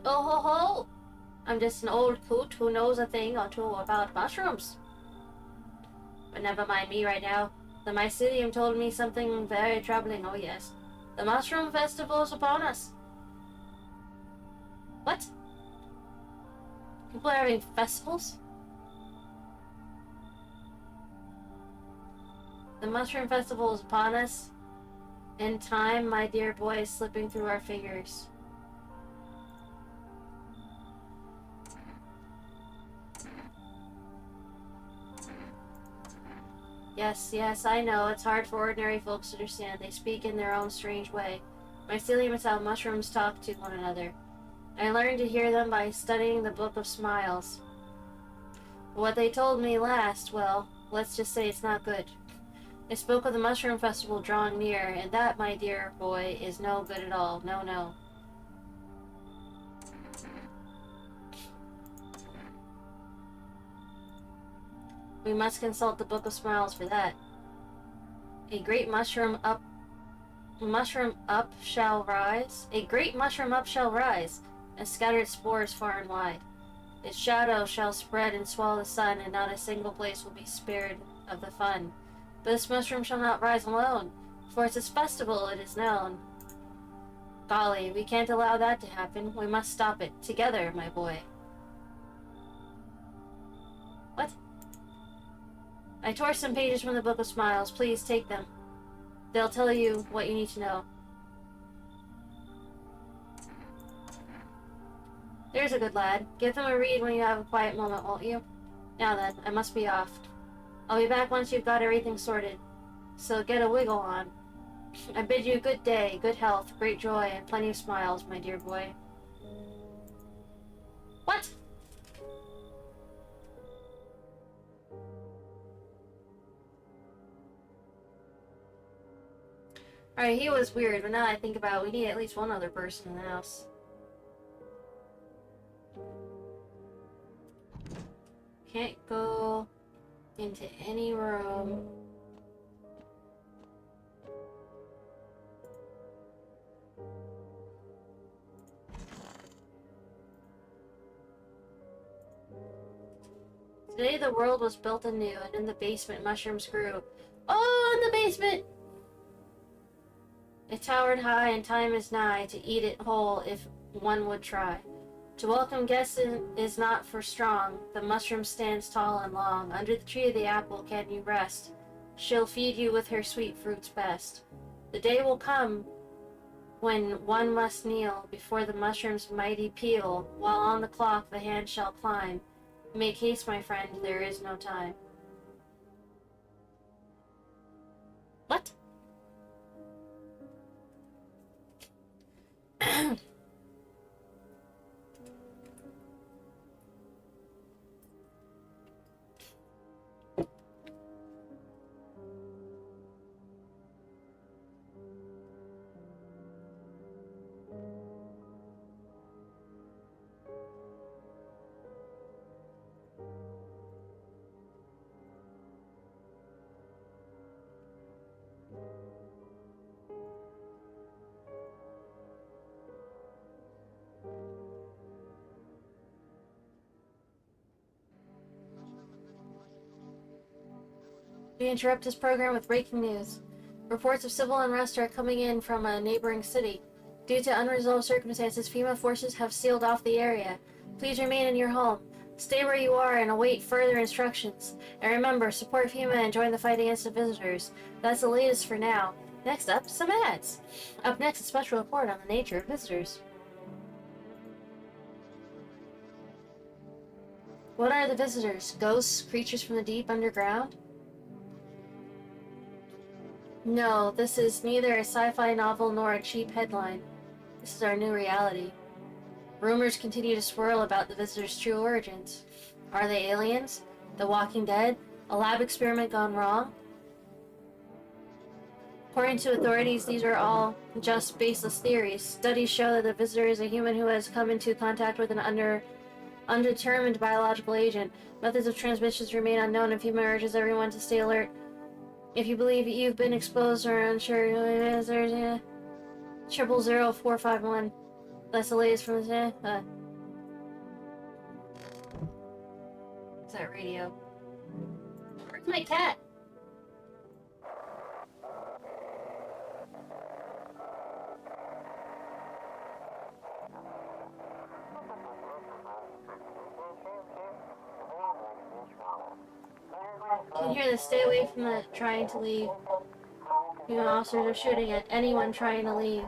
Oh ho ho! I'm just an old coot who knows a thing or two about mushrooms. But never mind me right now. The Mycelium told me something very troubling, oh yes. The Mushroom Festival is upon us. What? People are having festivals? The Mushroom Festival is upon us. In time, my dear boy, is slipping through our fingers. Yes, yes, I know. It's hard for ordinary folks to understand. They speak in their own strange way. Mycelium is how mushrooms talk to one another. I learned to hear them by studying the Book of Smiles. What they told me last, well, let's just say it's not good. They spoke of the Mushroom Festival drawing near, and that, my dear boy, is no good at all. No, no. We must consult the Book of Smiles for that. A great mushroom up shall rise. A great mushroom up shall rise, and scatter its spores far and wide. Its shadow shall spread and swallow the sun, and not a single place will be spared of the fun. But this mushroom shall not rise alone, for it's its festival, it is known. Golly, we can't allow that to happen. We must stop it, together, my boy. What? I tore some pages from the Book of Smiles. Please take them. They'll tell you what you need to know. There's a good lad. Give them a read when you have a quiet moment, won't you? Now then, I must be off. I'll be back once you've got everything sorted. So get a wiggle on. I bid you good day, good health, great joy, and plenty of smiles, my dear boy. What? Alright, he was weird, but now I think about it, we need at least one other person in the house. Can't go into any room. Today the world was built anew, and in the basement mushrooms grew. Oh, in the basement! It towered high, and time is nigh to eat it whole if one would try. To welcome guests is not for strong. The mushroom stands tall and long. Under the tree of the apple can you rest. She'll feed you with her sweet fruits best. The day will come when one must kneel before the mushroom's mighty peel, while on the clock the hand shall climb. Make haste, my friend, there is no time. What? We interrupt this program with breaking news. Reports of civil unrest are coming in from a neighboring city. Due to unresolved circumstances, FEMA forces have sealed off the area. Please remain in your home. Stay where you are and await further instructions. And remember, support FEMA and join the fight against the visitors. That's the latest for now. Next up, some ads. Up next, a special report on the nature of visitors. What are the visitors? Ghosts? Creatures from the deep underground? No, this is neither a sci-fi novel nor a cheap headline. This is our new reality. Rumors continue to swirl about the visitors' true origins. Are they aliens? The Walking Dead? A lab experiment gone wrong? According to authorities, these are all just baseless theories. Studies show that the visitor is a human who has come into contact with an undetermined biological agent. Methods of transmission remain unknown, and FEMA urges everyone to stay alert. If you believe you've been exposed or unsure, there's 000451. That's the latest from the What's that radio? Where's my cat? You can hear the stay away from the trying to leave. FEMA officers are shooting at anyone trying to leave.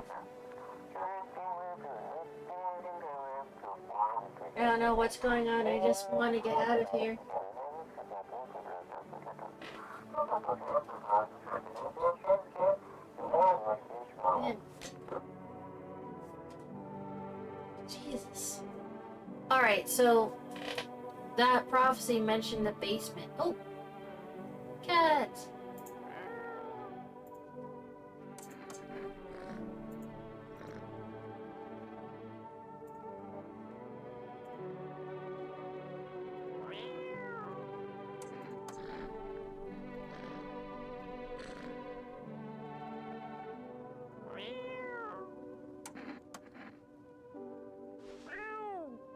I don't know what's going on, I just want to get out of here. Jesus. Alright, so that prophecy mentioned the basement. Oh! Cats!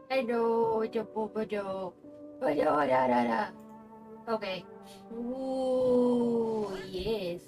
Hello, okay. Ooh, yes.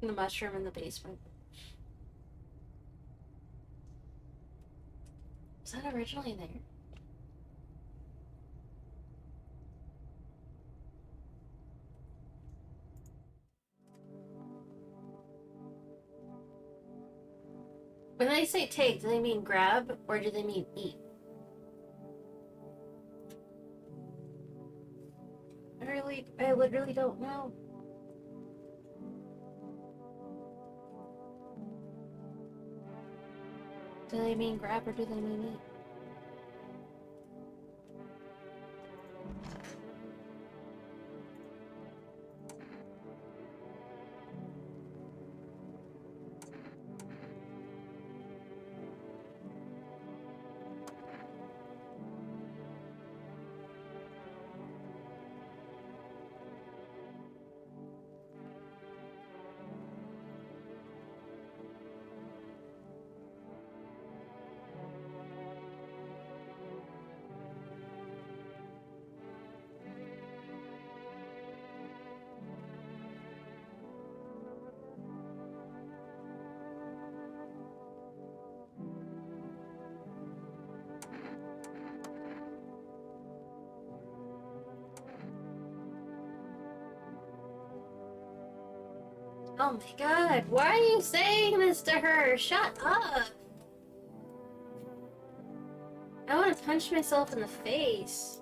The mushroom in the basement. Was that originally there? When they say take, do they mean grab or do they mean eat? I literally don't know. Do they mean grab or do they mean eat? Oh my god, why are you saying this to her? Shut up! I want to punch myself in the face.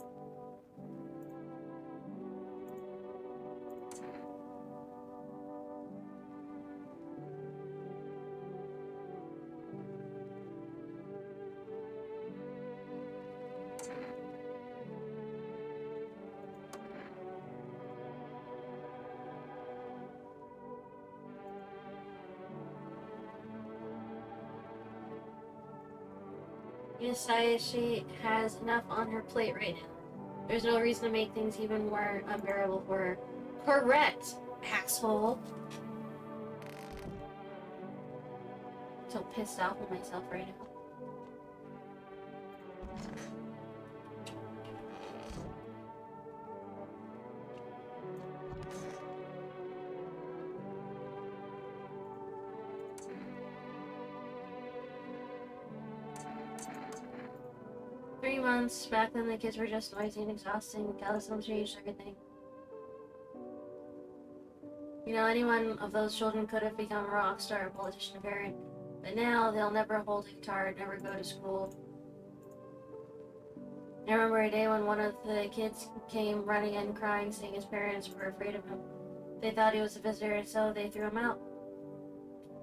Besides, she has enough on her plate right now. There's no reason to make things even more unbearable for her. Correct, asshole. I'm so pissed off with myself right now. Months back then, the kids were just noisy and exhausting. Callism changed everything. You know, any one of those children could have become a rock star, a politician, a parent, but now they'll never hold a guitar, never go to school. I remember a day when one of the kids came running in crying, saying his parents were afraid of him. They thought he was a visitor, so they threw him out.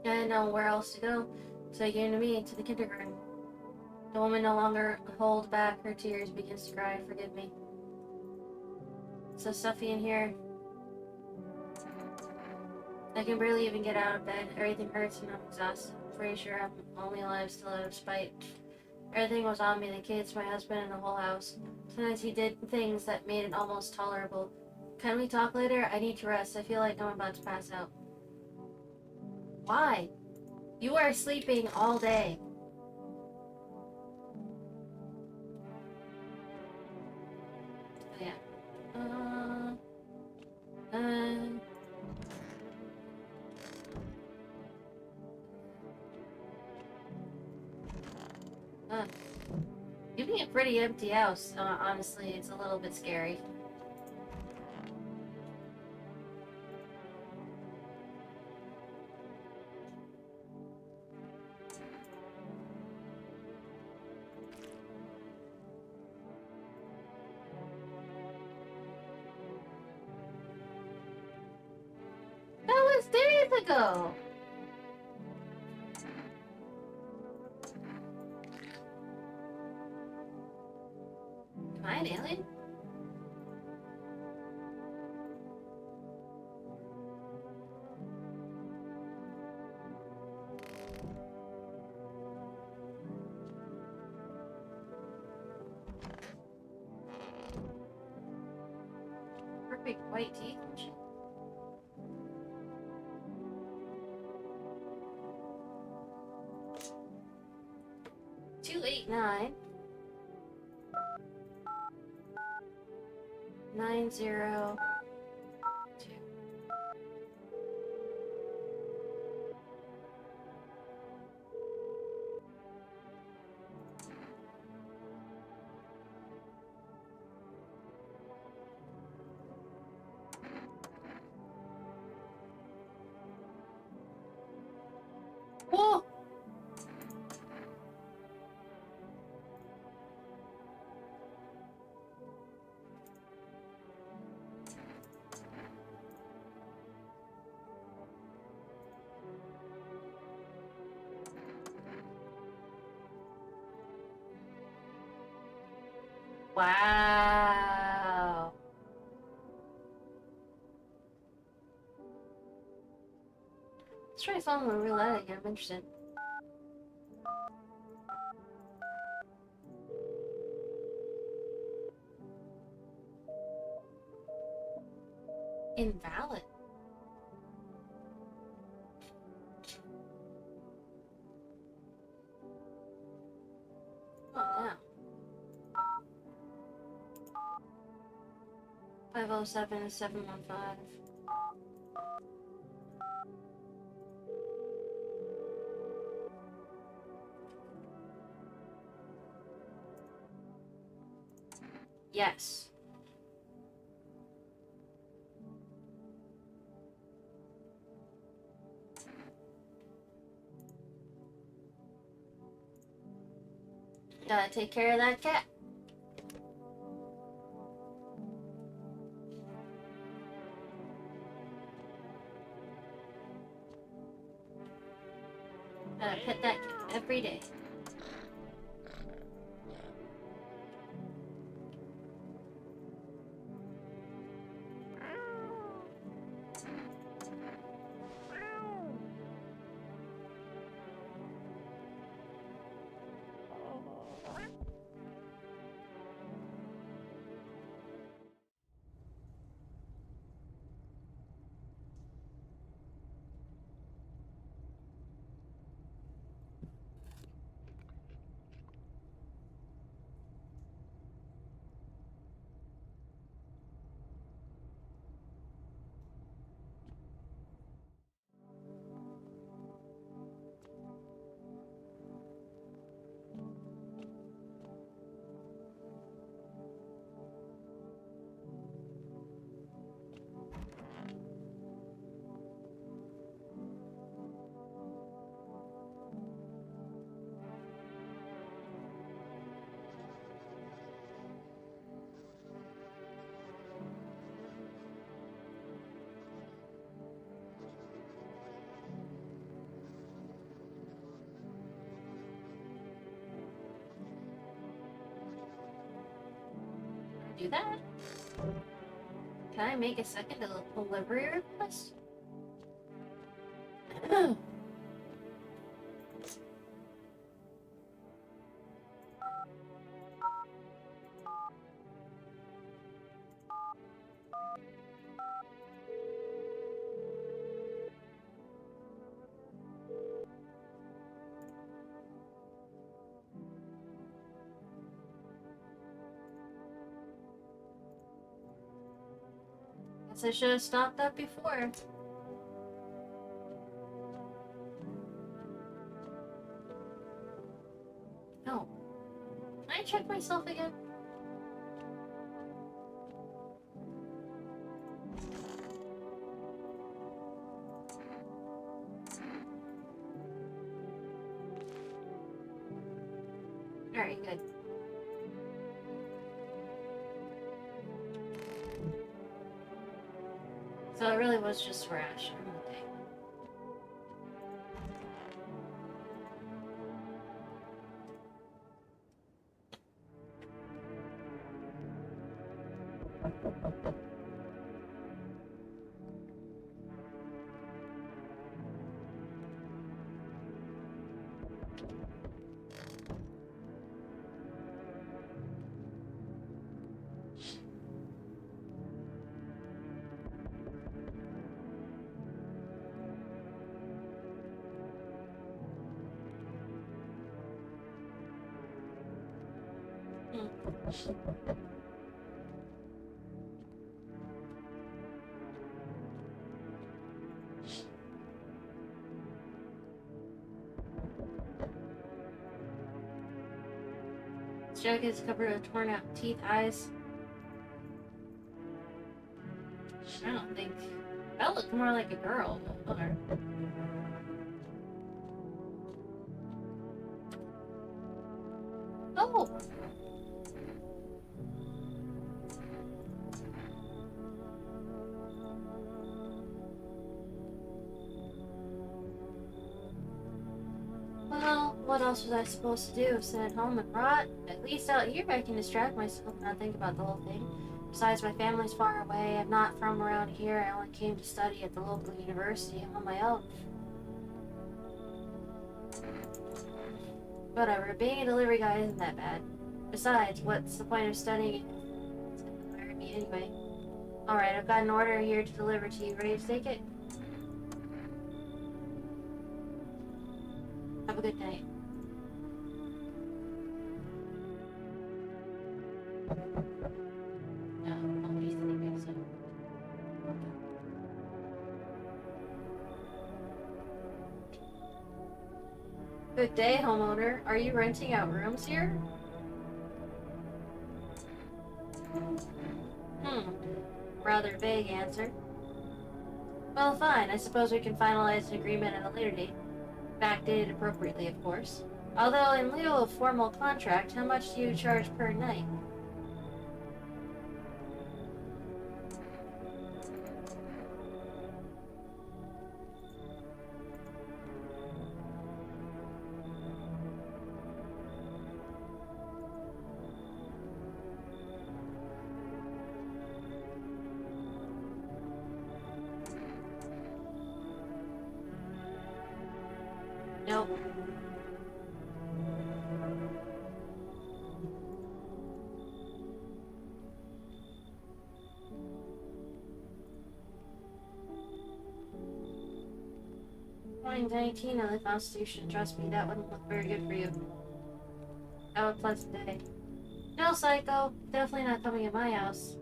I didn't know where else to go, so he came to me, to the kindergarten. The woman no longer holds back her tears, begins to cry. Forgive me. It's so stuffy in here. I can barely even get out of bed. Everything hurts and I'm exhausted. I'm pretty sure I'm only alive still out of spite. Everything was on me, the kids, my husband, and the whole house. Sometimes he did things that made it almost tolerable. Can we talk later? I need to rest. I feel like I'm about to pass out. Why? You are sleeping all day. Yeah. Giving a pretty empty house, honestly, it's a little bit scary. That was days ago! Am I an alien? Perfect white teeth and shit. Two, 8, 9. 9, 0, 2. Whoa! Wow. Let's try following the roulette again. I'm interested. Invalid. Oh, no. 507 is 715. Yes. Gotta take care of that cat. Gotta pet that cat every day. Do that? Can I make a second delivery request? Guess I should have stopped that before. No. check myself again? Alright, good. So it really was just rash. Okay. This jug is covered with torn out teeth, eyes. I don't think that looked more like a girl. But whatever. Oh! Well, what else was I supposed to do? Sit at home and rot? At least out here I can distract myself and not think about the whole thing. Besides, my family's far away. I'm not from around here. I only came to study at the local university on my own. Whatever, being a delivery guy isn't that bad. Besides, what's the point of studying if it's gonna hire me anyway? Alright, I've got an order here to deliver to you. Ready to take it? Have a good night. No, I'll be sleeping soon. Good day, homeowner. Are you renting out rooms here? Rather vague answer. Well, fine. I suppose we can finalize an agreement at a later date. Backdated appropriately, of course. Although, in lieu of formal contract, how much do you charge per night? Nope. According to 19 of the Constitution, trust me, that wouldn't look very good for you. Have a pleasant day. No, psycho. Definitely not coming in my house.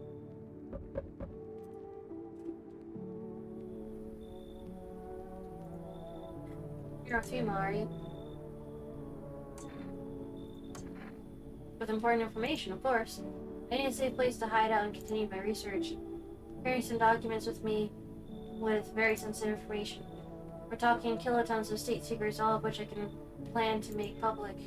You're a female, are you? With important information, of course. I need a safe place to hide out and continue my research. Carrying some documents with me with very sensitive information. We're talking kilotons of state secrets, all of which I can plan to make public.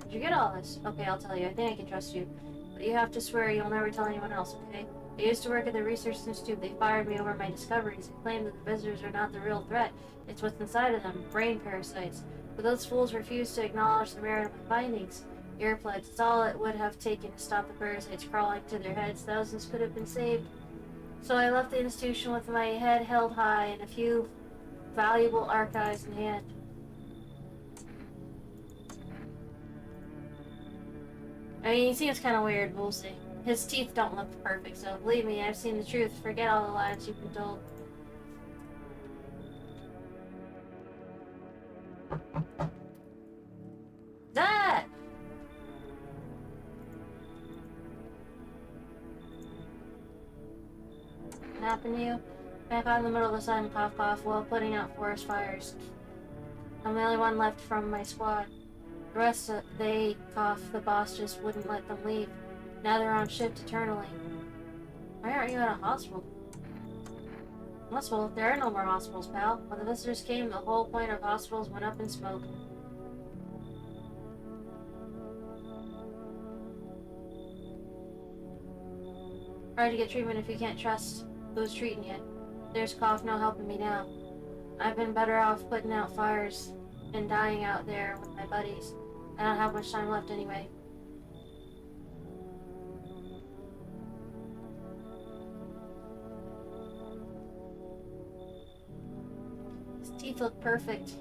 Did you get all this? Okay, I'll tell you. I think I can trust you. But you have to swear you'll never tell anyone else, okay? I used to work at the Research Institute. They fired me over my discoveries and claimed that the visitors are not the real threat. It's what's inside of them, brain parasites. But those fools refused to acknowledge the merit of my findings. Earplugs, it's all it would have taken to stop the parasites crawling to their heads. Thousands could have been saved. So I left the institution with my head held high and a few valuable archives in hand. I mean, he seems kind of weird, but we'll see. His teeth don't look perfect, so believe me, I've seen the truth. Forget all the lies you've been told. That! What happened to you? Back out in the middle of the sun, cough cough, while putting out forest fires. I'm the only one left from my squad. The rest of they cough, the boss just wouldn't let them leave. Now they're on shift eternally. Why aren't you at a hospital? Hospital? There are no more hospitals, pal. When the visitors came, the whole point of hospitals went up in smoke. Hard to get treatment if you can't trust who's treating you. There's cough, no helping me now. I've been better off putting out fires and dying out there with my buddies. I don't have much time left anyway. His teeth look perfect.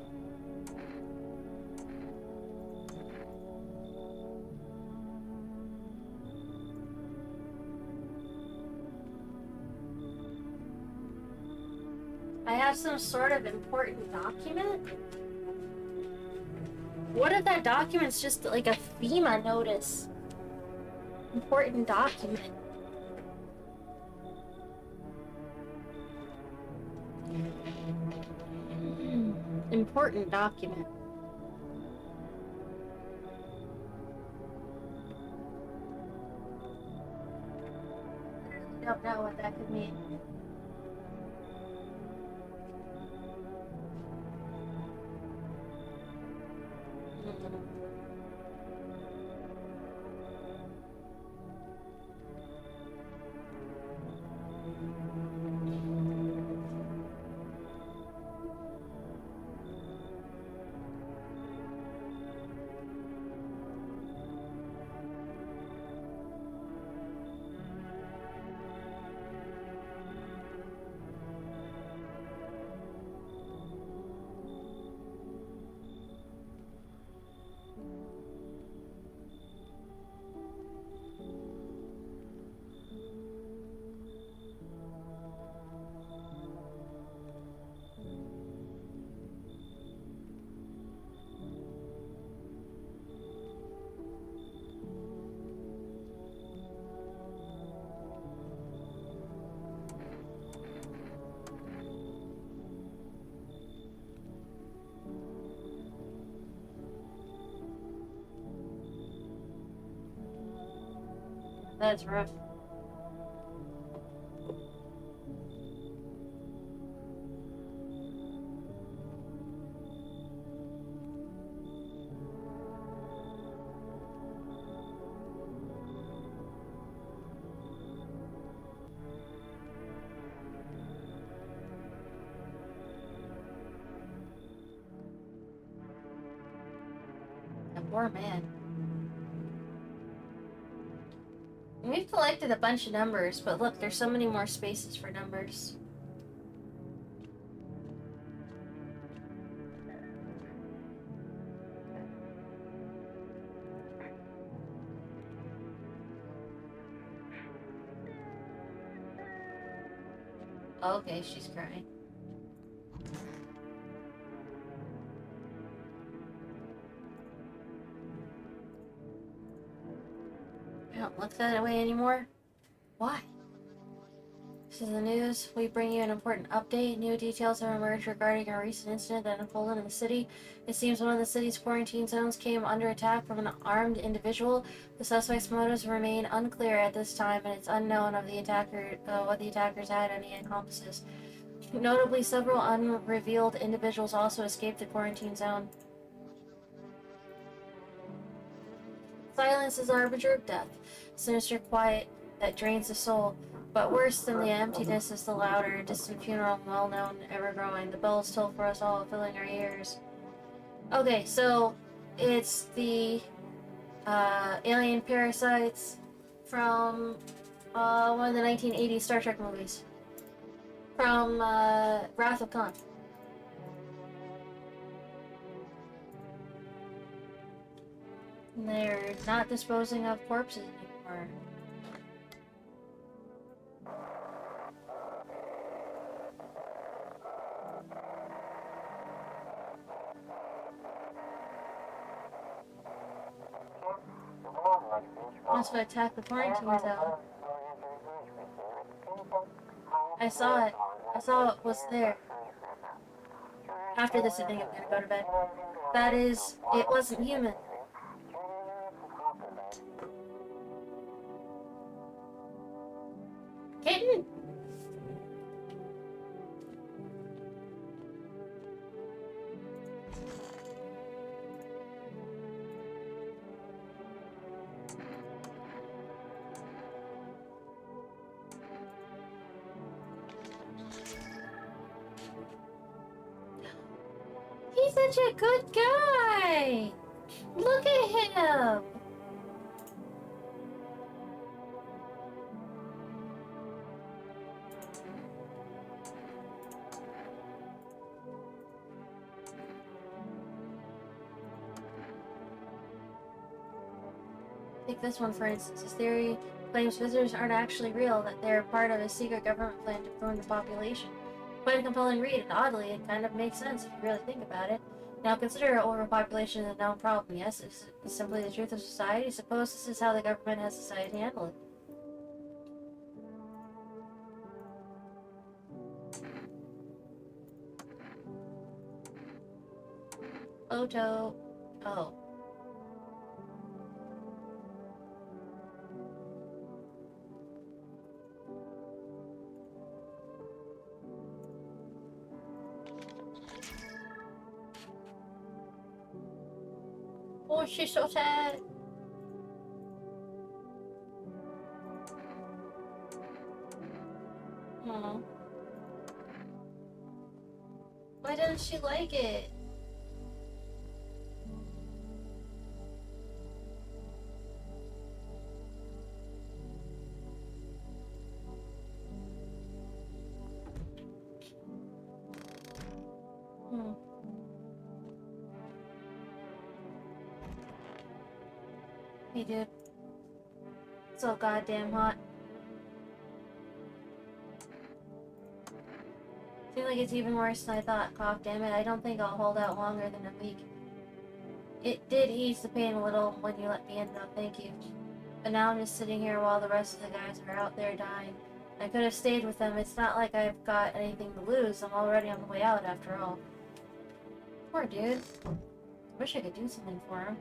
I have some sort of important document? What if that document's just like a FEMA notice? Important document. Important document. I don't know what that could mean. That's rough. A poor man. We've collected a bunch of numbers, but look, there's so many more spaces for numbers. Okay, she's crying. I don't look that way anymore. Why? This is the news. We bring you an important update. New details have emerged regarding a recent incident that unfolded in the city. It seems one of the city's quarantine zones came under attack from an armed individual. The suspect's motives remain unclear at this time, and it's unknown of the attacker, what the attackers had any accomplices. Notably, several unrevealed individuals also escaped the quarantine zone. Silence is the harbinger of death, sinister quiet that drains the soul. But worse than the emptiness is the louder, distant funeral, well-known, ever-growing. The bells toll for us all, filling our ears. Okay, so it's the alien parasites from one of the 1980s Star Trek movies. From Wrath of Khan. And they're not disposing of corpses anymore. Also attack the quarantine zone. I saw it. I saw it was there. After this, I think I'm gonna go to bed. That is, it wasn't human. He's such a good guy! Look at him! Take this one for instance. His theory claims visitors aren't actually real, that they're part of a secret government plan to prune the population. Quite a compelling read, and oddly, it kind of makes sense if you really think about it. Now consider overpopulation a known problem, yes? It's simply the truth of society. Suppose this is how the government has decided to handle it. Photo. Oh. Oh, she's so sad. Aw. Why doesn't she like it? Hmm. Hey, dude. So goddamn hot. I feel like it's even worse than I thought. Cough, damn it. I don't think I'll hold out longer than a week. It did ease the pain a little when you let me in, though. Thank you. But now I'm just sitting here while the rest of the guys are out there dying. I could have stayed with them. It's not like I've got anything to lose. I'm already on the way out, after all. Poor dude. Wish I could do something for him.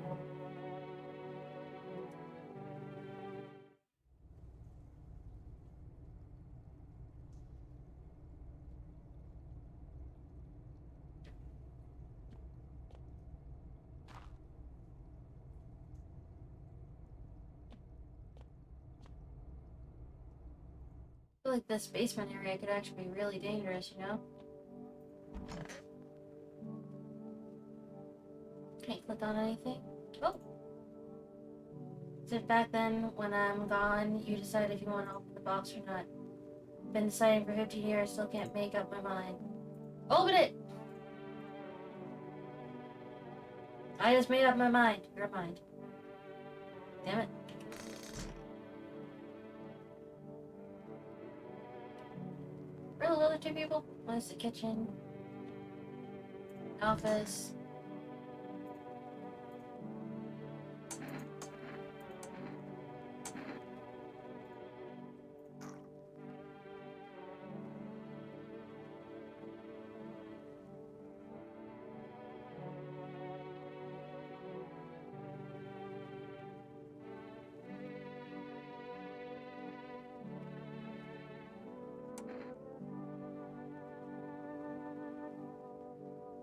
I feel like this basement area could actually be really dangerous, you know? Can't click on anything. Oh! Is it back then, when I'm gone, you decide if you want to open the box or not? Been deciding for 15 years, still can't make up my mind. Open it! I just made up my mind. Your mind. Damn it. Where are those other two people? One is the kitchen. Office.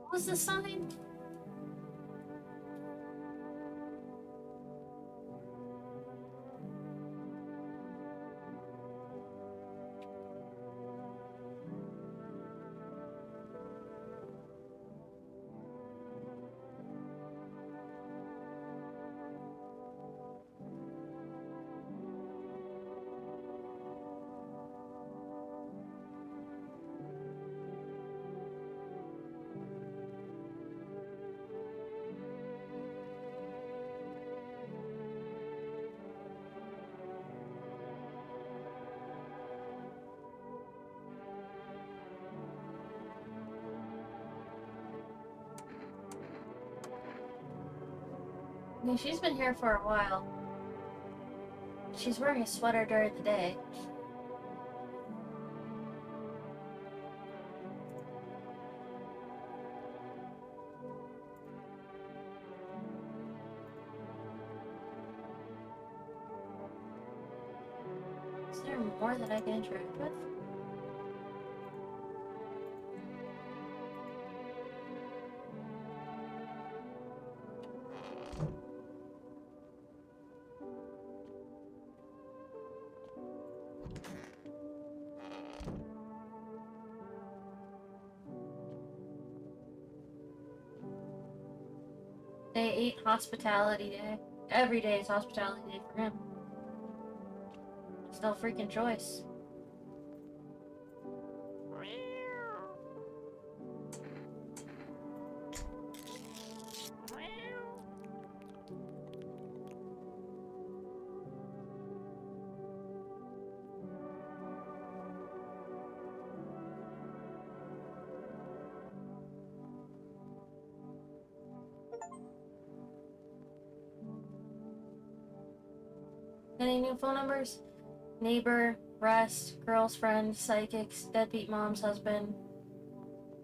What was the sign? I mean, she's been here for a while. She's wearing a sweater during the day. Is there more that I can interact with? Day 8, hospitality day. Every day is hospitality day for him. It's no freaking choice. Any new phone numbers? Neighbor, rest, girl's friend, psychics, deadbeat mom's husband,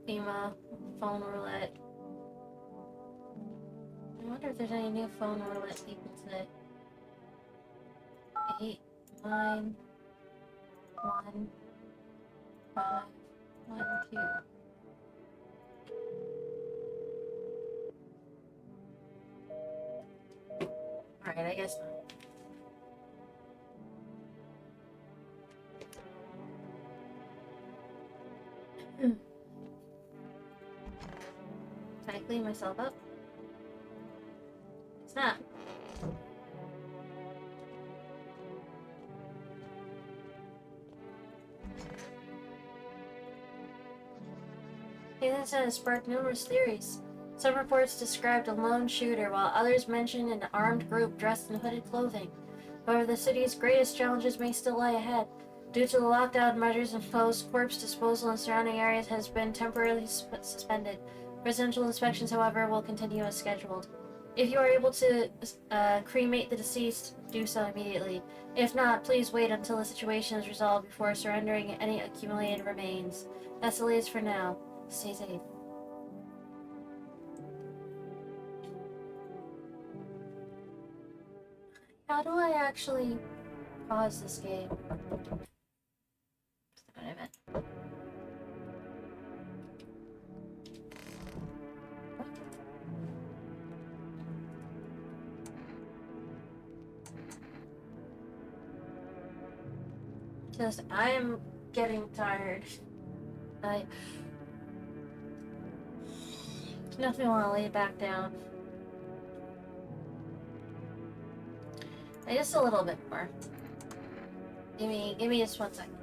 FEMA, phone roulette. I wonder if there's any new phone roulette people today. 8, 9, 1, 5, 1, 2. Alright, I guess not. Can I clean myself up? It's not. The incident has sparked numerous theories. Some reports described a lone shooter, while others mentioned an armed group dressed in hooded clothing. However, the city's greatest challenges may still lie ahead. Due to the lockdown measures imposed, corpse disposal in surrounding areas has been temporarily suspended. Residential inspections, however, will continue as scheduled. If you are able to cremate the deceased, do so immediately. If not, please wait until the situation is resolved before surrendering any accumulated remains. That's the latest for now. Stay safe. How do I actually pause this game? That's not what I meant. Just, I am getting tired. I definitely want to lay back down. Just a little bit more. Give me just 1 second.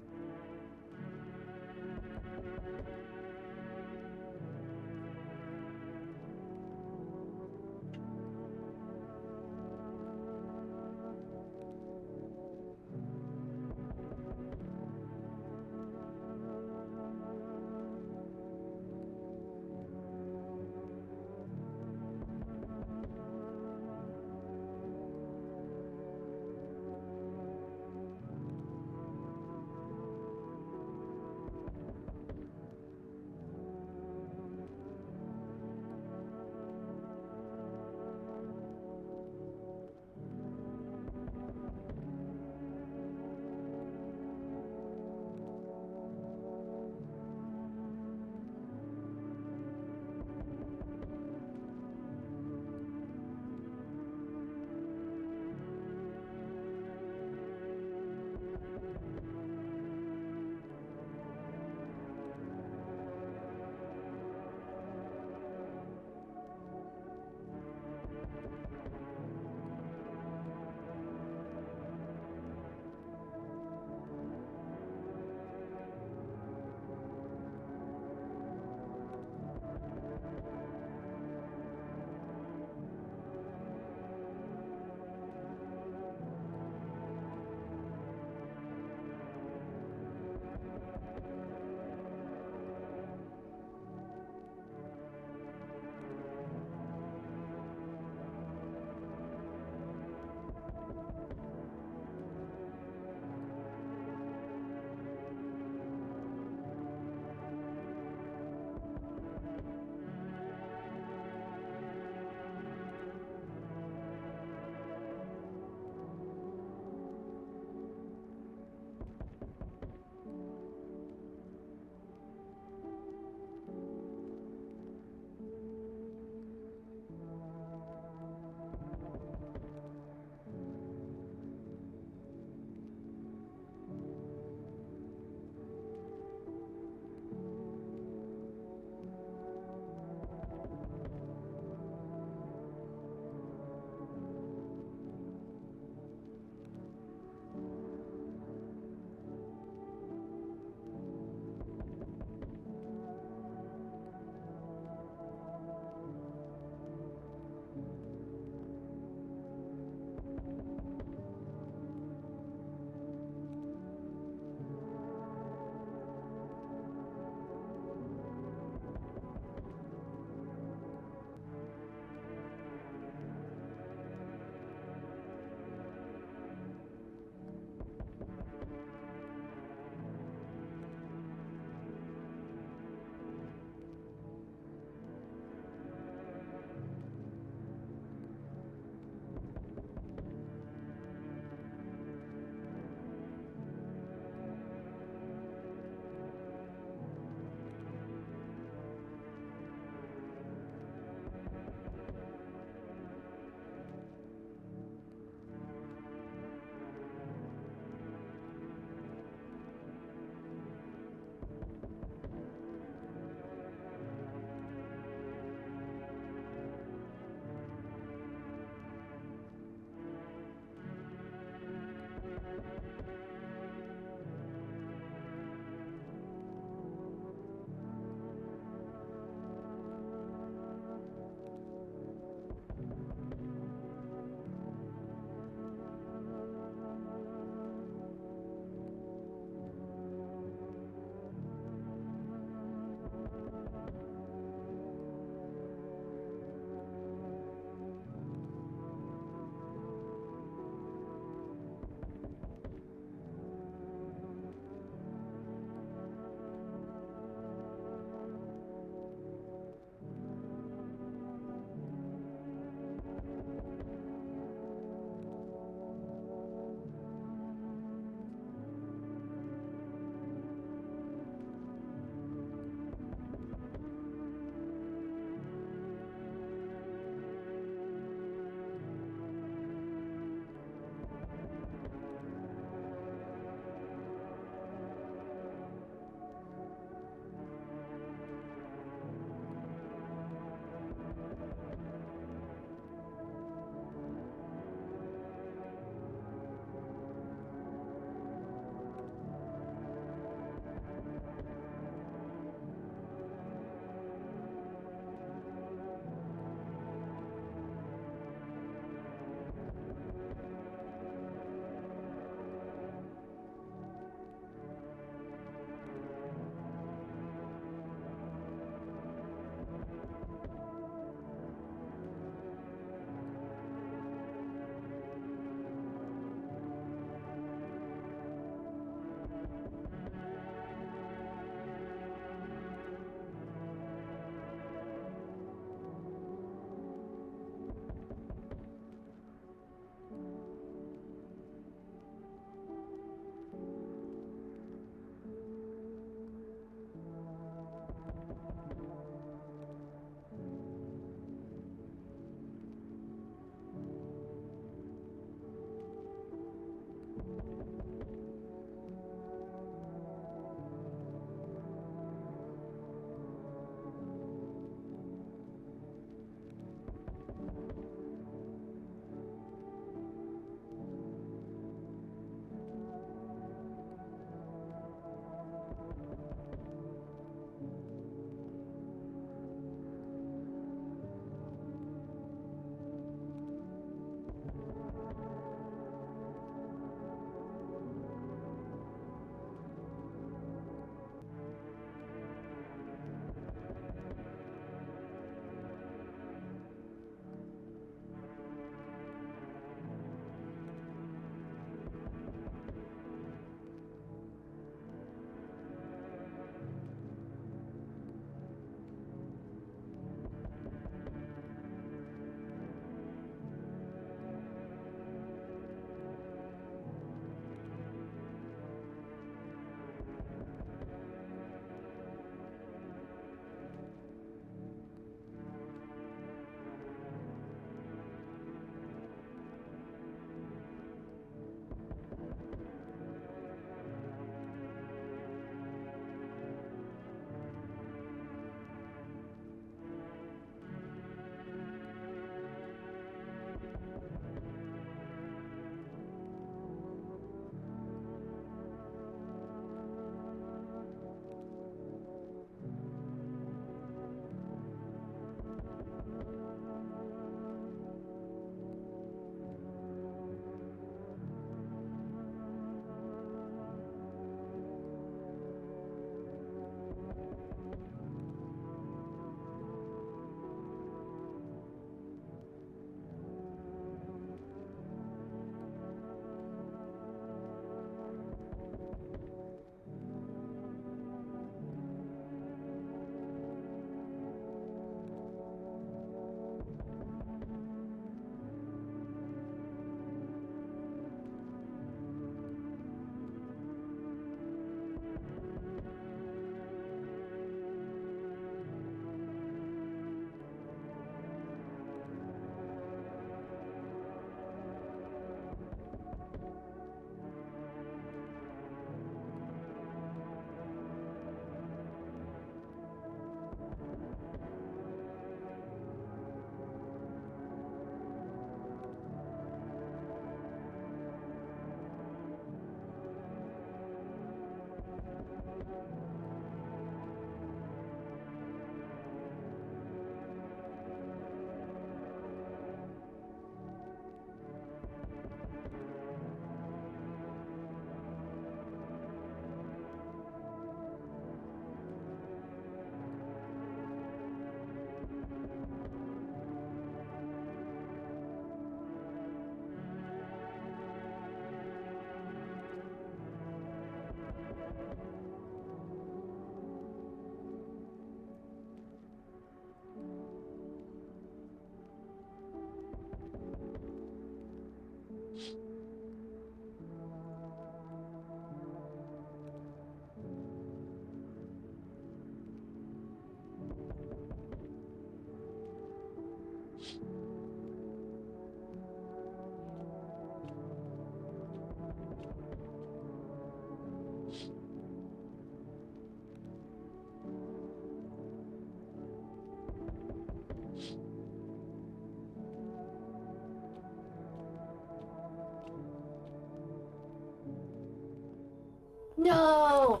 No!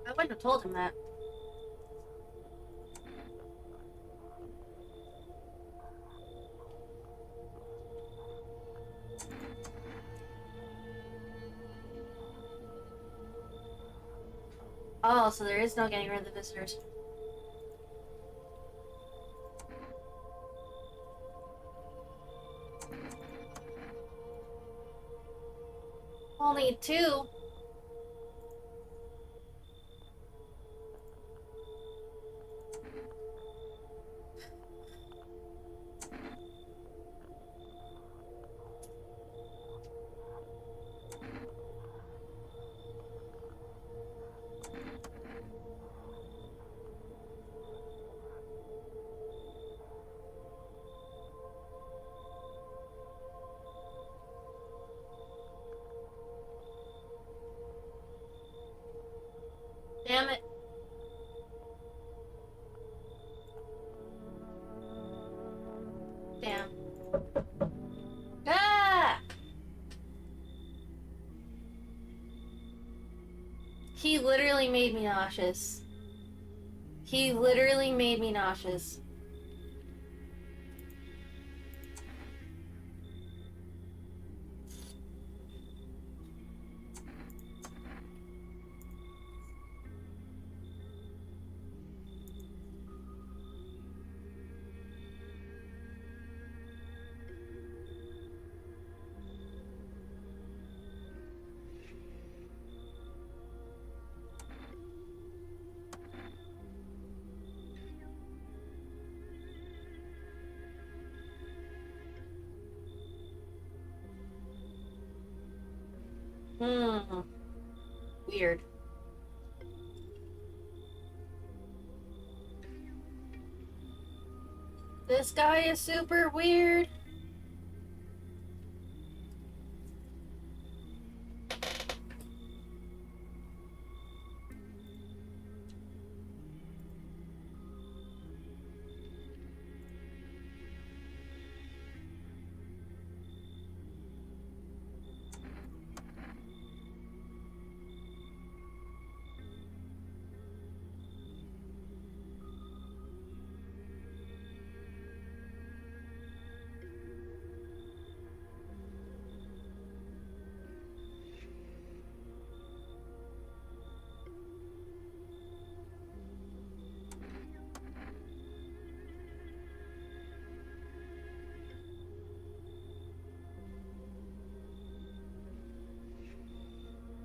I wouldn't have told him that. Oh, so there is no getting rid of the visitors. Only 2? Damn it. Damn. Ah! He literally made me nauseous. He literally made me nauseous. Weird. This guy is super weird.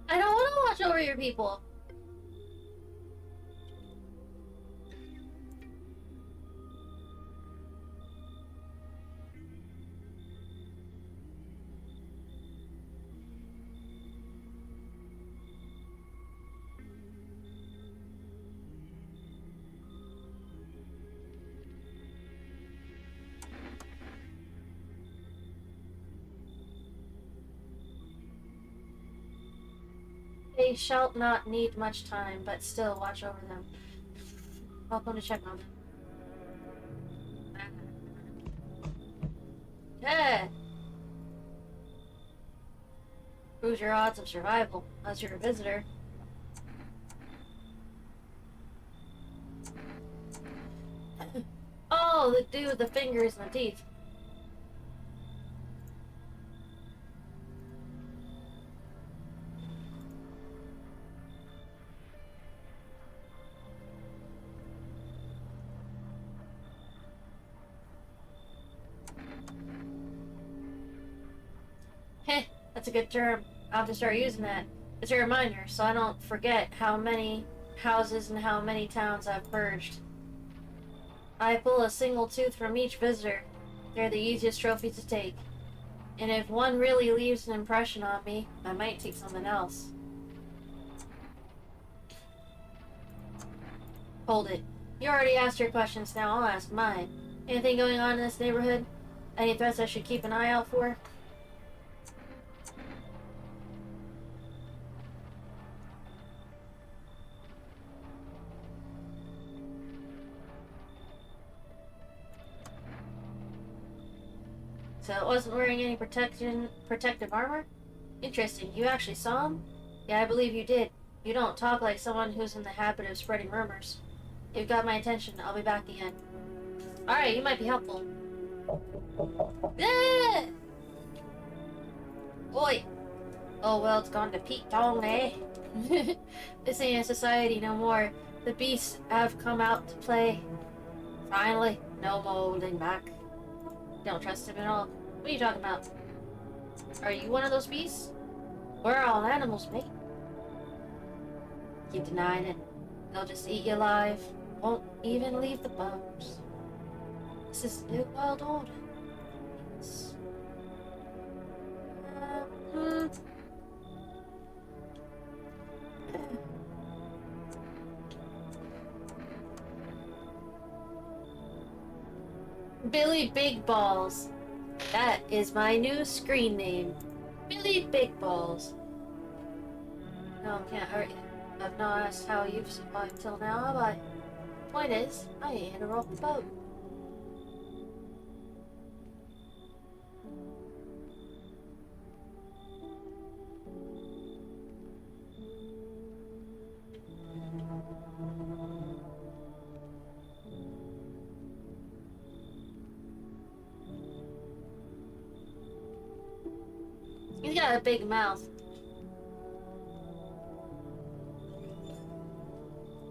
I don't want to watch over your people. They shall not need much time, but still watch over them. Welcome to check on them. Yeah. Improves your odds of survival as you're a visitor. Oh, the dude with the fingers and the teeth. Heh, that's a good term. I'll have to start using that. It's a reminder, so I don't forget how many houses and how many towns I've purged. I pull a single tooth from each visitor. They're the easiest trophies to take. And if one really leaves an impression on me, I might take something else. Hold it. You already asked your questions, now I'll ask mine. Anything going on in this neighborhood? Any threats I should keep an eye out for? So it wasn't wearing any protective armor? Interesting. You actually saw him? Yeah, I believe you did. You don't talk like someone who's in the habit of spreading rumors. You've got my attention. I'll be back again. Alright, you might be helpful. Ah! Boy! Oh well, it's gone to Pete Tong, eh? This ain't a society no more. The beasts have come out to play. Finally, no more holding back. Don't trust him at all. What are you talking about? Are you one of those beasts? We're all animals, mate. Keep denying it. They'll just eat you alive. Won't even leave the bones. This is the new world order. It's... Billy Big Balls. That is my new screen name. Billy Big Balls. No, can't hurt you. I've not asked how you've survived till now, have I? Point is, I ain't in a rock boat. He's got a big mouth.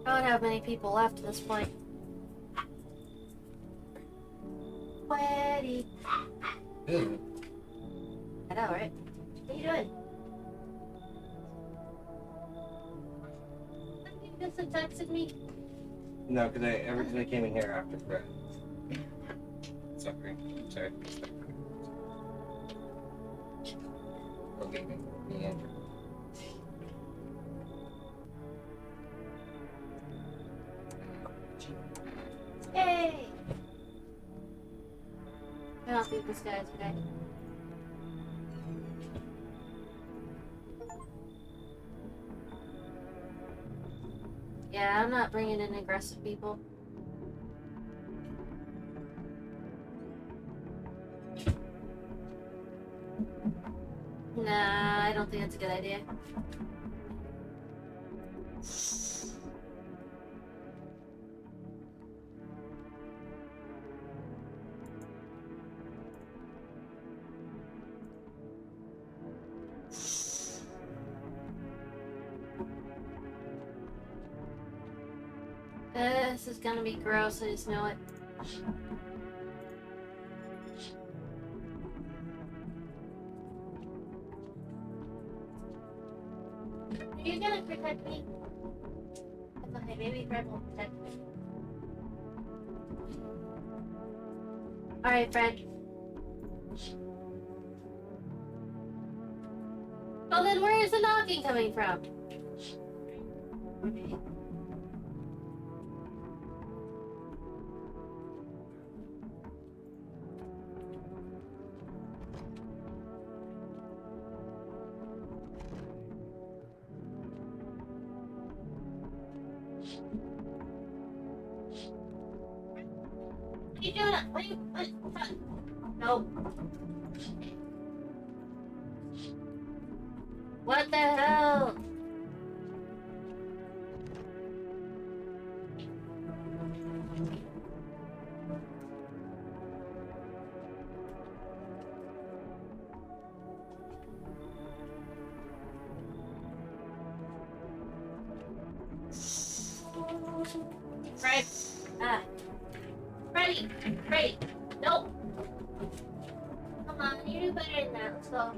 I don't have many people left at this point. Sweaty. I know, right? What are you doing? You just texted me. No, because every time I came in here after Fred. Sorry. Okay, me Andrew. Yay! I'll beat this guy today. Yeah, I'm not bringing in aggressive people. Nah, I don't think that's a good idea. This is gonna be gross, I just know it. Are you gonna protect me? Okay, maybe Fred will protect me. Alright, Fred. Well then, where is the knocking coming from? Okay. What are you doing? No. What the hell? Fred. Freddy. No. Come on, you do better than that. Let's go.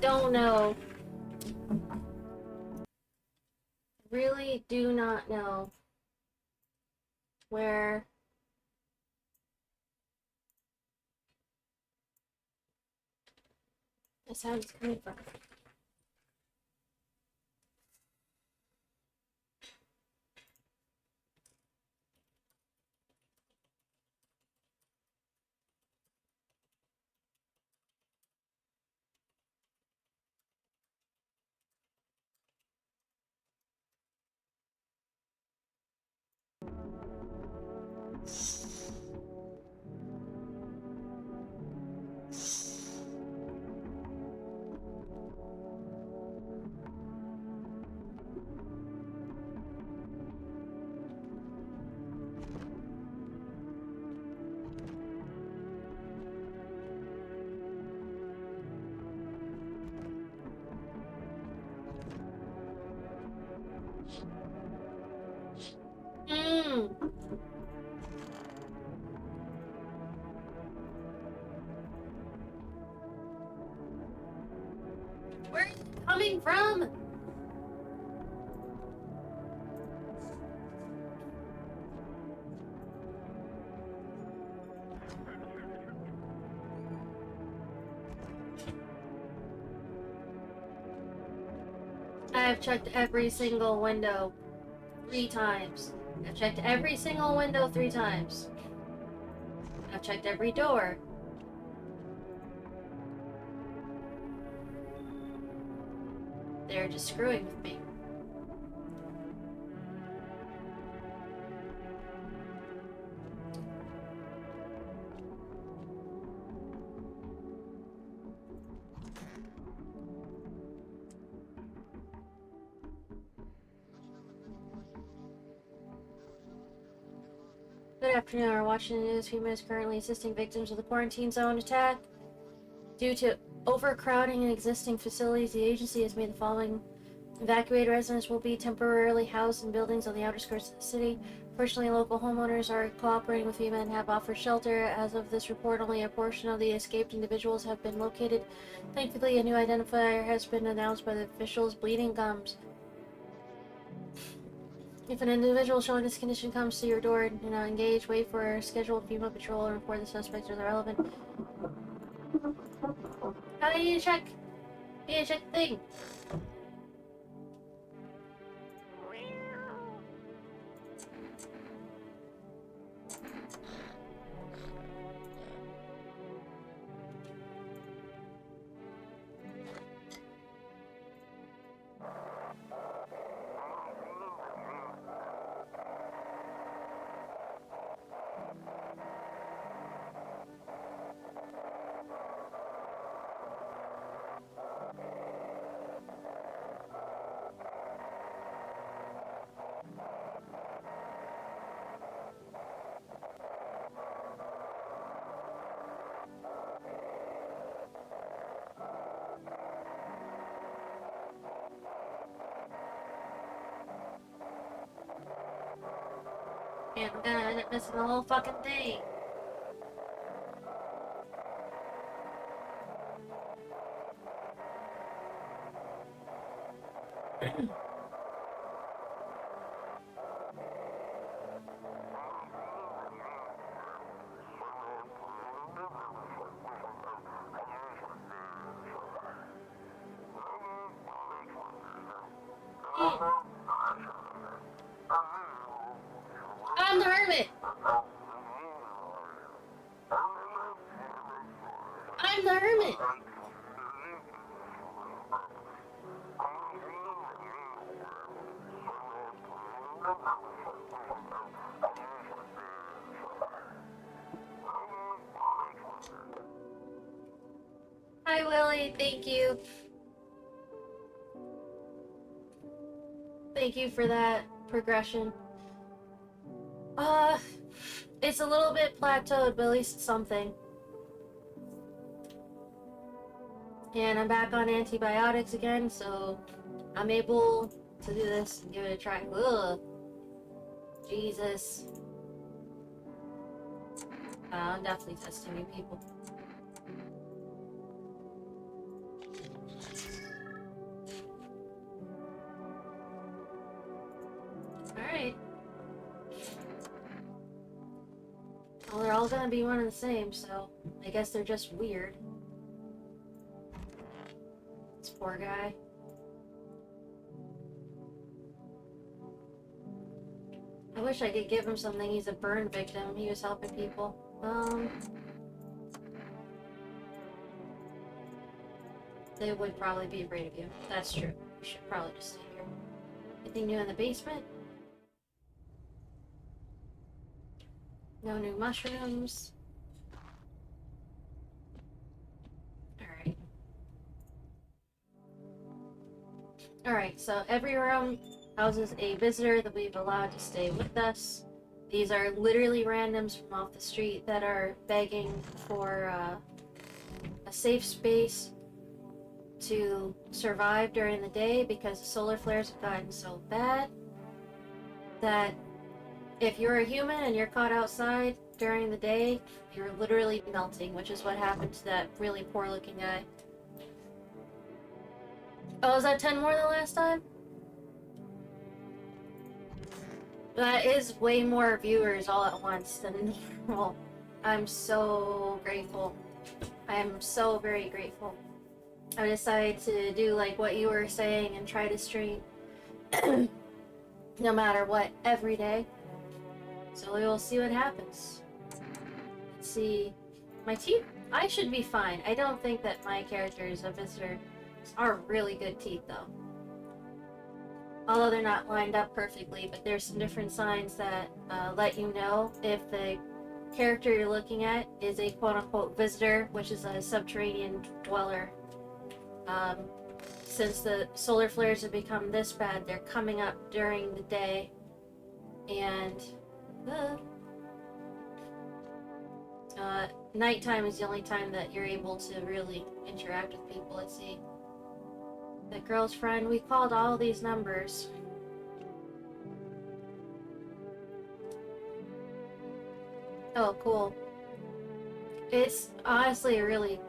don't know. Really do not know where the sound is coming from. Where is it coming from? I have checked every single window 3 times. I've checked every single window 3 times. I've checked every door. They're just screwing with me. Good afternoon. We're watching the news. FEMA is currently assisting victims of the quarantine zone attack. Due to overcrowding in existing facilities, the agency has made the following. Evacuated residents will be temporarily housed in buildings on the outer skirts of the city. Fortunately, local homeowners are cooperating with FEMA and have offered shelter. As of this report, only a portion of the escaped individuals have been located. Thankfully, a new identifier has been announced by the officials: bleeding gums. If an individual showing this condition comes to your door, do not engage. Wait for a scheduled FEMA patrol and report the suspect or the relevant. How do you check? You need to check the thing. Man, I'm gonna end up missing the whole fucking thing. I'm the hermit! I'm the hermit! Hi, Willie. Thank you. Thank you for that progression. It's a little bit plateaued, but at least something. And I'm back on antibiotics again, so I'm able to do this and give it a try. Ugh. Jesus. I'm definitely testing new people. Alright. Well, they're all gonna be one and the same, so I guess they're just weird. This poor guy. I wish I could give him something. He's a burn victim. He was helping people. They would probably be afraid of you. That's true. You should probably just stay here. Anything new in the basement? No new mushrooms. Alright. Alright, so every room houses a visitor that we've allowed to stay with us. These are literally randoms from off the street that are begging for a safe space to survive during the day because the solar flares have gotten so bad that if you're a human and you're caught outside during the day, you're literally melting, which is what happened to that really poor looking guy. Oh, is that 10 more than last time? That is way more viewers all at once than normal. I'm so grateful. I am so very grateful. I decided to do like what you were saying and try to stream no matter what every day. So we will see what happens. Let's see. My teeth, I should be fine. I don't think that my characters of visitors are really good teeth though. Although they're not lined up perfectly, but there's some different signs that let you know if the character you're looking at is a quote-unquote visitor, which is a subterranean dweller. Since the solar flares have become this bad, they're coming up during the day, and nighttime is the only time that you're able to really interact with people. Let's see. The girl's friend, we called all these numbers. Oh, cool. It's honestly a really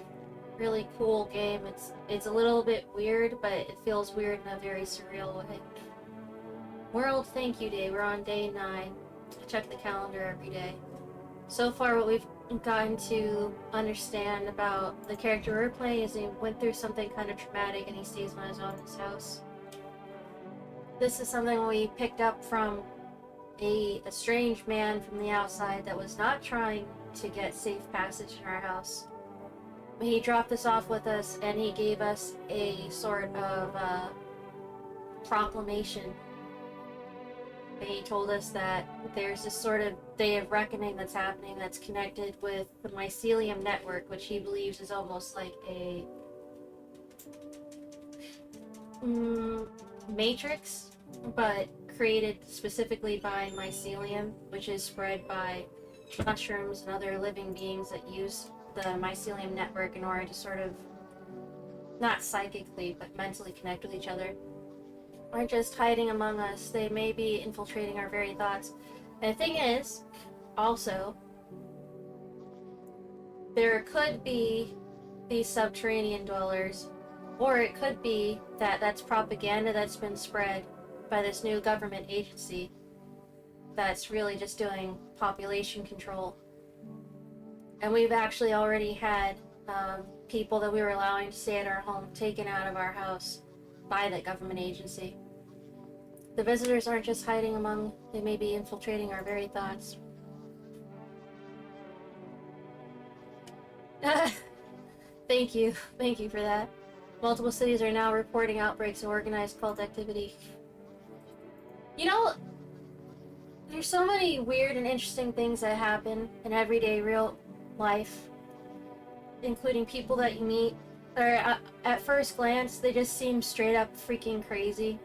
cool game. It's a little bit weird, but it feels weird in a very surreal way. World Thank You Day. We're on day 9. I check the calendar every day. So far, what we've gotten to understand about the character we're playing is he went through something kind of traumatic and he stays on his own in his house. This is something we picked up from a strange man from the outside that was not trying to get safe passage in our house. He dropped this off with us and he gave us a sort of proclamation. And he told us that there's this sort of day of reckoning that's happening that's connected with the mycelium network, which he believes is almost like a matrix, but created specifically by mycelium, which is spread by mushrooms and other living beings that use the mycelium network in order to sort of, not psychically, but mentally connect with each other. Aren't just hiding among us, they may be infiltrating our very thoughts. And the thing is, also, there could be these subterranean dwellers, or it could be that that's propaganda that's been spread by this new government agency that's really just doing population control. And we've actually already had people that we were allowing to stay at our home taken out of our house by that government agency. The visitors aren't just hiding among, they may be infiltrating our very thoughts. Thank you for that. Multiple cities are now reporting outbreaks of organized cult activity. You know, there's so many weird and interesting things that happen in everyday real life, including people that you meet. Or at first glance, they just seem straight up freaking crazy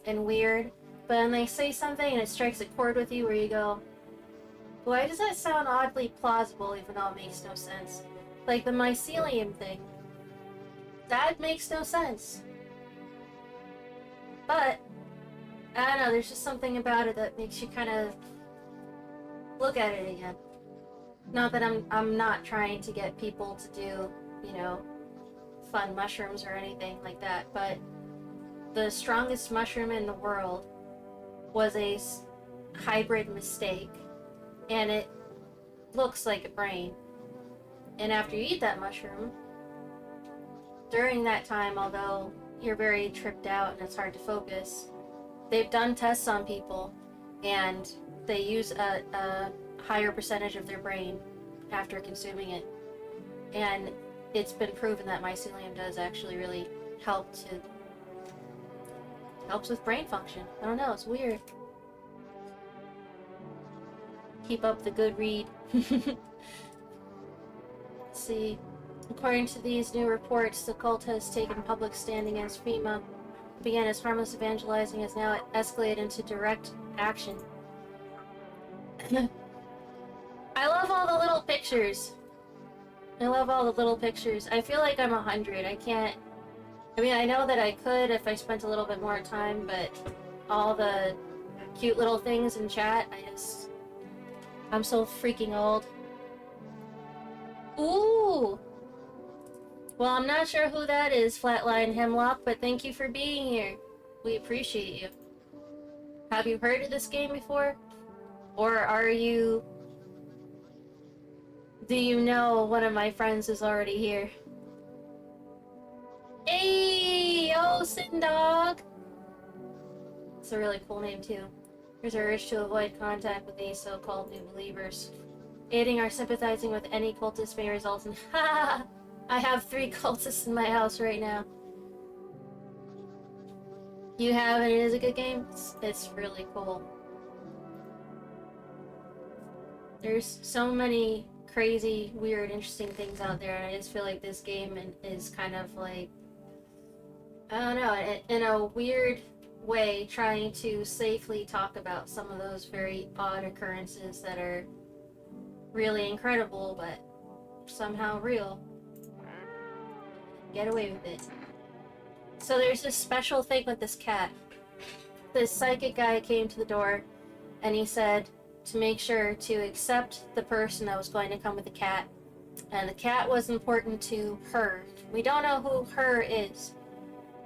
and weird. But then they say something and it strikes a chord with you where you go, why does that sound oddly plausible even though it makes no sense? Like the mycelium thing. That makes no sense. But, I don't know, there's just something about it that makes you kind of look at it again. Not that I'm not trying to get people to do, you know, fun mushrooms or anything like that, but the strongest mushroom in the world was a hybrid mistake, and it looks like a brain. And after you eat that mushroom, during that time, although you're very tripped out and it's hard to focus, they've done tests on people, and they use a higher percentage of their brain after consuming it. And it's been proven that mycelium does actually really helps with brain function. I don't know, it's weird. Keep up the good read. Let's see. According to these new reports, the cult has taken public stand against FEMA. Began as harmless evangelizing, has now escalated into direct action. I love all the little pictures. I feel like I'm 100. I know that I could if I spent a little bit more time, but all the cute little things in chat, I'm so freaking old. Ooh! Well, I'm not sure who that is, Flatline Hemlock, but thank you for being here. We appreciate you. Have you heard of this game before? Or do you know one of my friends is already here? Hey! Yo, Sindog! It's a really cool name, too. There's a urge to avoid contact with these so-called new believers. Aiding or sympathizing with any cultist may result in... Ha! I have 3 cultists in my house right now. You have, and it is a good game? It's really cool. There's so many crazy, weird, interesting things out there, and I just feel like this game is kind of like... I don't know, in a weird way, trying to safely talk about some of those very odd occurrences that are really incredible, but somehow real. Get away with it. So there's this special thing with this cat. This psychic guy came to the door, and he said to make sure to accept the person that was going to come with the cat. And the cat was important to her. We don't know who her is.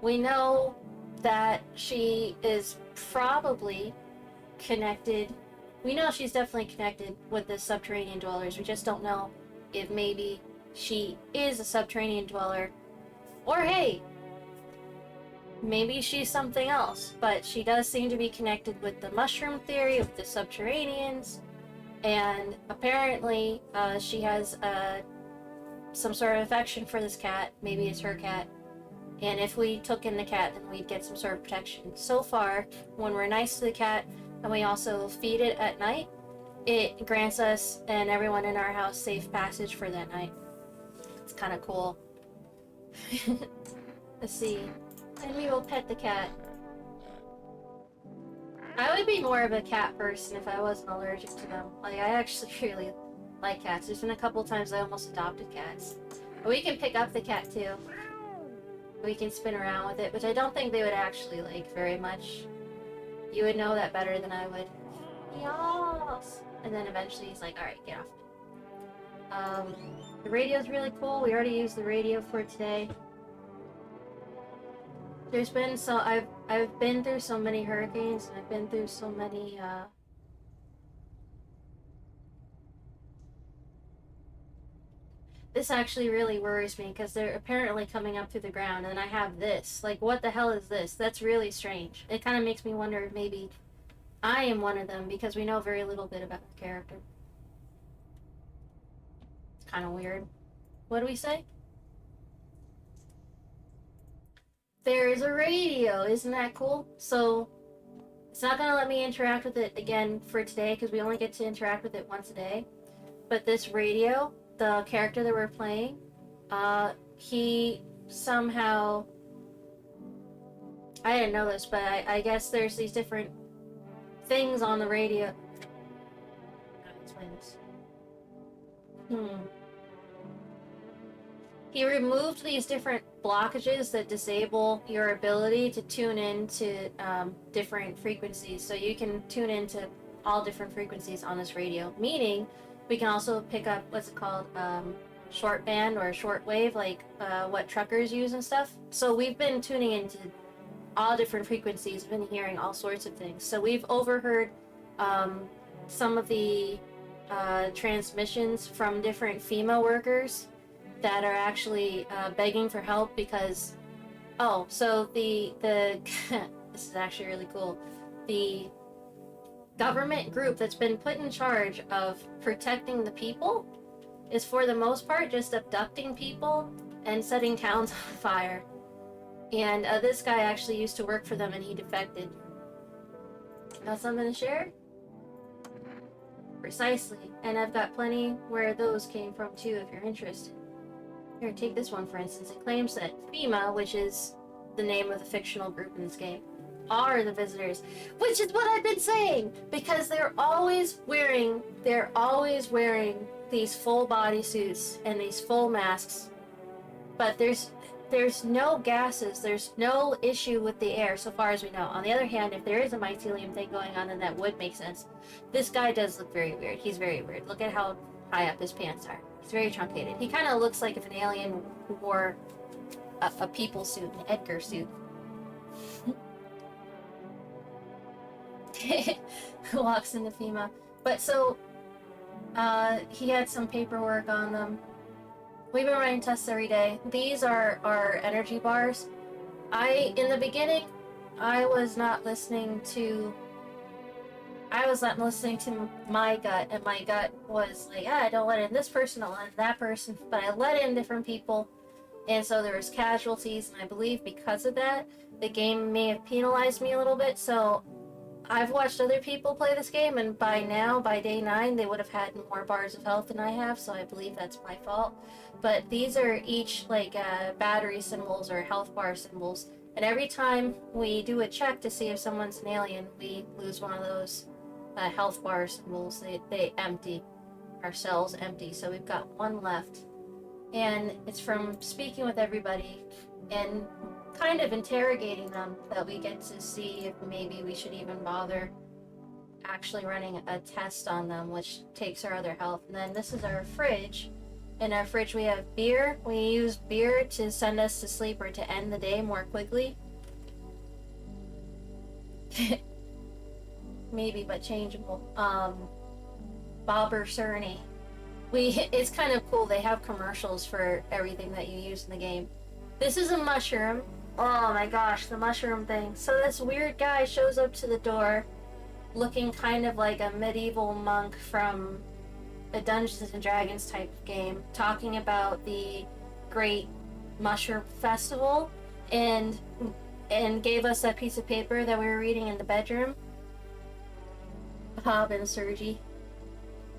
We know that she is probably connected. We know she's definitely connected with the subterranean dwellers. We just don't know if maybe she is a subterranean dweller. Or hey, maybe she's something else. But she does seem to be connected with the mushroom theory, with the subterraneans. And apparently she has some sort of affection for this cat. Maybe it's her cat. And if we took in the cat, then we'd get some sort of protection. So far, when we're nice to the cat, and we also feed it at night, it grants us and everyone in our house safe passage for that night. It's kind of cool. Let's see. And we will pet the cat. I would be more of a cat person if I wasn't allergic to them. Like, I actually really like cats. There's been a couple times I almost adopted cats. But we can pick up the cat too. We can spin around with it, which I don't think they would actually like very much. You would know that better than I would. Yes! And then eventually he's like, alright, get off. The radio's really cool. We already used the radio for today. There's been I've been through so many hurricanes, and I've been through so many This actually really worries me, because they're apparently coming up through the ground, and I have this. Like, what the hell is this? That's really strange. It kind of makes me wonder if maybe I am one of them, because we know very little bit about the character. It's kind of weird. What do we say? There's a radio! Isn't that cool? So, it's not going to let me interact with it again for today, because we only get to interact with it once a day. But this radio, the character that we're playing, he somehow... I didn't know this, but I guess there's these different things on the radio. How do I explain this? He removed these different blockages that disable your ability to tune in to different frequencies. So you can tune into all different frequencies on this radio, meaning we can also pick up, what's it called, short band or short wave, like what truckers use and stuff. So we've been tuning into all different frequencies, been hearing all sorts of things. So we've overheard some of the transmissions from different FEMA workers that are actually begging for help because, so the this is actually really cool. The government group that's been put in charge of protecting the people is for the most part just abducting people and setting towns on fire. And this guy actually used to work for them and he defected. Got something to share? Precisely. And I've got plenty where those came from too if you're interested. Here, take this one for instance. It claims that FEMA, which is the name of the fictional group in this game, are the visitors, which is what I've been saying, because they're always wearing these full body suits and these full masks, but there's no gases, there's no issue with the air so far as we know. On the other hand, if there is a mycelium thing going on, then that would make sense. This guy does look very weird. He's very weird. Look at how high up his pants are. He's very truncated. He kind of looks like if an alien wore a people suit, an Edgar suit. Who walks into FEMA. But so, he had some paperwork on them. We've been running tests every day. These are our energy bars. In the beginning, I was not listening to my gut, and my gut was like, I don't let in this person, don't let in that person, but I let in different people, and so there was casualties, and I believe because of that, the game may have penalized me a little bit. So I've watched other people play this game, and by now, by day 9, they would have had more bars of health than I have, so I believe that's my fault. But these are each like battery symbols or health bar symbols, and every time we do a check to see if someone's an alien, we lose one of those health bar symbols. They empty. Our cells empty, so we've got one left. And it's from speaking with everybody and kind of interrogating them that we get to see if maybe we should even bother actually running a test on them, which takes our other health. And then this is our fridge. In our fridge we have beer. We use beer to send us to sleep or to end the day more quickly. Maybe, but changeable. Bobber Cerny. It's kind of cool. They have commercials for everything that you use in the game. This is a mushroom. Oh my gosh, the mushroom thing. So this weird guy shows up to the door looking kind of like a medieval monk from a Dungeons and Dragons type of game, talking about the Great Mushroom Festival, and gave us that piece of paper that we were reading in the bedroom. Bob and Sergi.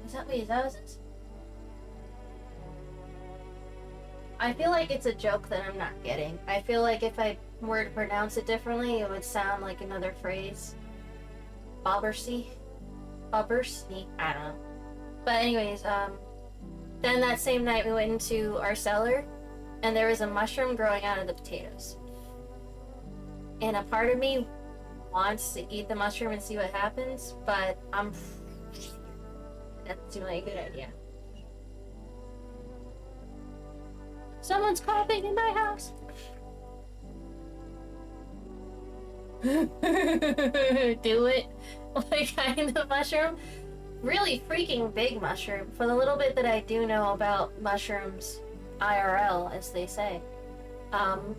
Is that what it? I feel like it's a joke that I'm not getting. I feel like if I were to pronounce it differently, it would sound like another phrase. Bobbersy? Bobbersy? I don't know. But anyways, then that same night we went into our cellar, and there was a mushroom growing out of the potatoes. And a part of me wants to eat the mushroom and see what happens, but that seemed like a good idea. Someone's coughing in my house. Do it. What kind of mushroom? Really freaking big mushroom. For the little bit that I do know about mushrooms, IRL, as they say. Kind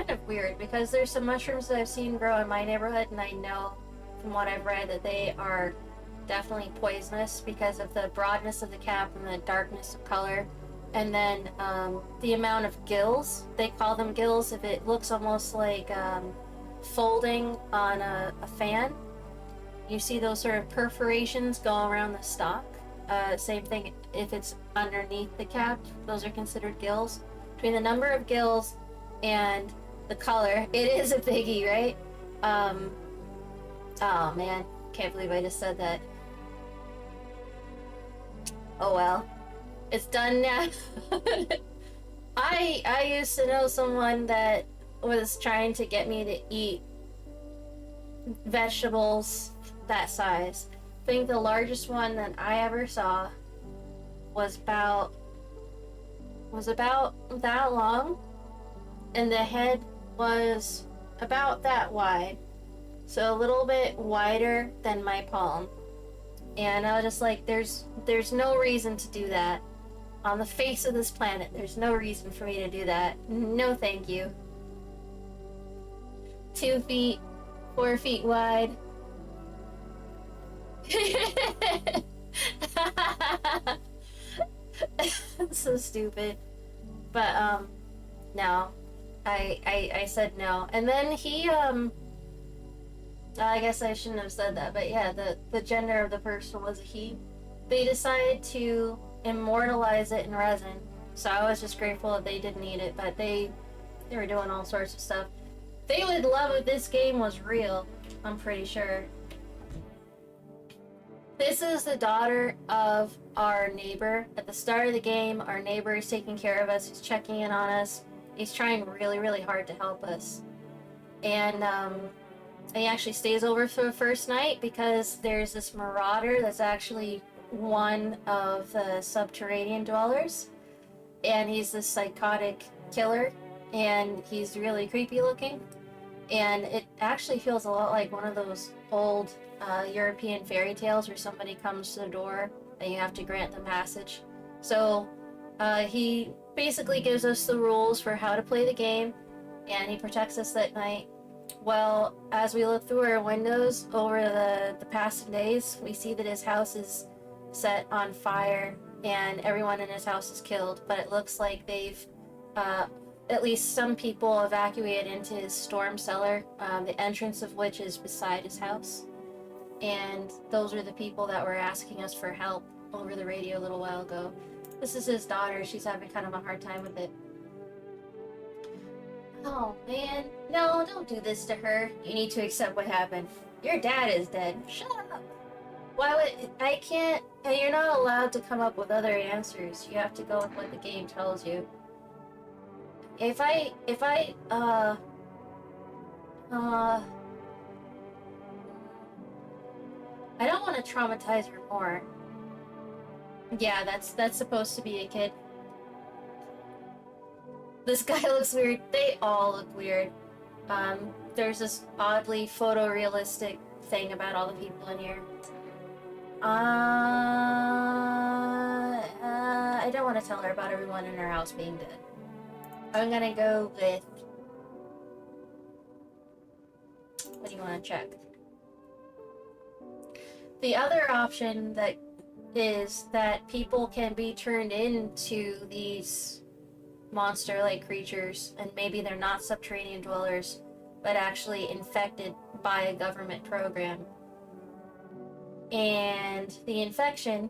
of weird, because there's some mushrooms that I've seen grow in my neighborhood, and I know from what I've read that they are definitely poisonous because of the broadness of the cap and the darkness of color. And then the amount of gills, they call them gills if it looks almost like folding on a fan. You see those sort of perforations go around the stalk. Same thing if it's underneath the cap, those are considered gills. Between the number of gills and the color, it is a biggie, right? Oh man, can't believe I just said that. Oh well. It's done now. I used to know someone that was trying to get me to eat vegetables that size. I think the largest one that I ever saw was about that long, and the head was about that wide, so a little bit wider than my palm. And I was just like, there's no reason to do that. On the face of this planet, there's no reason for me to do that. No thank you. 2 feet, 4 feet wide. So stupid. But no. I said no. And then he I guess I shouldn't have said that, but yeah, the gender of the person was a he. They decided to immortalize it in resin. So I was just grateful that they didn't eat it, but they were doing all sorts of stuff. They would love if this game was real, I'm pretty sure. This is the daughter of our neighbor. At the start of the game, our neighbor is taking care of us, he's checking in on us. He's trying really, really hard to help us. And he actually stays over for the first night because there's this marauder that's actually one of the subterranean dwellers. And he's this psychotic killer, and he's really creepy looking. And it actually feels a lot like one of those old European fairy tales where somebody comes to the door and you have to grant them passage. So he basically gives us the rules for how to play the game, and he protects us that night. Well, as we look through our windows over the past days, we see that his house is set on fire and everyone in his house is killed, but it looks like they've at least some people evacuated into his storm cellar, the entrance of which is beside his house. And those are the people that were asking us for help over the radio a little while ago. This is his daughter. She's having kind of a hard time with it. Oh, man. No, don't do this to her. You need to accept what happened. Your dad is dead. Shut up. Why would... I can't... You're not allowed to come up with other answers. You have to go with what the game tells you. I don't want to traumatize her more. Yeah, that's supposed to be a kid. This guy looks weird. They all look weird. There's this oddly photorealistic thing about all the people in here. I don't want to tell her about everyone in her house being dead. I'm gonna go with... What do you want to check? The other option that is that people can be turned into these monster-like creatures, and maybe they're not subterranean dwellers, but actually infected by a government program. And the infection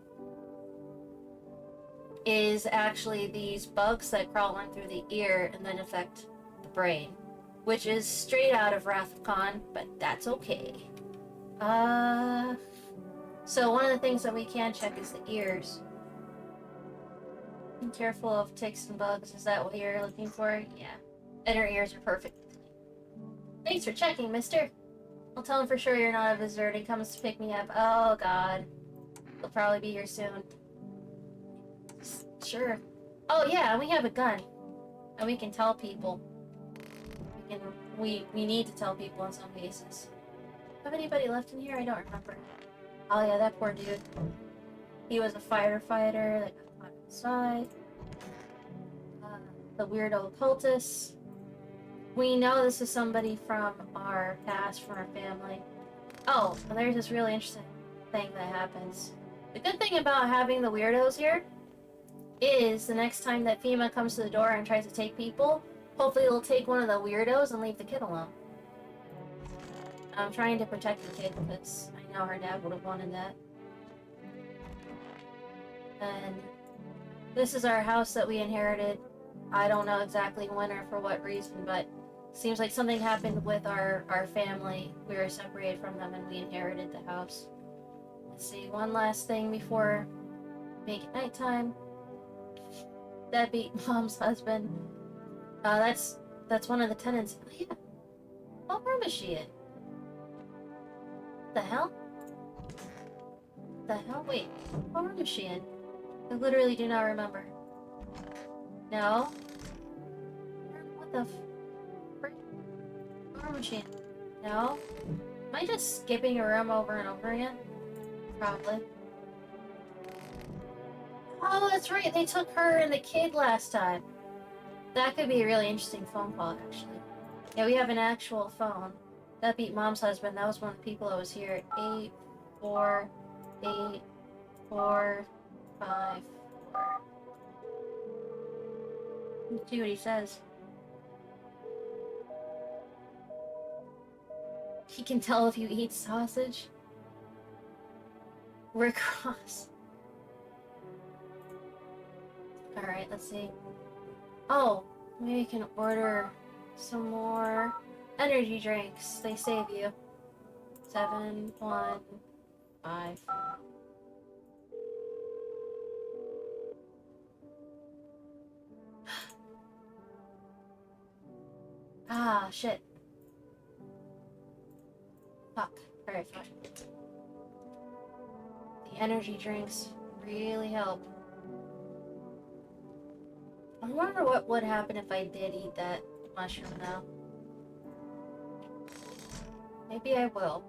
is actually these bugs that crawl in through the ear and then affect the brain, which is straight out of Wrath of Khan, but that's okay. So one of the things that we can check is the ears. Be careful of ticks and bugs. Is that what you're looking for? Yeah. And her ears are perfect. Thanks for checking, mister. I'll tell him for sure you're not a visitor and he comes to pick me up. Oh, God. He'll probably be here soon. Sure. Oh, yeah, we have a gun. And we can tell people. We need to tell people in some cases. Have anybody left in here? I don't remember. Oh, yeah, that poor dude. He was a firefighter that got caught inside. The weirdo cultist. We know this is somebody from our past, from our family. Oh, and there's this really interesting thing that happens. The good thing about having the weirdos here is the next time that FEMA comes to the door and tries to take people, hopefully they'll take one of the weirdos and leave the kid alone. I'm trying to protect the kid because I know her dad would have wanted that. And this is our house that we inherited. I don't know exactly when or for what reason, but seems like something happened with our family. We were separated from them and we inherited the house. Let's see, one last thing before make it nighttime. Deadbeat mom's husband. That's one of the tenants. Oh, yeah. What room is she in? The hell? The hell? Wait, what room is she in? I literally do not remember. No? What the f... War machine. No? Am I just skipping a room over and over again? Probably. Oh, that's right. They took her and the kid last time. That could be a really interesting phone call, actually. Yeah, we have an actual phone. That beat Mom's husband. That was one of the people that was here. 84845. Let's see what he says. He can tell if you eat sausage. Rick Ross. Alright, let's see. Oh, maybe we can order some more energy drinks. They save you. 715. Ah, shit. Fuck. Alright, fine. The energy drinks really help. I wonder what would happen if I did eat that mushroom now. Maybe I will.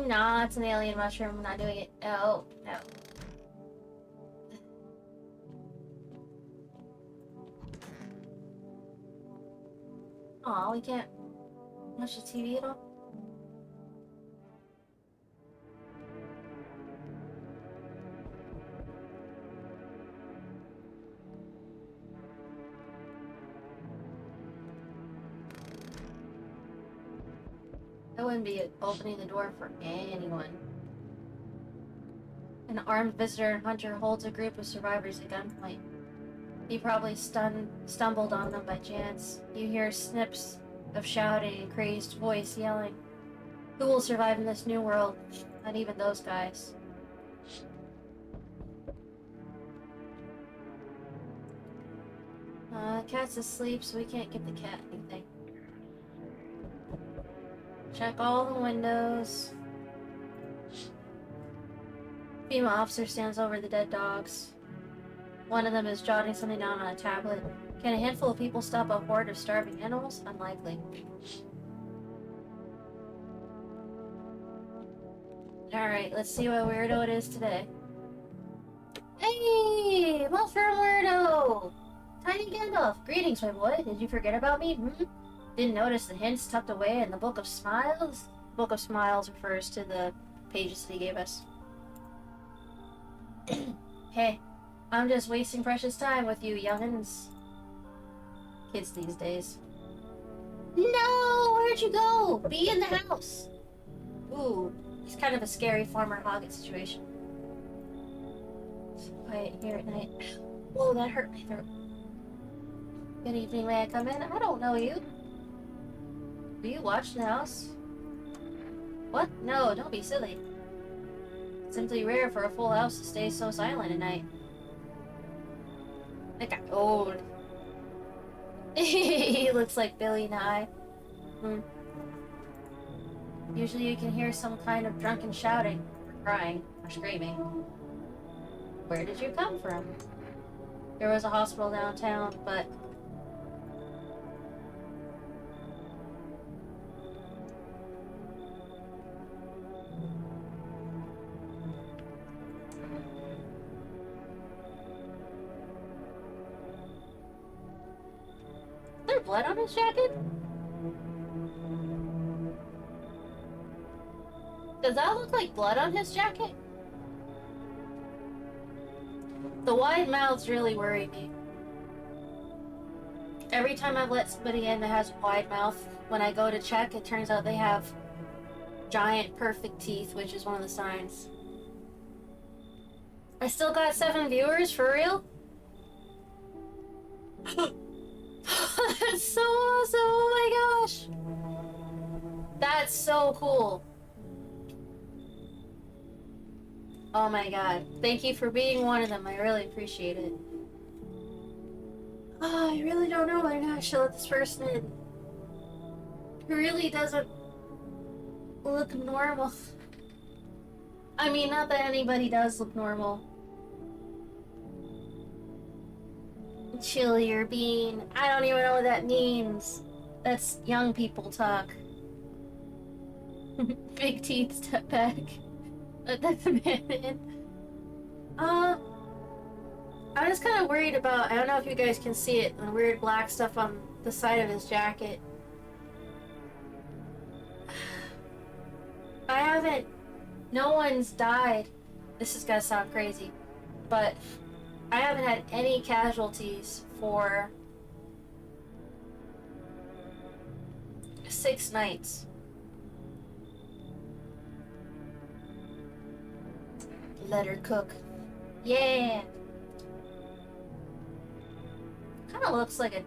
Nah, it's an alien mushroom. I'm not doing it. No, no. Aw, we can't watch the TV at all? I wouldn't be opening the door for anyone. An armed visitor and hunter holds a group of survivors at gunpoint. He probably stumbled on them by chance. You hear snips of shouting, a crazed voice yelling. Who will survive in this new world? Not even those guys. Cat's asleep, so we can't give the cat anything. Check all the windows. Female officer stands over the dead dogs. One of them is jotting something down on a tablet. Can a handful of people stop a horde of starving animals? Unlikely. Alright, let's see what weirdo it is today. Hey! Mushroom Weirdo! Tiny Gandalf! Greetings, my boy. Did you forget about me? Didn't notice the hints tucked away in the Book of Smiles? The Book of Smiles refers to the pages that he gave us. Hey, I'm just wasting precious time with you youngins. Kids these days. No! Where'd you go? Be in the house! Ooh, it's kind of a scary Farmer Hoggett situation. It's quiet here at night. Whoa, that hurt my throat. Good evening, may I come in? I don't know you. Will you watch the house? What? No, don't be silly. It's simply rare for a full house to stay so silent at night. That got old. He looks like Billy Nye. Usually you can hear some kind of drunken shouting, or crying, or screaming. Where did you come from? There was a hospital downtown, but... Is there blood on his jacket? Does that look like blood on his jacket? The wide mouths really worry me. Every time I've let somebody in that has a wide mouth, when I go to check, it turns out they have giant perfect teeth, which is one of the signs. I still got 7 viewers, for real? That's so awesome, oh my gosh! That's so cool. Oh my god. Thank you for being one of them. I really appreciate it. Oh, I really don't know whether or not I should let this person in. really doesn't look normal. I mean, not that anybody does look normal. Chili or bean. I don't even know what that means. That's young people talk. Big teeth, step back. That's a man. I'm just kind of worried about, I don't know if you guys can see it, the weird black stuff on the side of his jacket. No one's died. This is gonna sound crazy, but I haven't had any casualties for 6 nights. Let her cook. Yeah! Kinda looks like a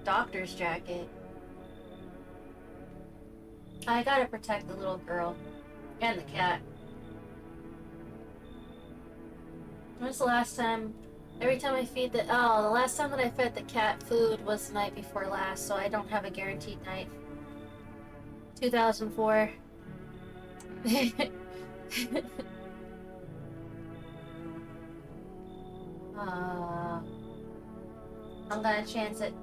doctor's jacket. I gotta protect the little girl. And the cat. When's the last time? Every time I feed the last time that I fed the cat food was the night before last, so I don't have a guaranteed night. 2004. I'm gonna chance it.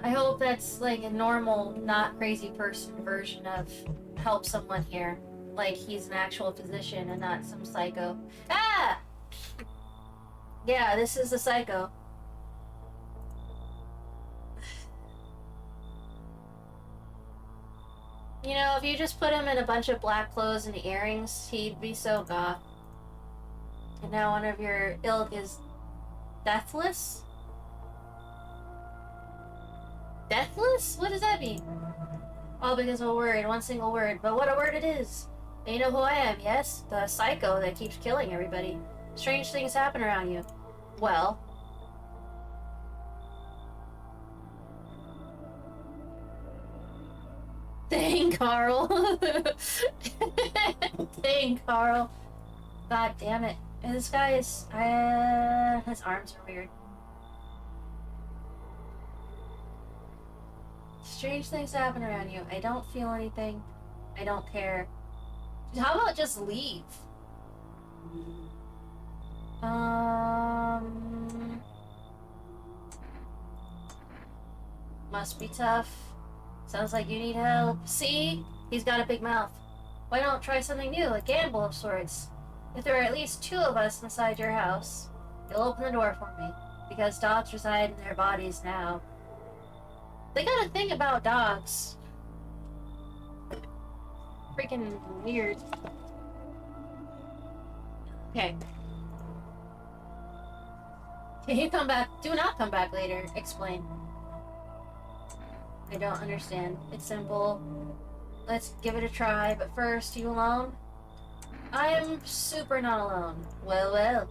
I hope that's like a normal, not crazy person version of help someone here. Like he's an actual physician and not some psycho. Ah! Yeah, this is a psycho. You know, if you just put him in a bunch of black clothes and earrings, he'd be so goth. And now one of your ilk is deathless? Deathless? What does that mean? All because of a word, one single word. But what a word it is! And you know who I am, yes? The psycho that keeps killing everybody. Strange things happen around you. Well... Dang, Carl! Dang, Carl. God damn it. And this guy is... his arms are weird. Strange things happen around you. I don't feel anything. I don't care. How about just leave? Must be tough. Sounds like you need help. See? He's got a big mouth. Why don't try something new, a gamble of sorts? If there are at least 2 of us inside your house, you'll open the door for me, because dogs reside in their bodies now. They got a thing about dogs. Freaking weird. Okay. Can you come back? Do not come back later. Explain. I don't understand. It's simple. Let's give it a try, but first, you alone? I am super not alone. Well, well.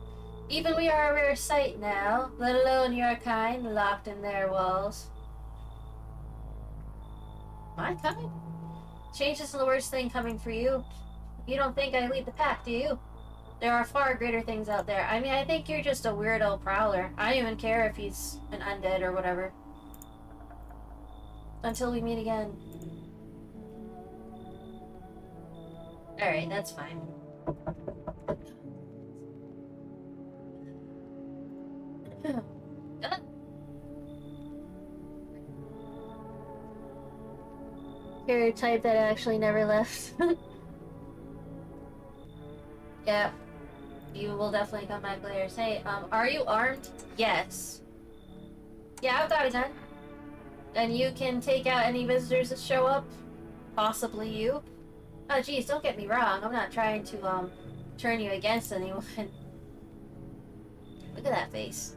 Even we are a rare sight now, let alone your kind, locked in their walls. My kind? Change isn't the worst thing coming for you. You don't think I lead the pack, do you? There are far greater things out there. I mean, I think you're just a weirdo prowler. I don't even care if he's an undead or whatever. Until we meet again. Alright, that's fine. You're a type that actually never left. Yeah. You will definitely come back later. Say, are you armed? Yes. Yeah, I've got a gun. And you can take out any visitors that show up. Possibly you. Oh geez, don't get me wrong. I'm not trying to, turn you against anyone. Look at that face.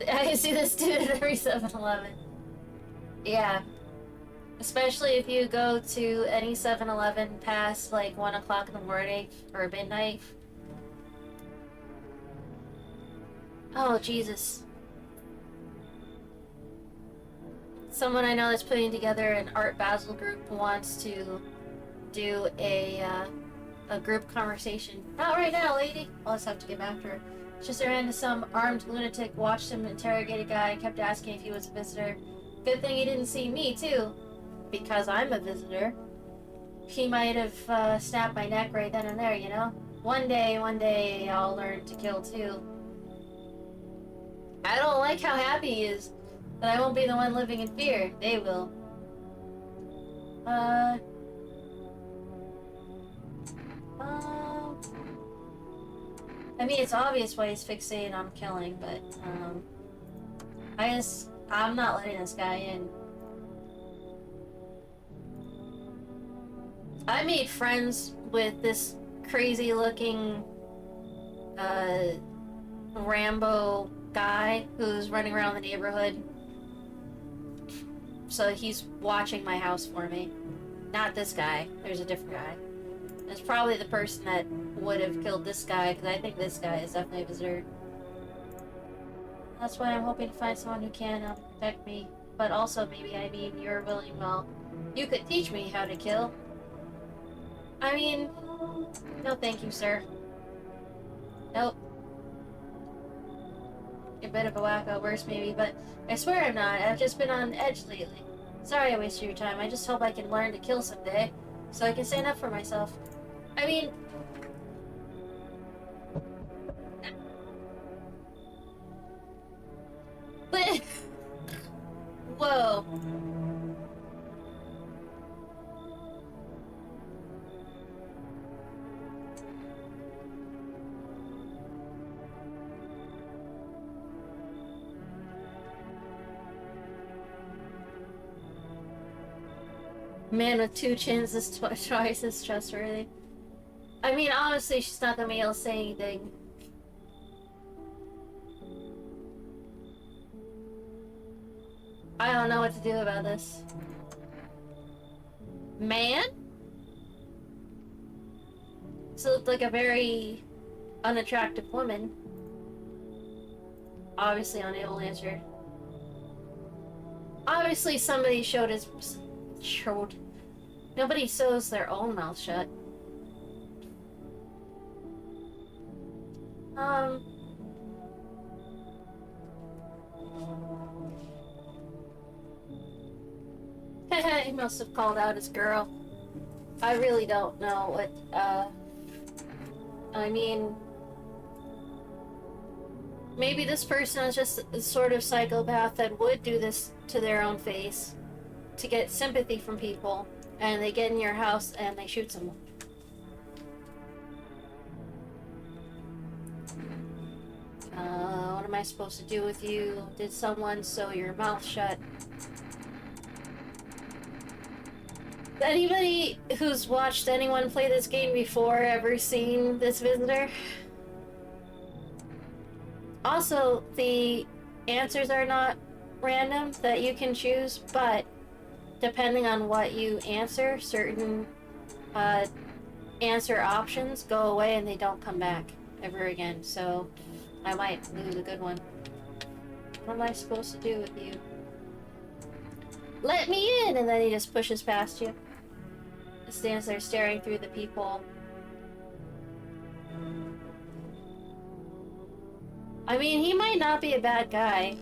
I see this dude at every 7-Eleven. Yeah. Especially if you go to any 7-Eleven past like 1 o'clock in the morning or midnight. Oh, Jesus. Someone I know that's putting together an Art Basel group wants to do a group conversation. Not right now, lady. I'll just have to get back to her. Just ran into some armed lunatic, watched him interrogate a guy, and kept asking if he was a visitor. Good thing he didn't see me, too. Because I'm a visitor. He might have snapped my neck right then and there, you know? One day, I'll learn to kill, too. I don't like how happy he is. That I won't be the one living in fear. They will. I mean, it's obvious why he's fixated on killing, but, I'm not letting this guy in. I made friends with this crazy-looking, Rambo guy who's running around the neighborhood. So he's watching my house for me. Not this guy. There's a different guy. It's probably the person that would have killed this guy, because I think this guy is definitely a visitor. That's why I'm hoping to find someone who can protect me. But also, maybe, I mean, you're willing, well, you could teach me how to kill. I mean, no thank you, sir. Nope. You're a bit of a wacko, worse maybe, but I swear I'm not. I've just been on edge lately. Sorry I wasted your time. I just hope I can learn to kill someday, so I can stand up for myself. I mean... But... Whoa. Man with two chins is twice as trustworthy. I mean, honestly, she's not gonna be able to say anything. I don't know what to do about this. Man? She looked like a very unattractive woman. Obviously unable to answer. Obviously somebody showed. Nobody sews their own mouth shut. He must have called out his girl. I really don't know what, I mean... Maybe this person is just a sort of psychopath that would do this to their own face to get sympathy from people, and they get in your house and they shoot someone. What am I supposed to do with you? Did someone sew your mouth shut? Anybody who's watched anyone play this game before ever seen this visitor? Also, the answers are not random that you can choose, but depending on what you answer, certain answer options go away and they don't come back ever again, so I might lose a good one. What am I supposed to do with you? Let me in! And then he just pushes past you. Stands there staring through the people. I mean, he might not be a bad guy.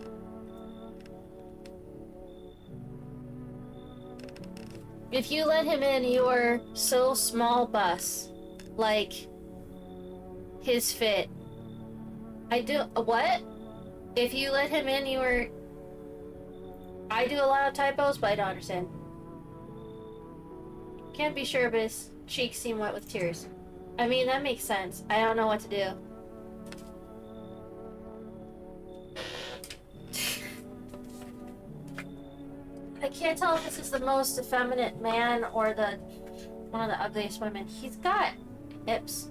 If you let him in your so small bus, like his fit. What? If you let him in your... I do a lot of typos, but I don't understand. Can't be sure, but his cheeks seem wet with tears. I mean, that makes sense. I don't know what to do. I can't tell if this is the most effeminate man or one of the ugliest women. He's got hips.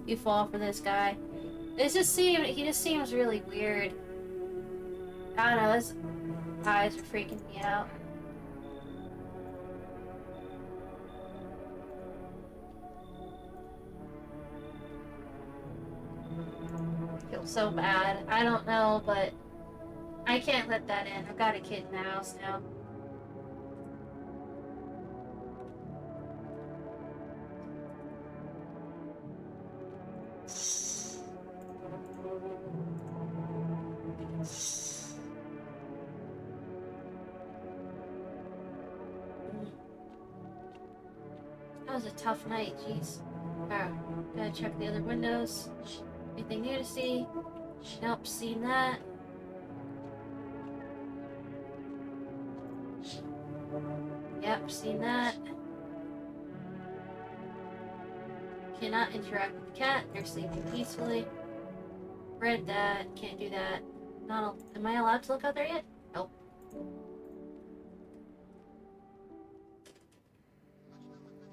You fall for this guy. He just seems really weird. I don't know, his eyes are freaking me out. I feel so bad. I don't know, but I can't let that in. I've got a kid in the house now. That was a tough night, jeez. Alright, gotta check the other windows. Anything new to see? Nope, seen that. Yep, seen that. Cannot interact with the cat. They're sleeping peacefully. Read that. Can't do that. Not. Am I allowed to look out there yet? Nope.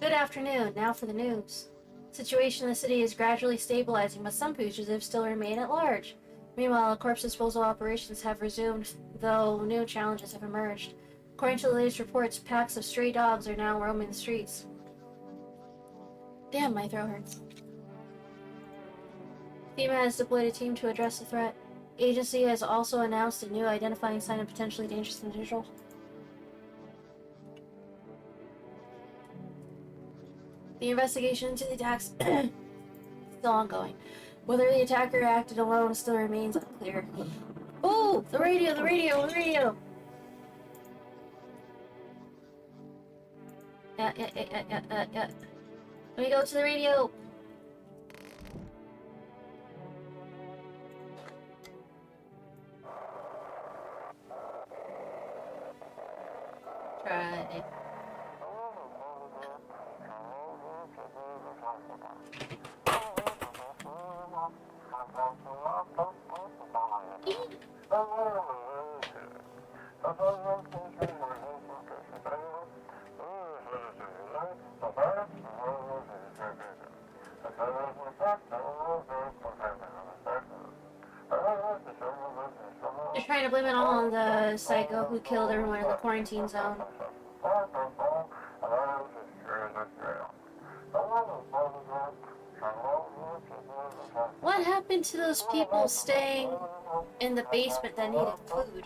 Good afternoon. Now for the news. Situation in the city is gradually stabilizing, but some fugitives still remain at large. Meanwhile, corpse disposal operations have resumed, though new challenges have emerged. According to the latest reports, packs of stray dogs are now roaming the streets. Damn, my throat hurts. FEMA has deployed a team to address the threat. Agency has also announced a new identifying sign of potentially dangerous individual. The investigation into the attacks is still ongoing. Whether the attacker acted alone still remains unclear. Oh, the radio, the radio, the radio! Yeah. Let me go to the radio. Try. They're trying to blame it all on the psycho who killed everyone in the quarantine zone. What happened to those people staying in the basement that needed food?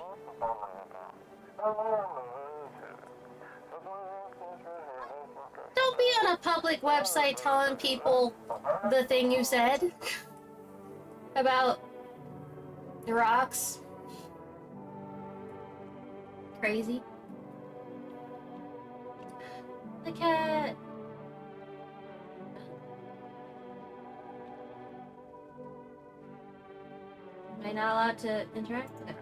Don't be on a public website telling people the thing you said about the rocks. Crazy. The cat. Am I not allowed to interact? Okay.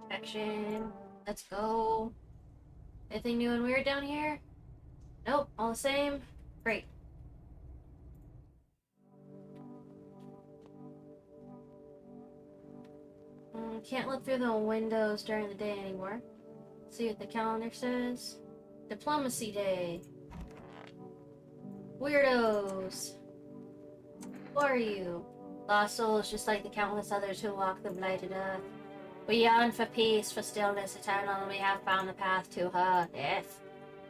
Action. Let's go. Anything new and weird down here? Nope, all the same. Great. Can't look through the windows during the day anymore. See what the calendar says. Diplomacy Day. Weirdos. Who are you? Lost souls just like the countless others who walk the blighted earth. We yearn for peace, for stillness eternal, and we have found the path to her death.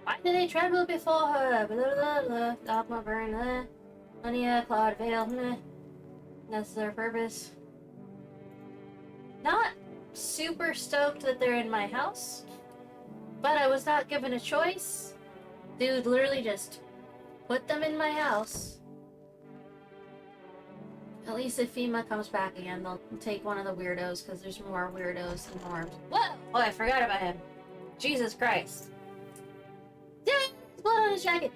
Why did they tremble before her? Blah, blah, blah. Dogma burn, Lunia, cloud veil, That's their purpose. Not super stoked that they're in my house, but I was not given a choice. Dude literally just put them in my house. At least if FEMA comes back again, they'll take one of the weirdos, because there's more weirdos than norms. What? Oh, I forgot about him. Jesus Christ. Damn it! There's blood on his jacket!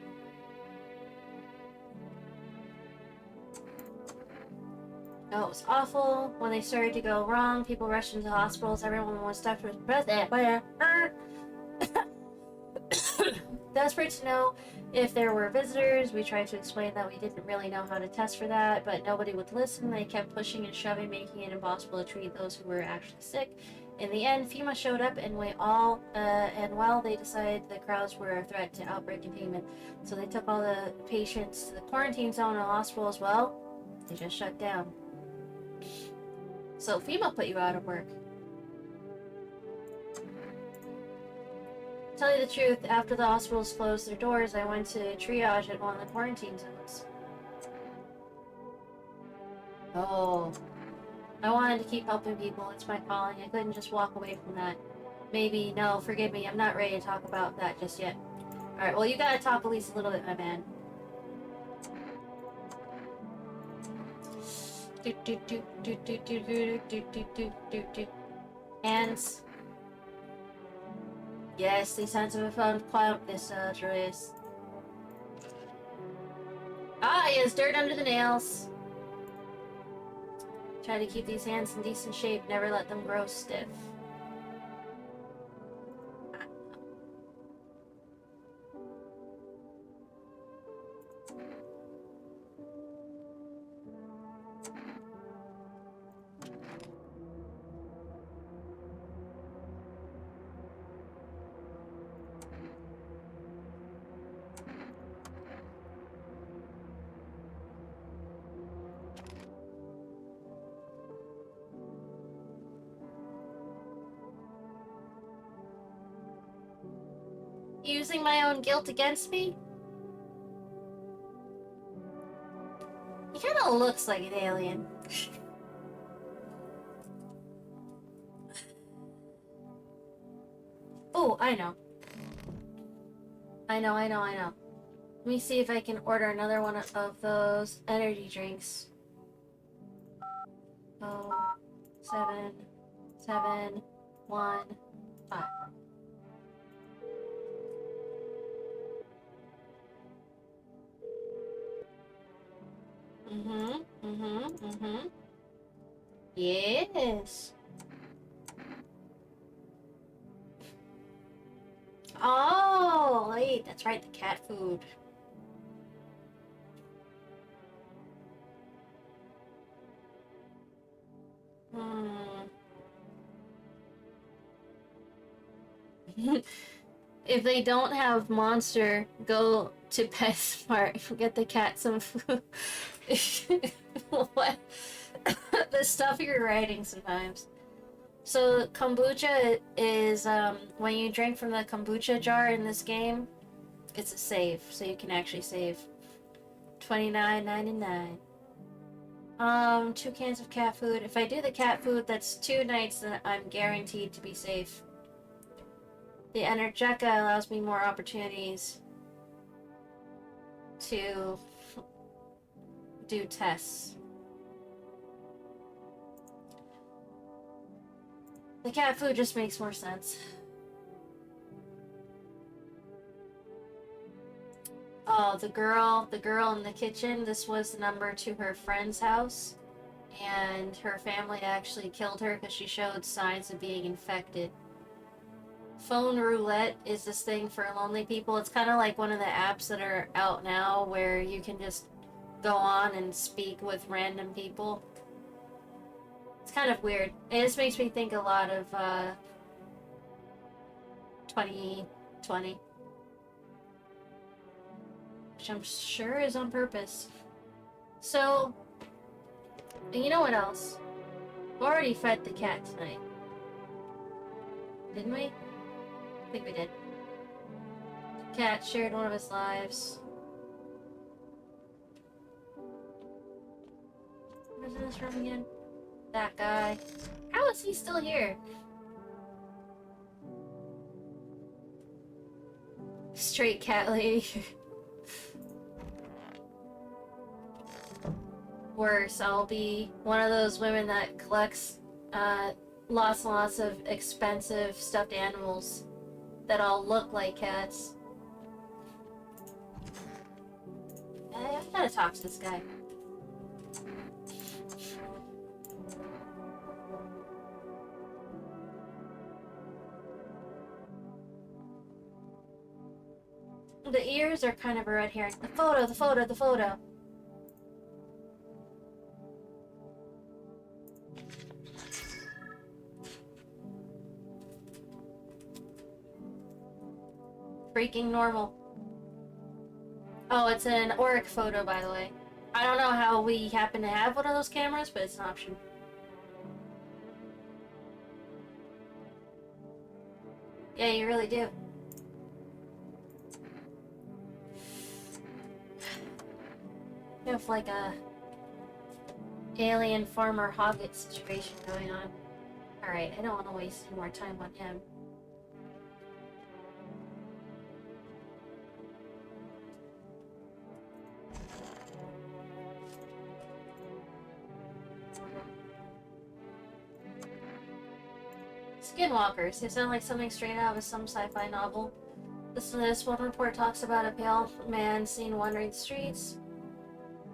Oh, it was awful. When they started to go wrong, people rushed into hospitals, everyone was stuck with breath. Desperate to know if there were visitors, we tried to explain that we didn't really know how to test for that, but nobody would listen. They kept pushing and shoving, making it impossible to treat those who were actually sick. In the end, FEMA showed up, and while they decided the crowds were a threat to outbreak containment, so they took all the patients to the quarantine zone and hospital as well. They just shut down. So FEMA put you out of work. Tell you the truth, after the hospitals closed their doors, I went to triage at one of the quarantine zones. Oh. I wanted to keep helping people. It's my calling. I couldn't just walk away from that. Maybe, no, forgive me. I'm not ready to talk about that just yet. Alright, well, you gotta talk at least a little bit, my man. Hands. Yes, these hands have found quietness, Julius. Ah, yes, dirt under the nails. Try to keep these hands in decent shape, never let them grow stiff. Using my own guilt against me? He kind of looks like an alien. Oh, I know. I know. Let me see if I can order another one of those energy drinks. Oh, 7, 7, 1, 5. Yes. Oh, wait, that's right, the cat food. If they don't have Monster, go to PetSmart, get the cat some food. What? The stuff you're writing sometimes. So kombucha is when you drink from the kombucha jar in this game, it's a save, so you can actually save. $29.99. 2 cans of cat food. If I do the cat food, that's 2 nights that I'm guaranteed to be safe. The Energetica allows me more opportunities to do tests. The cat food just makes more sense. Oh, the girl in the kitchen, this was the number to her friend's house, and her family actually killed her because she showed signs of being infected. Phone roulette is this thing for lonely people. It's kind of like one of the apps that are out now where you can just go on and speak with random people. It's kind of weird. It just makes me think a lot of 2020. Which I'm sure is on purpose. So, you know what else? We already fed the cat tonight. Didn't we? I think we did. Cat shared one of his lives. Where's in this room again? That guy. How is he still here? Straight cat lady. Worse, I'll be one of those women that collects lots and lots of expensive stuffed animals that all look like cats. I gotta talk to this guy. The ears are kind of a red herring. The photo. Freaking normal. Oh, it's an Auric photo, by the way. I don't know how we happen to have one of those cameras, but it's an option. Yeah, you really do. You have like a alien farmer hobbit situation going on. Alright, I don't want to waste any more time on him. Skinwalkers. They sound like something straight out of some sci-fi novel. This one report talks about a pale man seen wandering the streets.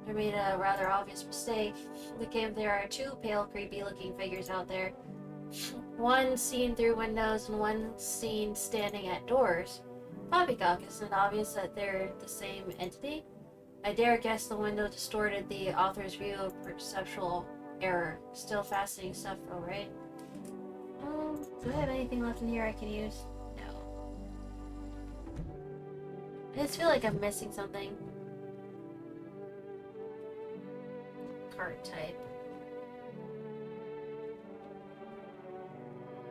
They made a rather obvious mistake. They claim there are two pale, creepy-looking figures out there. One seen through windows and one seen standing at doors. Poppycock, isn't it obvious that they're the same entity? I dare guess the window distorted the author's view of perceptual error. Still fascinating stuff though, right? Do I have anything left in here I can use? No. I just feel like I'm missing something. Card type.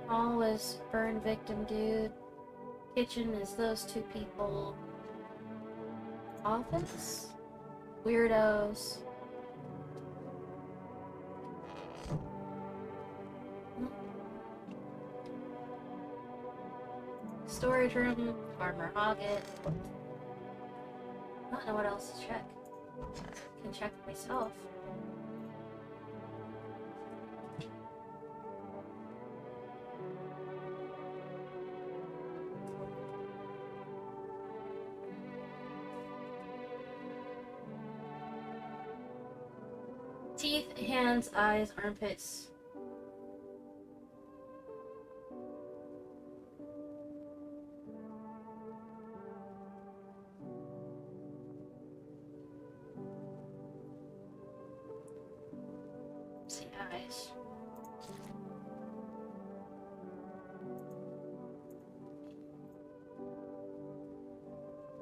Hall was burn victim dude. Kitchen is those two people. Office? Weirdos. Storage room, Farmer Hoggett. I don't know what else to check. I can check myself. Teeth, hands, eyes, armpits. See eyes.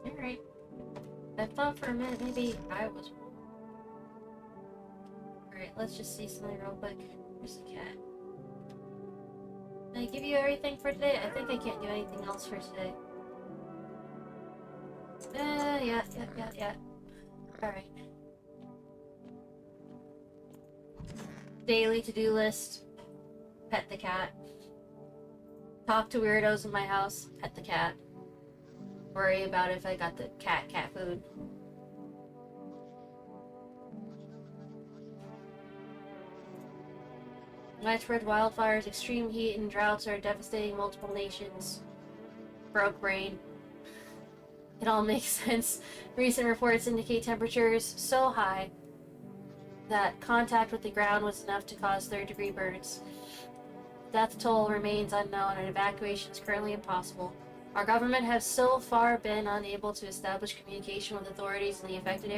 Alright. I thought for a minute maybe I was wrong. Alright, let's just see something real quick. Where's the cat? Did I give you everything for today? I think I can't do anything else for today. Yeah. Alright. Daily to-do list. Pet the cat. Talk to weirdos in my house. Pet the cat. Worry about if I got the cat food. Widespread wildfires, extreme heat, and droughts are devastating multiple nations. Broke brain. It all makes sense. Recent reports indicate temperatures so high that contact with the ground was enough to cause third-degree burns. Death toll remains unknown and evacuation is currently impossible. Our government has so far been unable to establish communication with authorities in the affected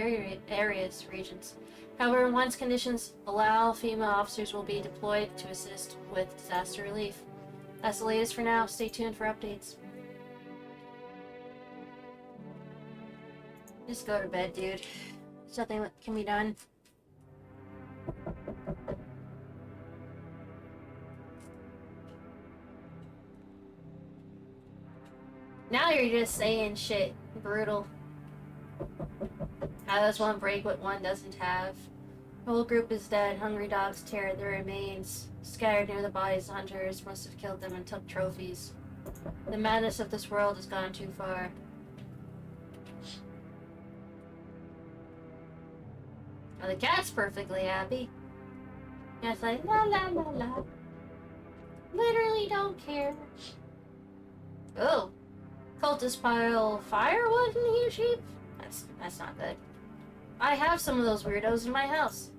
regions. However, once conditions allow, FEMA officers will be deployed to assist with disaster relief. That's the latest for now. Stay tuned for updates. Just go to bed, dude. There's nothing that can be done. Now you're just saying shit. Brutal. How does one break what one doesn't have? The whole group is dead. Hungry dogs tear at their remains. Scattered near the bodies, hunters must have killed them and took trophies. The madness of this world has gone too far. Now the cat's perfectly happy. And it's like, la la la la. Literally don't care. Oh. Cultists pile firewood in the huge heap? That's not good. I have some of those weirdos in my house.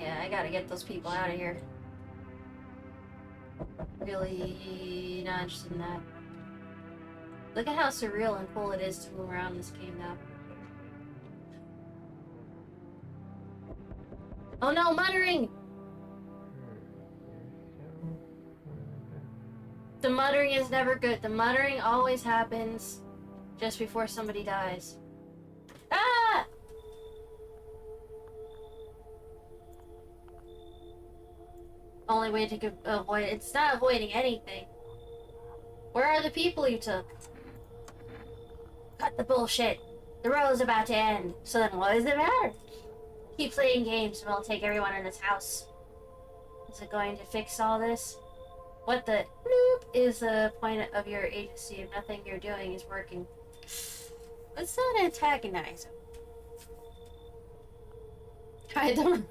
Yeah, I gotta get those people out of here. Really not interested in that. Look at how surreal and cool it is to move around this game now. Oh no, muttering! The muttering is never good. The muttering always happens just before somebody dies. Ah! Only way to avoid it. It's not avoiding anything. Where are the people you took? Cut the bullshit. The road's about to end. So then what does it matter? Keep playing games and we'll take everyone in this house. Is it going to fix all this? What the bloop is the point of your agency if nothing you're doing is working? Let's not antagonize him. Hide the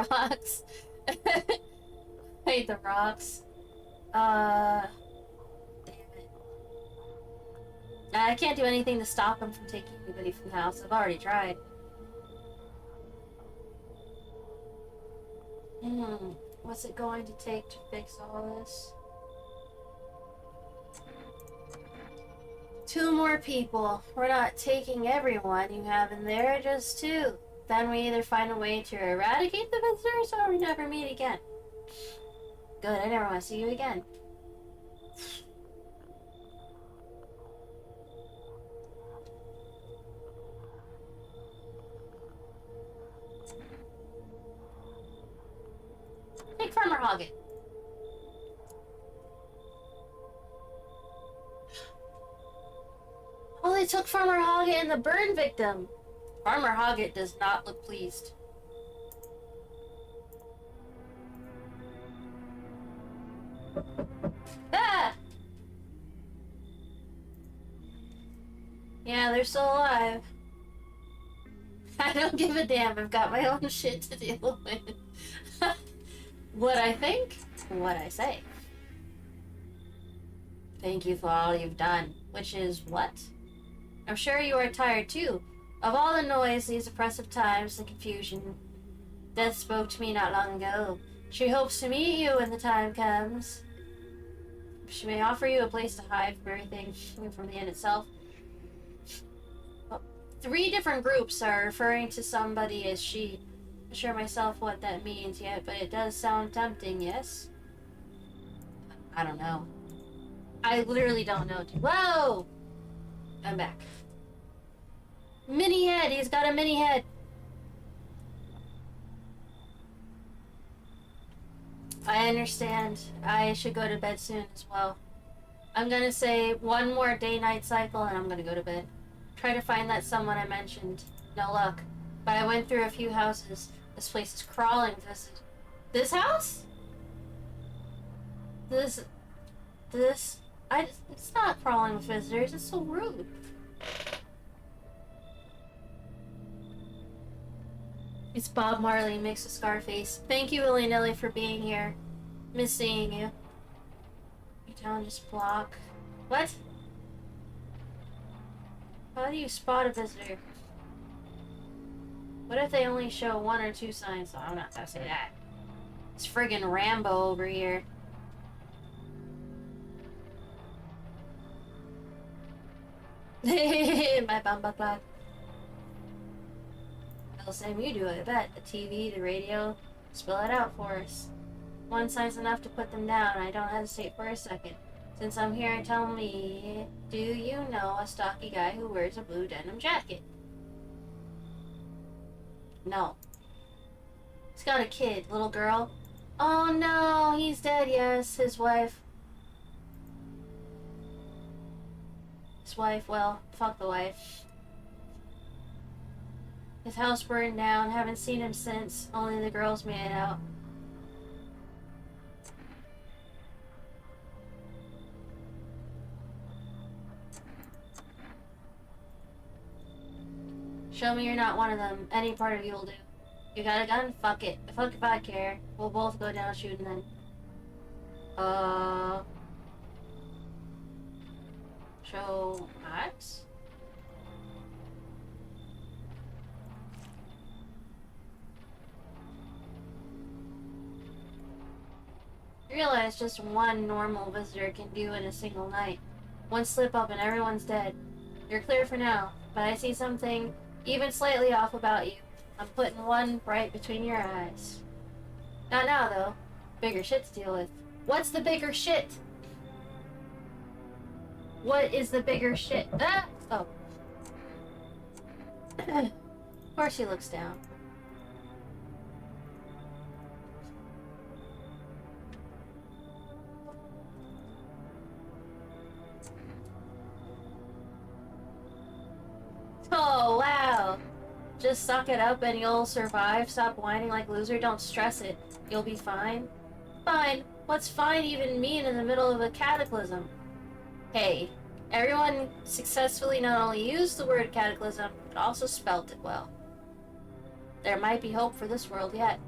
rocks. Hide the rocks. Damn it. I can't do anything to stop him from taking anybody from the house. I've already tried. What's it going to take to fix all this? 2 more people. We're not taking everyone you have in there, just 2. Then we either find a way to eradicate the visitors or we never meet again. Good, I never want to see you again. Take Farmer Hoggett. Oh, they took Farmer Hoggett and the burn victim. Farmer Hoggett does not look pleased. Ah! Yeah, they're still alive. I don't give a damn. I've got my own shit to deal with. What I think, what I say. Thank you for all you've done. Which is what? I'm sure you are tired too. Of all the noise, these oppressive times, the confusion. Death spoke to me not long ago. She hopes to meet you when the time comes. She may offer you a place to hide from everything from the end itself. Well, 3 different groups are referring to somebody as she. I'm not sure myself what that means yet, but it does sound tempting, yes? I don't know. I literally don't know. Whoa! I'm back. Mini head! He's got a mini head! I understand. I should go to bed soon as well. I'm gonna say 1 more day-night cycle and I'm gonna go to bed. Try to find that someone I mentioned. No luck. But I went through a few houses. This place is crawling with this. This house? It's not crawling with visitors. It's so rude. It's Bob Marley mixed with Scarface. Thank you, willy-nilly, for being here. Miss seeing you. Your town just block. What? How do you spot a visitor? What if they only show 1 or 2 signs? Oh, I'm not gonna say that. It's friggin' Rambo over here. My bumba clock. Well, same you do, I bet. The TV, the radio. Spell it out for us. 1 sign's enough to put them down. I don't hesitate for a second. Since I'm here, tell me, do you know a stocky guy who wears a blue denim jacket? No. He's got a kid, little girl. Oh no, he's dead, yes, his wife. His wife, well, fuck the wife. His house burned down, haven't seen him since, only the girls made it out. Show me you're not one of them. Any part of you will do. You got a gun? Fuck it. Fuck if I care. We'll both go down shooting then. Show what? I realize just 1 normal visitor can do in a single night. 1 slip up and everyone's dead. You're clear for now, but I see something even slightly off about you. I'm putting 1 right between your eyes. Not now, though. Bigger shit to deal with. What's the bigger shit? What is the bigger shit? Ah! Oh. Of course he looks down. Just suck it up and you'll survive. Stop whining like a loser. Don't stress it. You'll be fine. Fine? What's fine even mean in the middle of a cataclysm? Hey, everyone successfully not only used the word cataclysm, but also spelt it well. There might be hope for this world yet.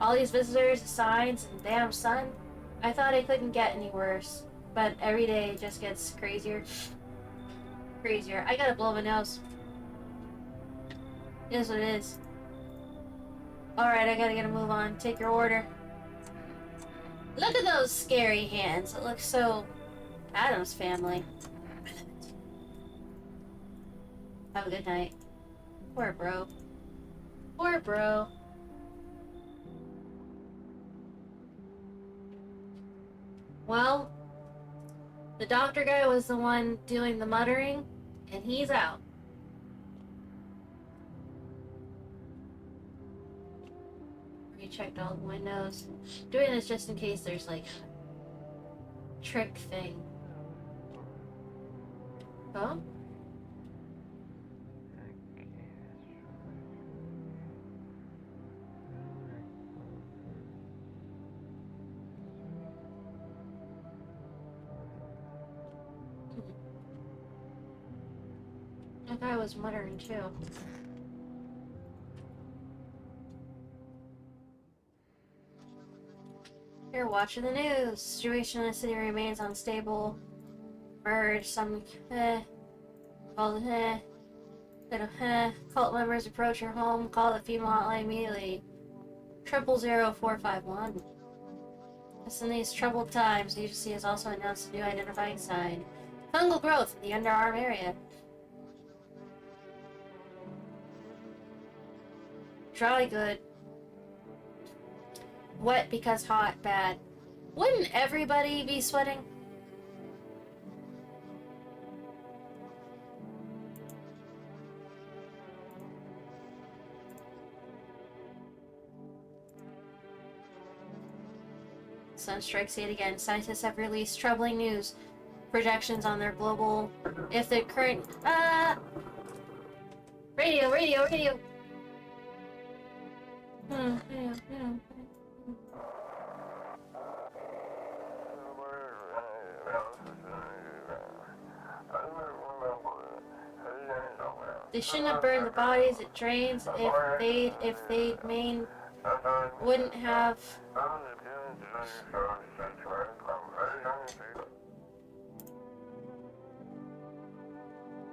All these visitors, the signs, and damn sun. I thought it couldn't get any worse, but every day it just gets crazier. Crazier. I gotta blow my nose. It is what it is. Alright, I gotta get a move on. Take your order. Look at those scary hands. It looks so... Addams Family. I love it. Have a good night. Poor bro. Poor bro. Well, the doctor guy was the one doing the muttering, and he's out. Rechecked all the windows. Doing this just in case there's like a trick thing. Oh? That guy was muttering too. You're watching the news. Situation in the city remains unstable. Merge some called cult members approach your home. Call the female hotline immediately. 000451. Just in these troubled times, the agency has also announced a new identifying sign: fungal growth in the underarm area. Dry good. Wet because hot, bad. Wouldn't everybody be sweating? Sun strikes yet again. Scientists have released troubling news. Projections on their global... If the current... Radio. They shouldn't have burned the bodies. It drains. If they'd wouldn't have.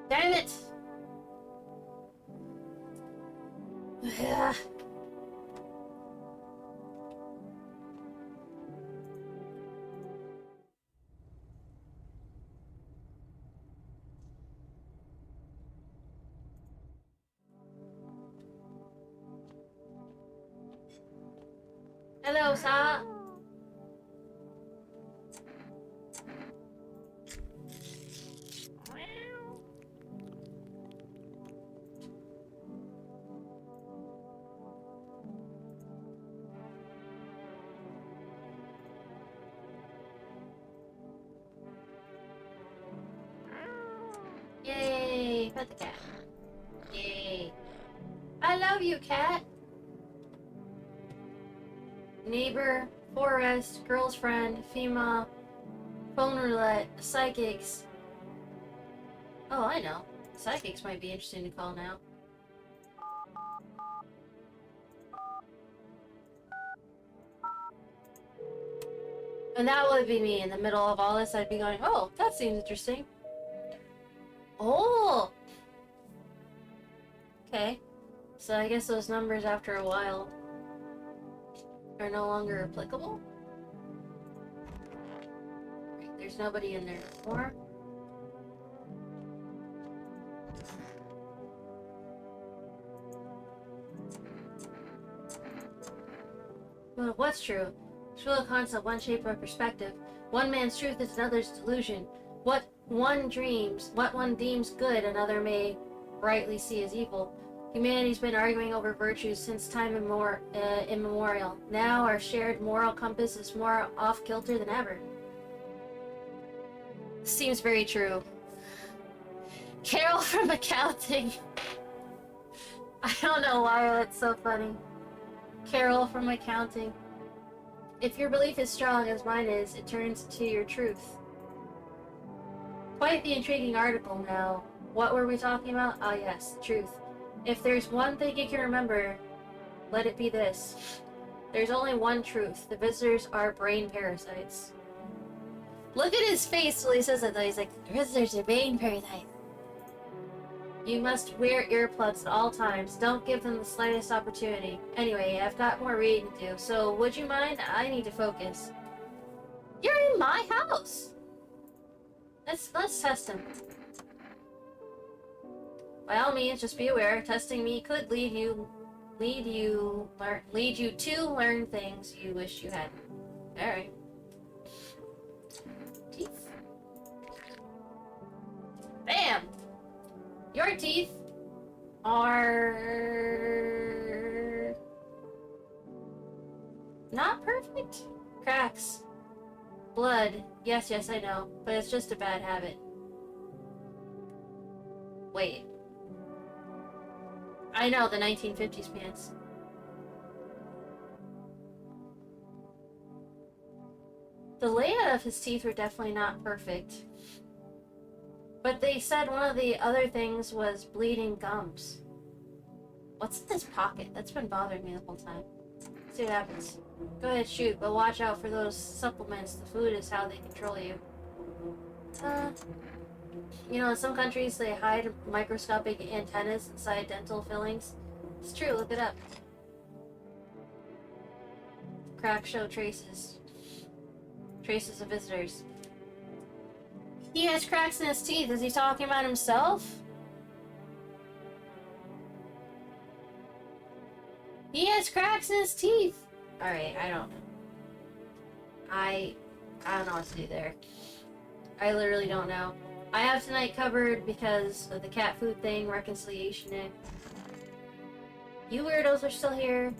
Damn it! Hello, sir. Yay, pet the cat. Yay. I love you, cat. Neighbor, forest, girl's friend, female, phone roulette, psychics. Oh, I know. Psychics might be interesting to call now. And that would be me in the middle of all this. I'd be going, oh, that seems interesting. Oh! Okay. So I guess those numbers after a while are no longer applicable? Right, there's nobody in there anymore. Well, what's true? True a concept, one shape of perspective. One man's truth is another's delusion. What one deems good, another may rightly see as evil. Humanity's been arguing over virtues since time immemorial. Now our shared moral compass is more off-kilter than ever. Seems very true. Carol from accounting. I don't know why that's so funny. Carol from accounting. If your belief is strong as mine is, it turns to your truth. Quite the intriguing article now. What were we talking about? Ah yes, truth. If there's one thing you can remember, let it be this. There's only one truth. The visitors are brain parasites. Look at his face while he says that though. He's like, the visitors are brain parasites. You must wear earplugs at all times. Don't give them the slightest opportunity. Anyway, I've got more reading to do, so would you mind? I need to focus. You're in my house! Let's test him. By all means, just be aware, testing me could lead you to learn things you wish you hadn't. Alright. Teeth. Bam! Your teeth are not perfect. Cracks. Blood. Yes, I know. But it's just a bad habit. Wait. I know, the 1950s pants. The layout of his teeth were definitely not perfect. But they said one of the other things was bleeding gums. What's in this pocket? That's been bothering me the whole time. See what happens. Go ahead, shoot, but watch out for those supplements. The food is how they control you. You know, in some countries they hide microscopic antennas inside dental fillings. It's true, look it up. Cracks show traces. Traces of visitors. He has cracks in his teeth. Is he talking about himself? He has cracks in his teeth. Alright, I don't know. I don't know what to do there. I literally don't know. I have tonight covered because of the cat food thing, reconciliation day. You weirdos are still here.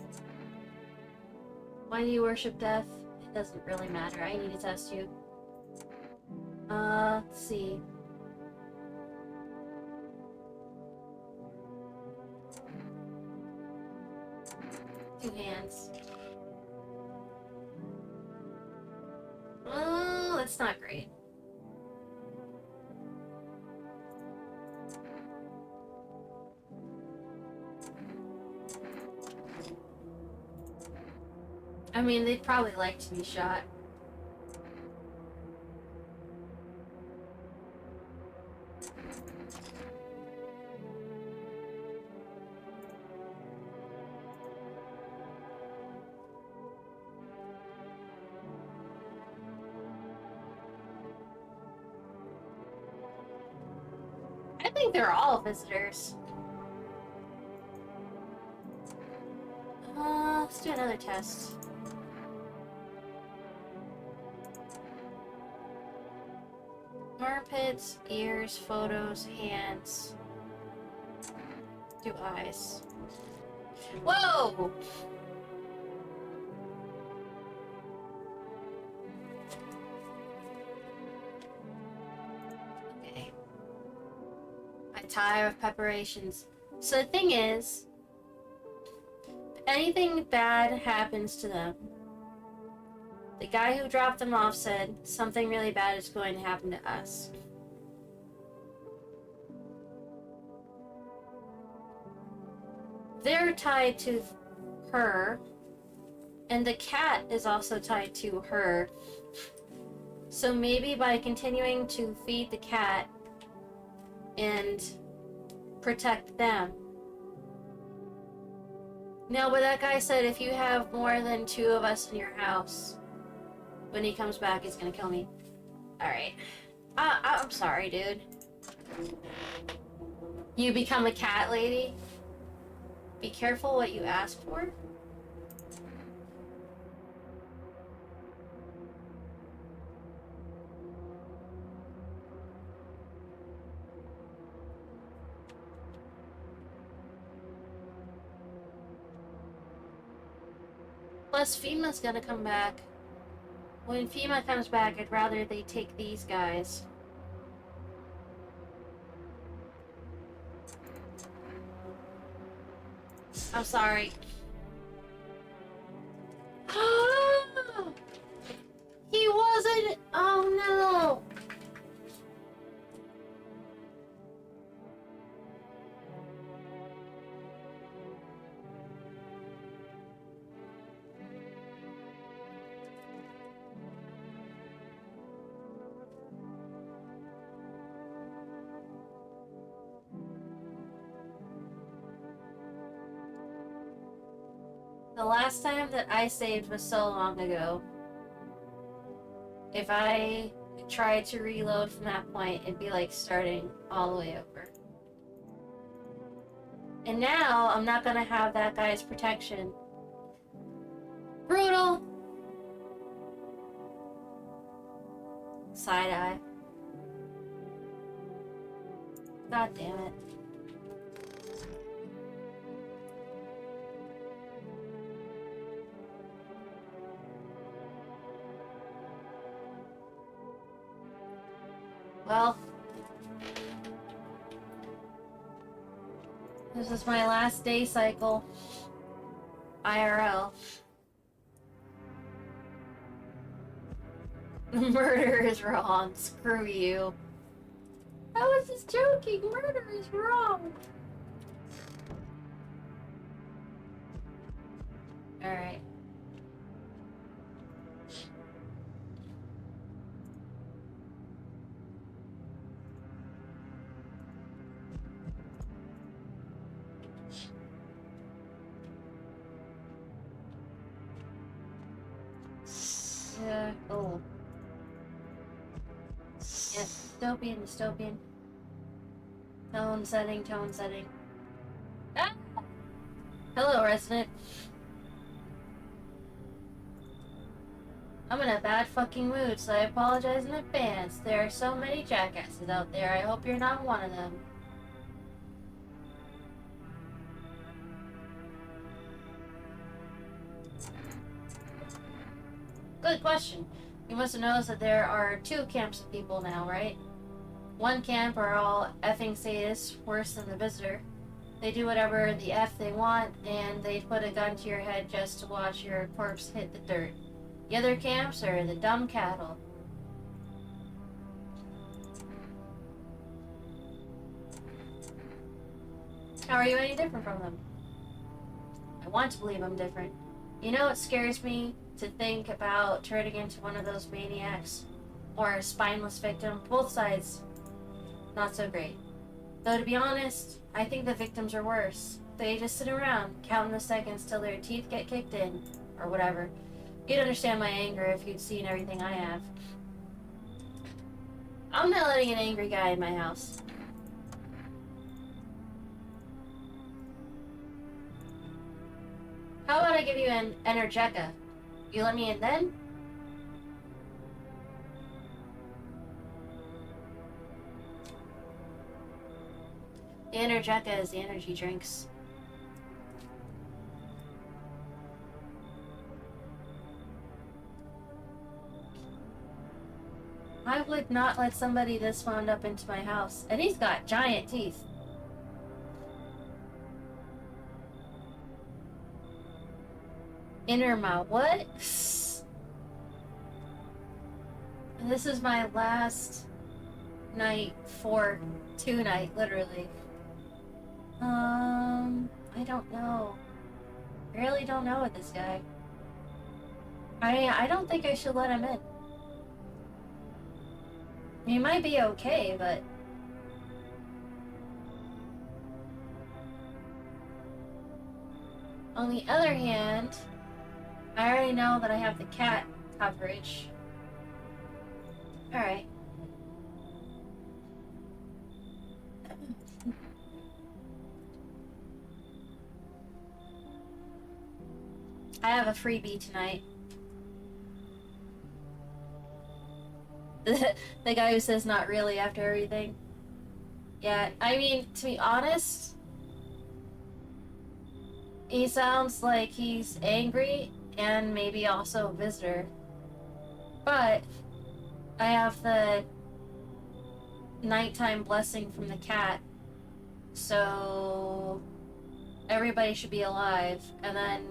Why do you worship death? It doesn't really matter. I need to test you. Let's see. Two hands. Oh, that's not great. I mean, they'd probably like to be shot. I think they're all visitors. Let's do another test. Armpits, ears, photos, hands. Do eyes. Whoa! Okay. I'm tired of preparations. So the thing is, if anything bad happens to them, the guy who dropped them off said something really bad is going to happen to us. They're tied to her, and the cat is also tied to her. So maybe by continuing to feed the cat and protect them. No, but that guy said if you have more than 2 of us in your house, when he comes back, he's gonna kill me. Alright. I'm sorry, dude. You become a cat lady? Be careful what you ask for. Plus, FEMA's gonna come back. When FEMA comes back, I'd rather they take these guys. I'm sorry. He wasn't. Oh no. The last time that I saved was so long ago. If I tried to reload from that point, it'd be like starting all the way over. And now, I'm not gonna have that guy's protection. Brutal! Side eye. God damn it. Well, this is my last day cycle. IRL. Murder is wrong. Screw you. I was just joking. Murder is wrong. Alright. Oh. Yes, dystopian. Tone setting. Ah! Hello, resident. I'm in a bad fucking mood, so I apologize in advance. There are so many jackasses out there. I hope you're not one of them. Good question. You must have noticed that there are 2 camps of people now, right? One camp are all effing sadists, worse than the visitor. They do whatever the F they want, and they put a gun to your head just to watch your corpse hit the dirt. The other camps are the dumb cattle. How are you any different from them? I want to believe I'm different. You know, it scares me to think about turning into one of those maniacs or a spineless victim. Both sides, not so great. Though to be honest, I think the victims are worse. They just sit around, counting the seconds till their teeth get kicked in, or whatever. You'd understand my anger if you'd seen everything I have. I'm not letting an angry guy in my house. How about I give you an Energeca? You let me in then? The Energeca is the energy drinks. I would not let somebody this wound up into my house. And he's got giant teeth. Inner mouth. What? This is my last night for 2 night, literally. I don't know. I really don't know with this guy. I don't think I should let him in. He might be okay, but... On the other hand, I already know that I have the cat coverage. Alright. I have a freebie tonight. The guy who says not really after everything. Yeah, I mean, to be honest, he sounds like he's angry and maybe also a visitor. But I have the nighttime blessing from the cat, so everybody should be alive, and then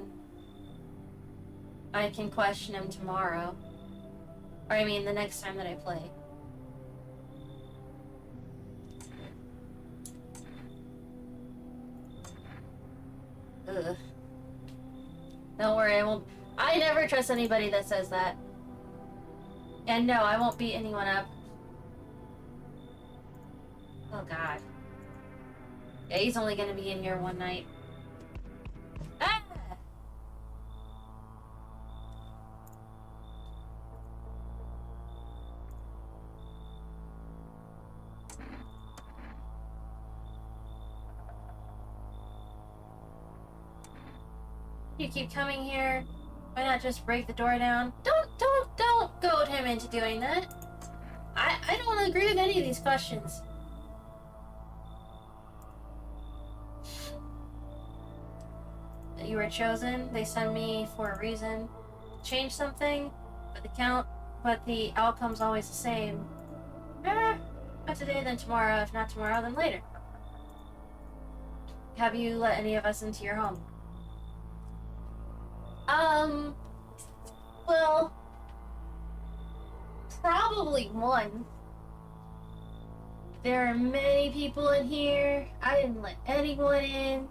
I can question him tomorrow. Or I mean, the next time that I play. Ugh. Don't worry, I never trust anybody that says that. And no, I won't beat anyone up. Oh god. Yeah, he's only gonna be in here one night. Ah! You keep coming here. Why not just break the door down? Don't goad him into doing that. I don't agree with any of these questions. You were chosen. They sent me for a reason. Change something, but the outcome's always the same. Not today, then tomorrow. If not tomorrow, then later. Have you let any of us into your home? Well, probably one. There are many people in here. I didn't let anyone in.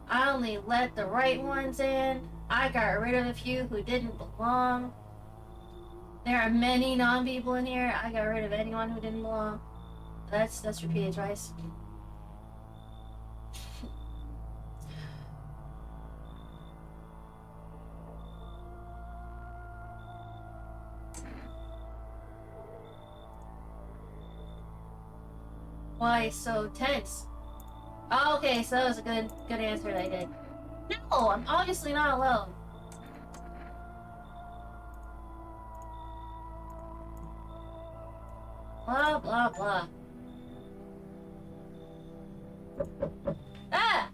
I only let the right ones in. I got rid of a few who didn't belong. There are many non-people in here. I got rid of anyone who didn't belong. That's repeated twice. Why so tense? Oh, okay, so that was a good answer that I did. No, I'm obviously not alone. Blah, blah, blah. Ah!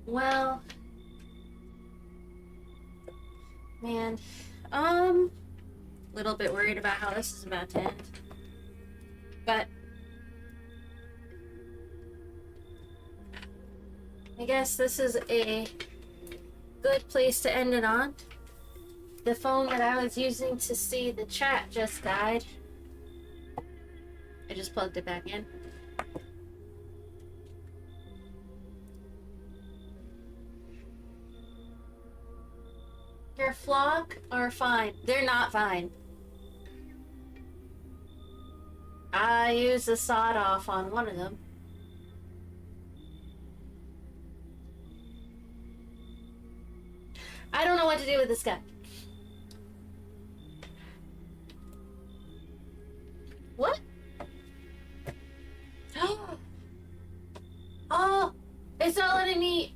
Well, man, little bit worried about how this is about to end, but I guess this is a good place to end it on. The phone that I was using to see the chat just died. I just plugged it back in. Your flock are fine. They're not fine. I used the sawed off on one of them. I don't know what to do with this guy. What? Oh, it's not letting me.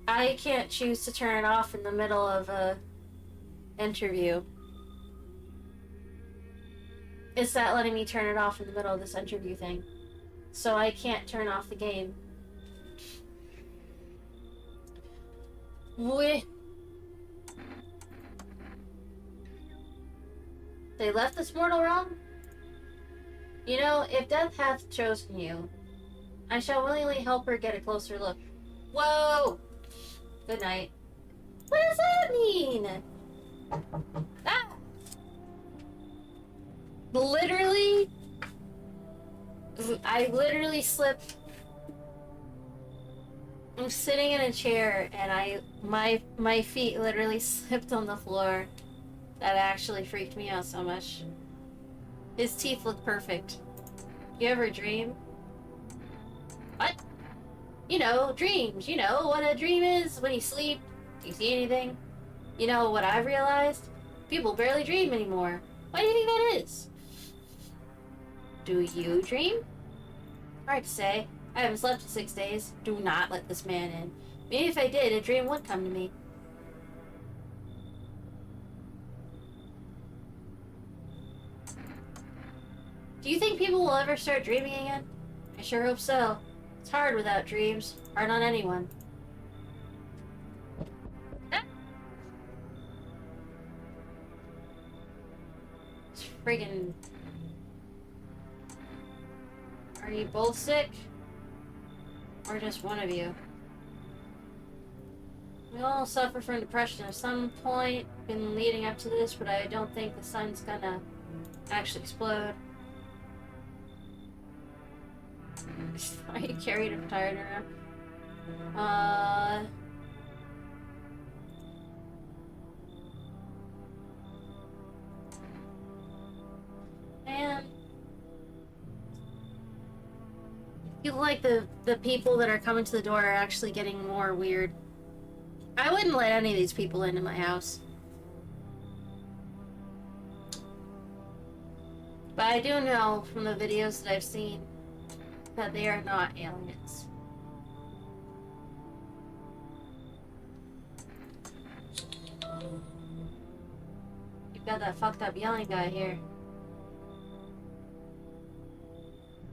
I can't choose to turn it off in the middle of a interview. It's not letting me turn it off in the middle of this interview thing. So I can't turn off the game. They left this mortal realm? You know, if death hath chosen you, I shall willingly help her get a closer look. Whoa! Good night. What does that mean? Ah! Literally, I literally slipped. I'm sitting in a chair and my feet literally slipped on the floor. That actually freaked me out so much. His teeth look perfect. You ever dream? What? You know, dreams. You know what a dream is when you sleep. Do you see anything? You know what I've realized? People barely dream anymore. Why do you think that is? Do you dream? Hard to say. I haven't slept in 6 days. Do not let this man in. Maybe if I did, a dream would come to me. Do you think people will ever start dreaming again? I sure hope so. It's hard without dreams. Hard on anyone. It's friggin'... Are you both sick? Or just one of you? We all suffer from depression at some point been leading up to this, but I don't think the sun's gonna actually explode. Are you carried or tired around? Man. I feel like the people that are coming to the door are actually getting more weird. I wouldn't let any of these people into my house. But I do know from the videos that I've seen that they are not aliens. You've got that fucked up yelling guy here.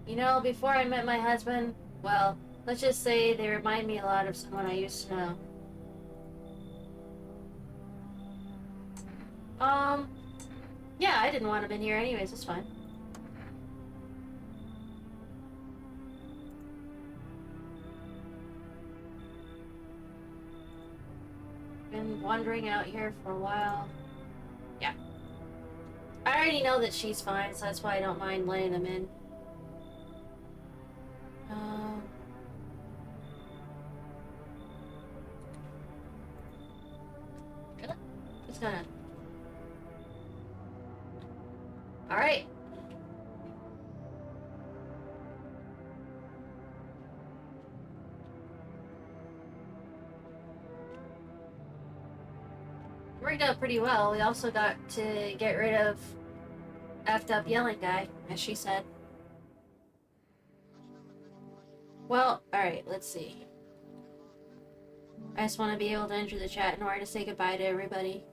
You know, before I met my husband, well, let's just say they remind me a lot of someone I used to know. Yeah, I didn't want him in here anyways, it's fine. Been wandering out here for a while. Yeah. I already know that she's fine, so that's why I don't mind letting them in. Really? Who's gonna... Alright. Worked out pretty well. We also got to get rid of effed up yelling guy, as she said. Well, alright, let's see. I just want to be able to enter the chat in order to say goodbye to everybody.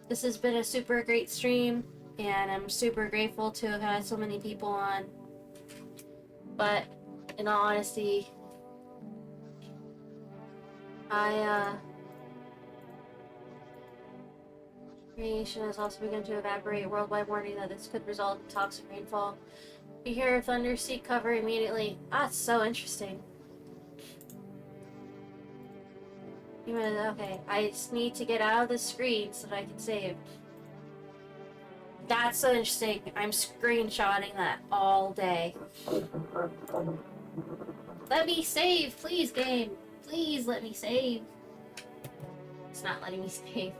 This has been a super great stream, and I'm super grateful to have had so many people on. But, in all honesty, radiation has also begun to evaporate. Worldwide warning that this could result in toxic rainfall. If you hear thunder, seek cover immediately. Ah, it's so interesting. Okay, I just need to get out of the screen so that I can save. That's so interesting. I'm screenshotting that all day. Let me save, please, game. Please let me save. It's not letting me save.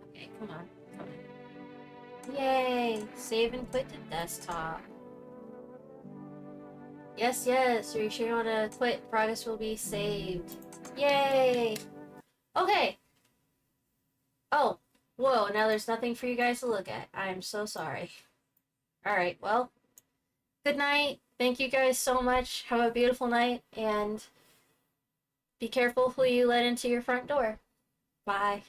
Okay, come on. Yay! Save and quit the desktop. Yes, yes. Are you sure you want to quit? Progress will be saved. Yay! Okay. Oh. Whoa, now there's nothing for you guys to look at. I'm so sorry. Alright, well. Good night. Thank you guys so much. Have a beautiful night. And be careful who you let into your front door. Bye.